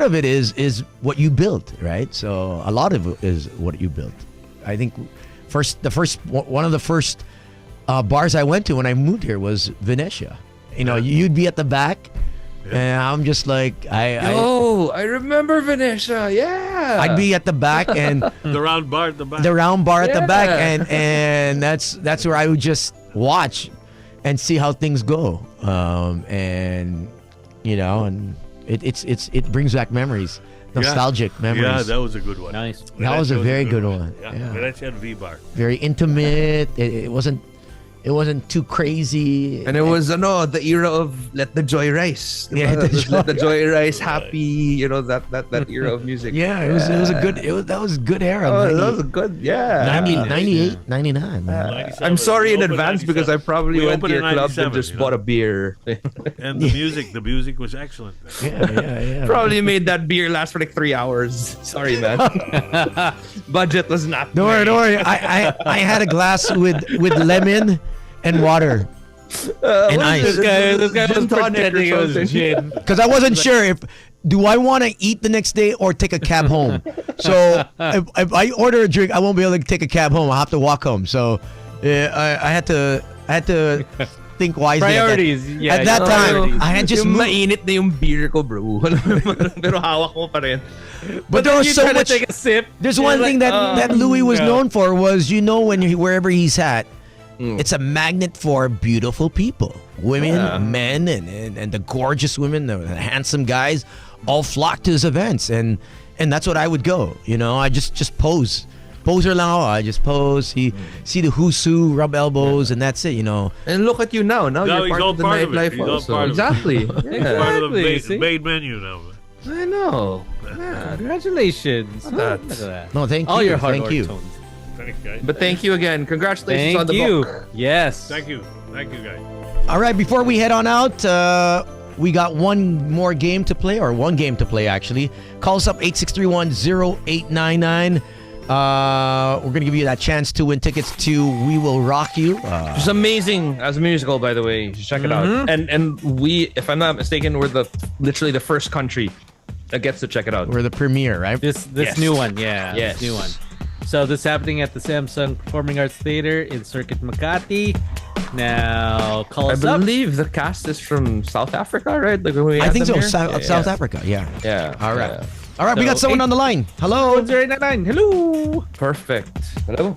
Speaker 18: of it is what you built, right? So a lot of it is what you built. I think one of the first bars I went to when I moved here was Venetia. You'd be at the back, and I'm just like,
Speaker 8: I remember Venetia. Yeah.
Speaker 18: I'd be at the back and
Speaker 7: the round bar at the back.
Speaker 18: The round bar at the back, and that's where I would just watch and see how things go. And it brings back memories, nostalgic memories.
Speaker 7: Yeah, that was a good one.
Speaker 17: Nice.
Speaker 18: That was a very good one.
Speaker 7: Yeah. Venetia and V-Bar.
Speaker 18: Very intimate. It wasn't, It wasn't too crazy.
Speaker 19: And it was the era of Let the Joy Rise.
Speaker 18: Yeah,
Speaker 19: Let the Joy Rise, happy, that era of music.
Speaker 18: Yeah, it was a good that was a good era.
Speaker 19: That was a good
Speaker 18: 98, 99.
Speaker 19: I'm sorry in
Speaker 7: opened
Speaker 19: advance
Speaker 7: 97.
Speaker 19: because I probably
Speaker 7: We
Speaker 19: went to
Speaker 7: opened
Speaker 19: your
Speaker 7: in
Speaker 19: club
Speaker 7: 97,
Speaker 19: and just bought a beer.
Speaker 7: And the music was excellent.
Speaker 18: Yeah.
Speaker 19: Probably made that beer last for like 3 hours. Sorry, man. Budget was not.
Speaker 18: Don't worry. I had a glass with lemon and water and ice.
Speaker 17: This guy was pretending it was gin.
Speaker 18: Because I wasn't sure if do I want to eat the next day or take a cab home. So if I order a drink, I won't be able to take a cab home. I'll have to walk home. So I had to think wisely.
Speaker 17: Priorities.
Speaker 18: At that time, I had just
Speaker 19: yung mainit na yung beer ko, bro. Pero hawak mo pa rin.
Speaker 18: But there was so
Speaker 17: try to
Speaker 18: much.
Speaker 17: take a sip.
Speaker 18: There's one thing that Louis was known for was when wherever he's at, it's a magnet for beautiful people, women, men, and the gorgeous women, the handsome guys, all flock to his events, and that's what I would go. I just pose. Poser lang ako. I just pose, see the who's who, rub elbows, and that's it.
Speaker 19: And look at you now. Now you're part of the nightlife also. Exactly.
Speaker 7: He's part of the main menu now.
Speaker 19: I know.
Speaker 17: Congratulations.
Speaker 19: Look at
Speaker 17: that.
Speaker 18: No, thank you.
Speaker 17: All your hard
Speaker 18: Thank
Speaker 17: work
Speaker 18: you.
Speaker 17: tones.
Speaker 7: Thanks, guys.
Speaker 19: But thank you again. Congratulations on the book.
Speaker 17: Yes.
Speaker 7: Thank you, guys.
Speaker 18: All right, before we head on out, we got one game to play actually. Call us up 8631-0899. We're going to give you that chance to win tickets to We Will Rock You.
Speaker 19: It's amazing as a musical, by the way. You should check it out. And we, if I'm not mistaken, we're literally the first country that gets to check it out.
Speaker 18: We're the premiere, right?
Speaker 17: This
Speaker 19: Yes.
Speaker 17: new one, yeah.
Speaker 19: Yes.
Speaker 17: This new one. So this is happening at the Samsung Performing Arts Theater in Circuit Makati. Now, call us
Speaker 19: I
Speaker 17: up.
Speaker 19: believe the cast is from South Africa, right? Like when we
Speaker 18: I
Speaker 19: had
Speaker 18: think
Speaker 19: them
Speaker 18: so.
Speaker 19: here?
Speaker 18: South Africa, yeah.
Speaker 19: Yeah.
Speaker 18: All right.
Speaker 19: yeah.
Speaker 18: All right, we got someone on the line. Hello.
Speaker 17: 0899. Hello.
Speaker 19: Perfect. Hello.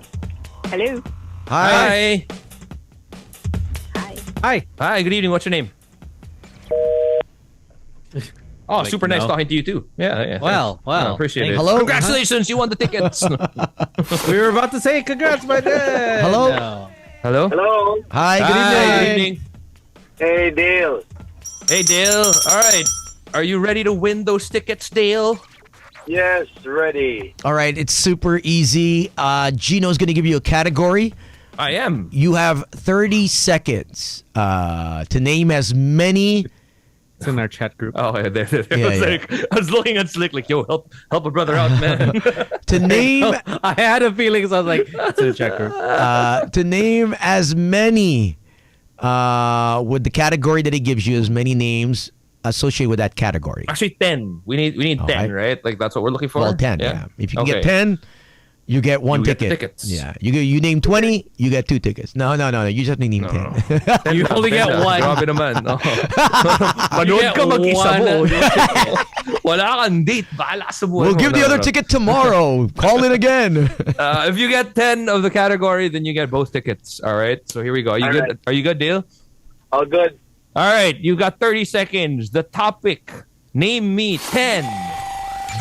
Speaker 10: Hello.
Speaker 18: Hi.
Speaker 17: Hi.
Speaker 19: Hi. Good evening. What's your name? Oh,
Speaker 17: Like,
Speaker 19: super nice
Speaker 17: no.
Speaker 19: talking to you too. Yeah.
Speaker 17: Well,
Speaker 19: thanks. Appreciate it.
Speaker 18: Hello?
Speaker 19: Congratulations, you won the tickets.
Speaker 17: We were about to say congrats, my dad.
Speaker 18: Hello?
Speaker 17: No.
Speaker 19: Hello.
Speaker 10: Hello.
Speaker 18: Hi, good
Speaker 19: Good
Speaker 18: evening.
Speaker 19: evening.
Speaker 10: Hey, Dale.
Speaker 19: Hey, Dale. All right. Are you ready to win those tickets, Dale?
Speaker 10: Yes, ready.
Speaker 18: All right, it's super easy. Gino's going to give you a category.
Speaker 19: I am.
Speaker 18: You have 30 seconds to name as many.
Speaker 17: It's in our chat group.
Speaker 19: Oh, yeah, there.
Speaker 18: Yeah.
Speaker 19: I was looking at Slick like, yo, help a brother out, man.
Speaker 18: To name
Speaker 17: I had a feeling, so I was like, it's in the chat group.
Speaker 18: to name as many with the category that he gives you, as many names associated with that category.
Speaker 19: Actually, 10. We need 10, right? Like that's what we're looking for.
Speaker 18: Well, 10. Yeah. If you can get
Speaker 19: Okay.
Speaker 18: 10, you get one
Speaker 19: You get
Speaker 18: ticket.
Speaker 19: tickets.
Speaker 18: Yeah. You name 20, you get 2 tickets. No. You just name 10.
Speaker 17: You only get one.
Speaker 19: Grabe naman. No. Manood
Speaker 17: get
Speaker 19: ka mag-isa mo.
Speaker 17: one.
Speaker 19: Wala kang date. Bahala sa buhay
Speaker 18: We'll
Speaker 19: mo.
Speaker 18: give the
Speaker 19: No,
Speaker 18: other
Speaker 19: no.
Speaker 18: ticket tomorrow. Call in again.
Speaker 19: If you get 10 of the category, then you get both tickets. All right. So here we go. Are you
Speaker 10: All
Speaker 19: good?
Speaker 10: right.
Speaker 19: Are you good, Dale?
Speaker 10: All good.
Speaker 19: All right. You got 30 seconds. The topic. Name me 10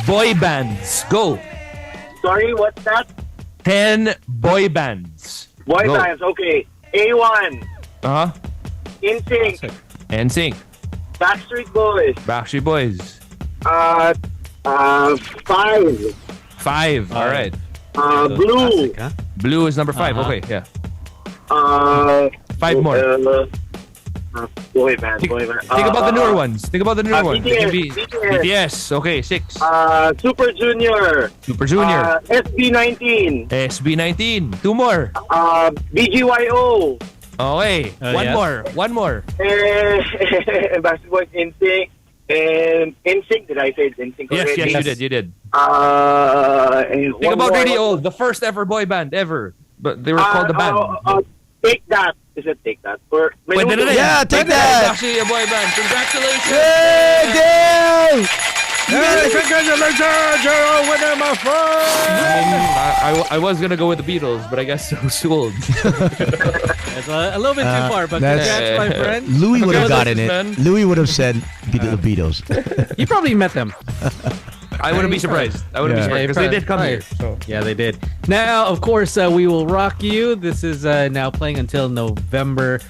Speaker 19: boy bands. Go.
Speaker 10: Sorry, what's that?
Speaker 19: 10 boy bands.
Speaker 10: Boy
Speaker 19: Go.
Speaker 10: bands. Okay. A1.
Speaker 19: Uh-huh.
Speaker 10: NSYNC.
Speaker 19: NSYNC.
Speaker 10: Backstreet Boys.
Speaker 19: Backstreet Boys.
Speaker 10: 5.
Speaker 19: 5. All right.
Speaker 10: Blue.
Speaker 17: Classic, huh?
Speaker 19: Blue is number 5.
Speaker 17: Uh-huh.
Speaker 19: Okay, yeah.
Speaker 10: 5
Speaker 19: more.
Speaker 10: Boy band.
Speaker 19: Think
Speaker 10: Boy band.
Speaker 19: about the newer ones. Think about the newer ones. It can be
Speaker 10: BTS.
Speaker 19: BTS. Okay, 6.
Speaker 10: Super Junior.
Speaker 19: Super Junior.
Speaker 10: SB19.
Speaker 19: SB19. 2 more.
Speaker 10: BGYO.
Speaker 19: Okay. One
Speaker 17: yes.
Speaker 19: more. One more.
Speaker 10: Backstreet Boys, NSYNC. And NSYNC, did I say NSYNC
Speaker 19: Yes,
Speaker 10: already?
Speaker 19: yes, you did. You did.
Speaker 10: And
Speaker 19: Think
Speaker 10: one
Speaker 19: about
Speaker 10: more.
Speaker 19: really old. The first ever boy band ever. But they were called the band.
Speaker 10: Take That. Is it Take That? Or
Speaker 19: Wait, no.
Speaker 18: Yeah, Take
Speaker 19: It's
Speaker 18: That.
Speaker 19: actually a boy band. Congratulations.
Speaker 18: Hey, Dale!
Speaker 17: Congratulations, you're a winner, my friend.
Speaker 19: I was gonna go with the Beatles, but I guess it was too old.
Speaker 17: That's a little bit too far, but
Speaker 18: that's-
Speaker 17: congrats, my friend.
Speaker 18: Louis would have gotten
Speaker 19: man.
Speaker 18: it. Louis would have said the Beatles.
Speaker 17: You probably met them.
Speaker 19: I wouldn't be surprised. I wouldn't be surprised because they did come here. So.
Speaker 17: Yeah, they did. Now, of course, We Will Rock You. This is now playing until November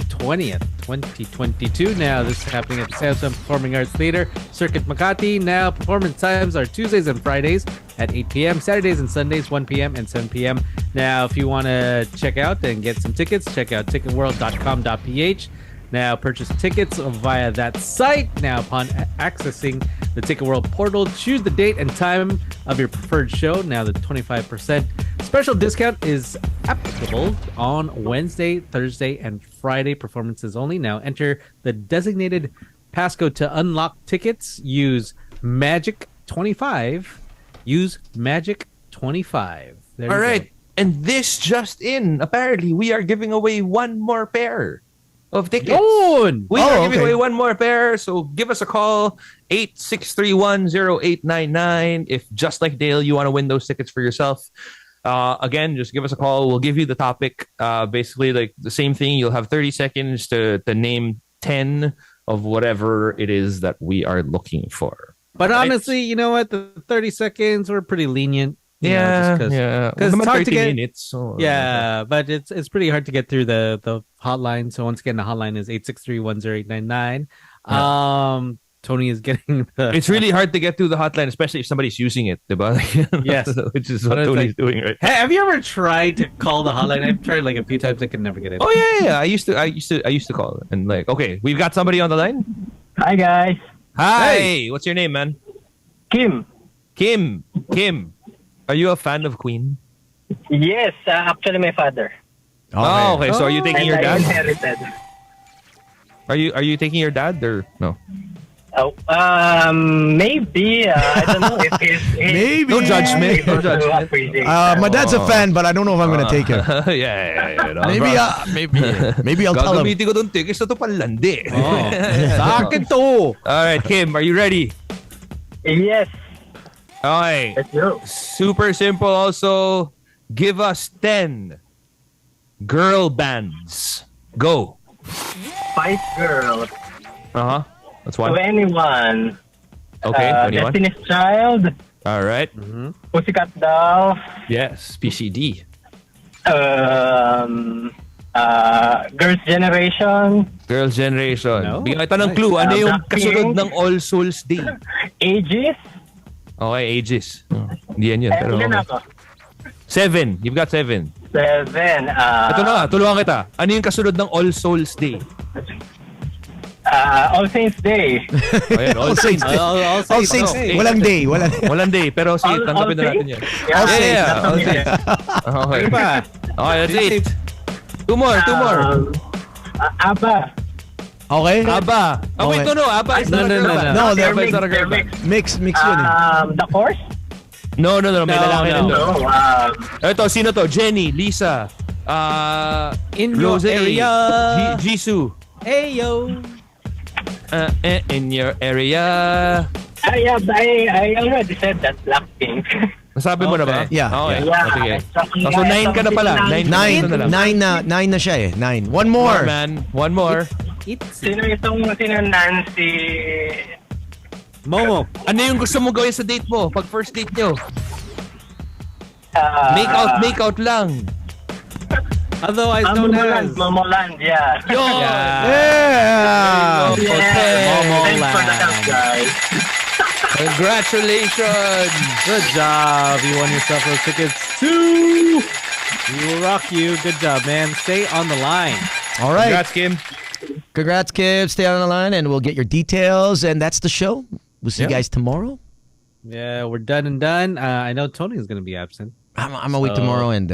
Speaker 17: 20th, 2022. Now, this is happening at the Samsung Performing Arts Theater, Circuit Makati. Now, performance times are Tuesdays and Fridays at 8 p.m., Saturdays and Sundays, 1 p.m. and 7 p.m. Now, if you want to check out and get some tickets, check out ticketworld.com.ph. Now, purchase tickets via that site. Now, upon accessing the Ticket World portal, choose the date and time of your preferred show. Now, the 25% special discount is applicable on Wednesday, Thursday, and Friday performances only. Now, enter the designated passcode to unlock tickets. Use Magic25. Use Magic25.
Speaker 19: All right. And this just in. Apparently, we are giving away one more pair of tickets. We are giving away one more pair, so give us a call, 8631-0899. If just like Dale, you want to win those tickets for yourself. Again, just give us a call. We'll give you the topic. Basically, like the same thing. You'll have 30 seconds to name 10 of whatever it is that we are looking for.
Speaker 17: But honestly, you know what? The 30 seconds were pretty lenient.
Speaker 19: Yeah.
Speaker 17: Because it's hard to get.
Speaker 19: Minutes, so,
Speaker 17: but it's pretty hard to get through the hotline. So once again, the hotline is 863-10899. Tony is getting the.
Speaker 19: It's really hard to get through the hotline, especially if somebody's using it, diba?
Speaker 17: Yes,
Speaker 19: which is what Tony's doing right now.
Speaker 17: Hey, have you ever tried to call the hotline? I've tried like a few times. I could never get it.
Speaker 19: Oh yeah. I used to call it, and like, okay, we've got somebody on the line.
Speaker 10: Hi guys.
Speaker 19: Hi. Hey. What's your name, man?
Speaker 10: Kim.
Speaker 19: Are you a fan of Queen?
Speaker 10: Yes, actually my father.
Speaker 19: Okay. So are you taking your
Speaker 10: I
Speaker 19: dad?
Speaker 10: inherited.
Speaker 19: Are you taking your dad or no?
Speaker 10: Oh, maybe. I don't know if he's
Speaker 18: Maybe.
Speaker 19: No judgment.
Speaker 18: My dad's a fan, but I don't know if I'm gonna take him.
Speaker 19: Yeah. No,
Speaker 18: Maybe I'll tell him.
Speaker 19: Gagamitin ko tong tickets na to panlandi.
Speaker 17: Sa akin to.
Speaker 19: All right, Kim, are you ready?
Speaker 10: Yes.
Speaker 19: Okay.
Speaker 10: Let's go.
Speaker 19: Super simple. Also, give us 10 girl bands. Go.
Speaker 10: Spice Girls.
Speaker 19: That's one.
Speaker 10: 21.
Speaker 19: Okay, 21.
Speaker 10: Destiny's Child.
Speaker 19: All right.
Speaker 10: Pussycat Dolls.
Speaker 19: Yes, PCD.
Speaker 10: Girls' Generation.
Speaker 19: Girls' Generation.
Speaker 17: No?
Speaker 19: Bigyan kita ng clue. Ano yung kasunod ng All Souls Day?
Speaker 10: Aegis.
Speaker 19: Okay, Aegis. Hindi yan yun. Pero
Speaker 10: Ilan ako?
Speaker 19: 7. You've got 7.
Speaker 10: 7.
Speaker 19: Ito na, tulungan kita. Ano yung kasunod ng All Souls Day?
Speaker 10: All Saints Day.
Speaker 19: Ayan, All Saints Day.
Speaker 18: All Saints. Walang day.
Speaker 19: Walang day. Pero sige, tanggapin na natin yan.
Speaker 10: All
Speaker 19: Yeah,
Speaker 10: Saints.
Speaker 19: All Saints. Okay. Okay, that's 8. Two more.
Speaker 10: ABBA.
Speaker 18: Okay.
Speaker 19: ABBA. Oh, wait, no. ABBA is not a girl band.
Speaker 18: No, they're
Speaker 19: ABBA is not a girl band.
Speaker 18: mix yun eh.
Speaker 10: The Course.
Speaker 19: No. May lalaki na
Speaker 10: No.
Speaker 19: Ito, sino to? Jenny, Lisa,
Speaker 17: In
Speaker 19: Rose,
Speaker 17: your area.
Speaker 19: Jisoo.
Speaker 17: Ayo.
Speaker 19: In your area.
Speaker 10: I already said that. Blackpink.
Speaker 19: Nasabi mo na ba?
Speaker 18: Yeah.
Speaker 19: Okay.
Speaker 10: Yeah.
Speaker 19: Sige. So 9 ka na pala. 9
Speaker 18: Nine na siya eh. 9. One
Speaker 19: more,
Speaker 18: more.
Speaker 19: man. One more.
Speaker 10: Sino Nancy?
Speaker 17: Momo.
Speaker 19: Ano yung gusto mo gawin sa date mo? Pag first date nyo? Make out lang.
Speaker 17: Otherwise known as
Speaker 10: Momoland, yeah.
Speaker 18: Yeah.
Speaker 10: Thanks for the help, guys.
Speaker 19: Congratulations.
Speaker 17: Good job. You won yourself those tickets too. We will rock you. Good job, man. Stay on the line.
Speaker 18: All right.
Speaker 19: Congrats, Kim.
Speaker 18: Stay on the line, and we'll get your details. And that's the show. We'll see you guys tomorrow.
Speaker 17: Yeah, we're done and done. I know Tony is going to be absent.
Speaker 18: I'm away tomorrow and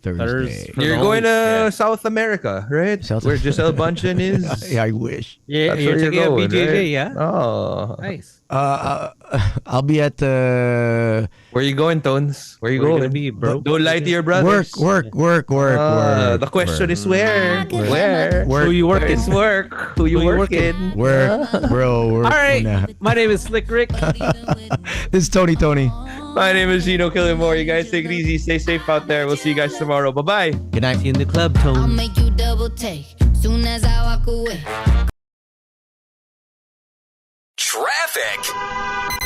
Speaker 18: Thursday.
Speaker 19: You're going to South America, right? Where Giselle Bundchen is?
Speaker 18: Yeah, I wish.
Speaker 17: Yeah,
Speaker 19: That's
Speaker 17: you're
Speaker 19: where
Speaker 17: taking
Speaker 19: going,
Speaker 17: a BJJ,
Speaker 19: right?
Speaker 17: yeah?
Speaker 19: Oh.
Speaker 17: Nice.
Speaker 18: I'll be at
Speaker 19: Where you going, Tones? Where you going?
Speaker 17: Be, bro?
Speaker 19: Don't lie to your brothers.
Speaker 18: Work.
Speaker 19: The question is where? Where?
Speaker 18: Who
Speaker 17: you working?
Speaker 19: It's work. Who you working?
Speaker 18: Work, bro. Work.
Speaker 17: All right. My name is Slick Rick.
Speaker 18: This is Tony.
Speaker 19: My name is Gino Killimore. You guys take it easy. Stay safe out there. We'll see you guys tomorrow. Bye-bye.
Speaker 18: Good night.
Speaker 17: See you in the club, Tony.
Speaker 2: I'll make you double take soon as I walk away.
Speaker 1: Traffic.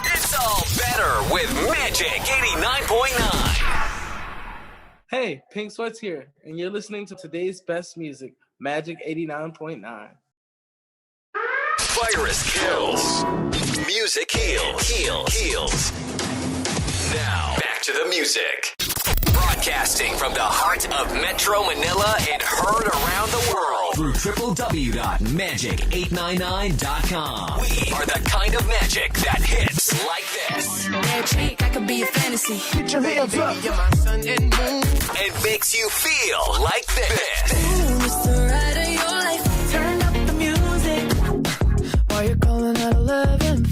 Speaker 1: It's all bad. better with Magic 89.9.
Speaker 11: Hey, Pink Sweats here, and you're listening to today's best music, Magic 89.9.
Speaker 1: Virus kills. Music heals. Now, back to the music. Broadcasting from the heart of Metro Manila and heard around the world
Speaker 12: through www.magic899.com.
Speaker 1: We are the kind of magic that hits like this.
Speaker 2: Magic, I could be a fantasy.
Speaker 3: Get your hands up.
Speaker 2: You're my sun and moon.
Speaker 1: And makes you feel like this.
Speaker 2: Ooh, it's the ride of your life. Turn up the music while you're calling out 11.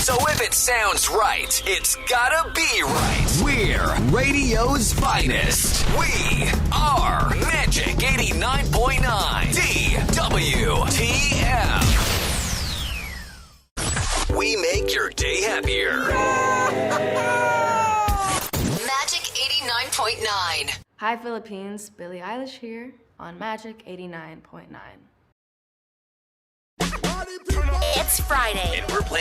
Speaker 1: So if it sounds right, it's gotta be right.
Speaker 12: We're radio's finest.
Speaker 1: We are Magic 89.9 DWTM. We make your day happier.
Speaker 24: Magic 89.9.
Speaker 16: Hi Philippines, Billie Eilish here on Magic 89.9.
Speaker 24: It's Friday.
Speaker 1: And we're playing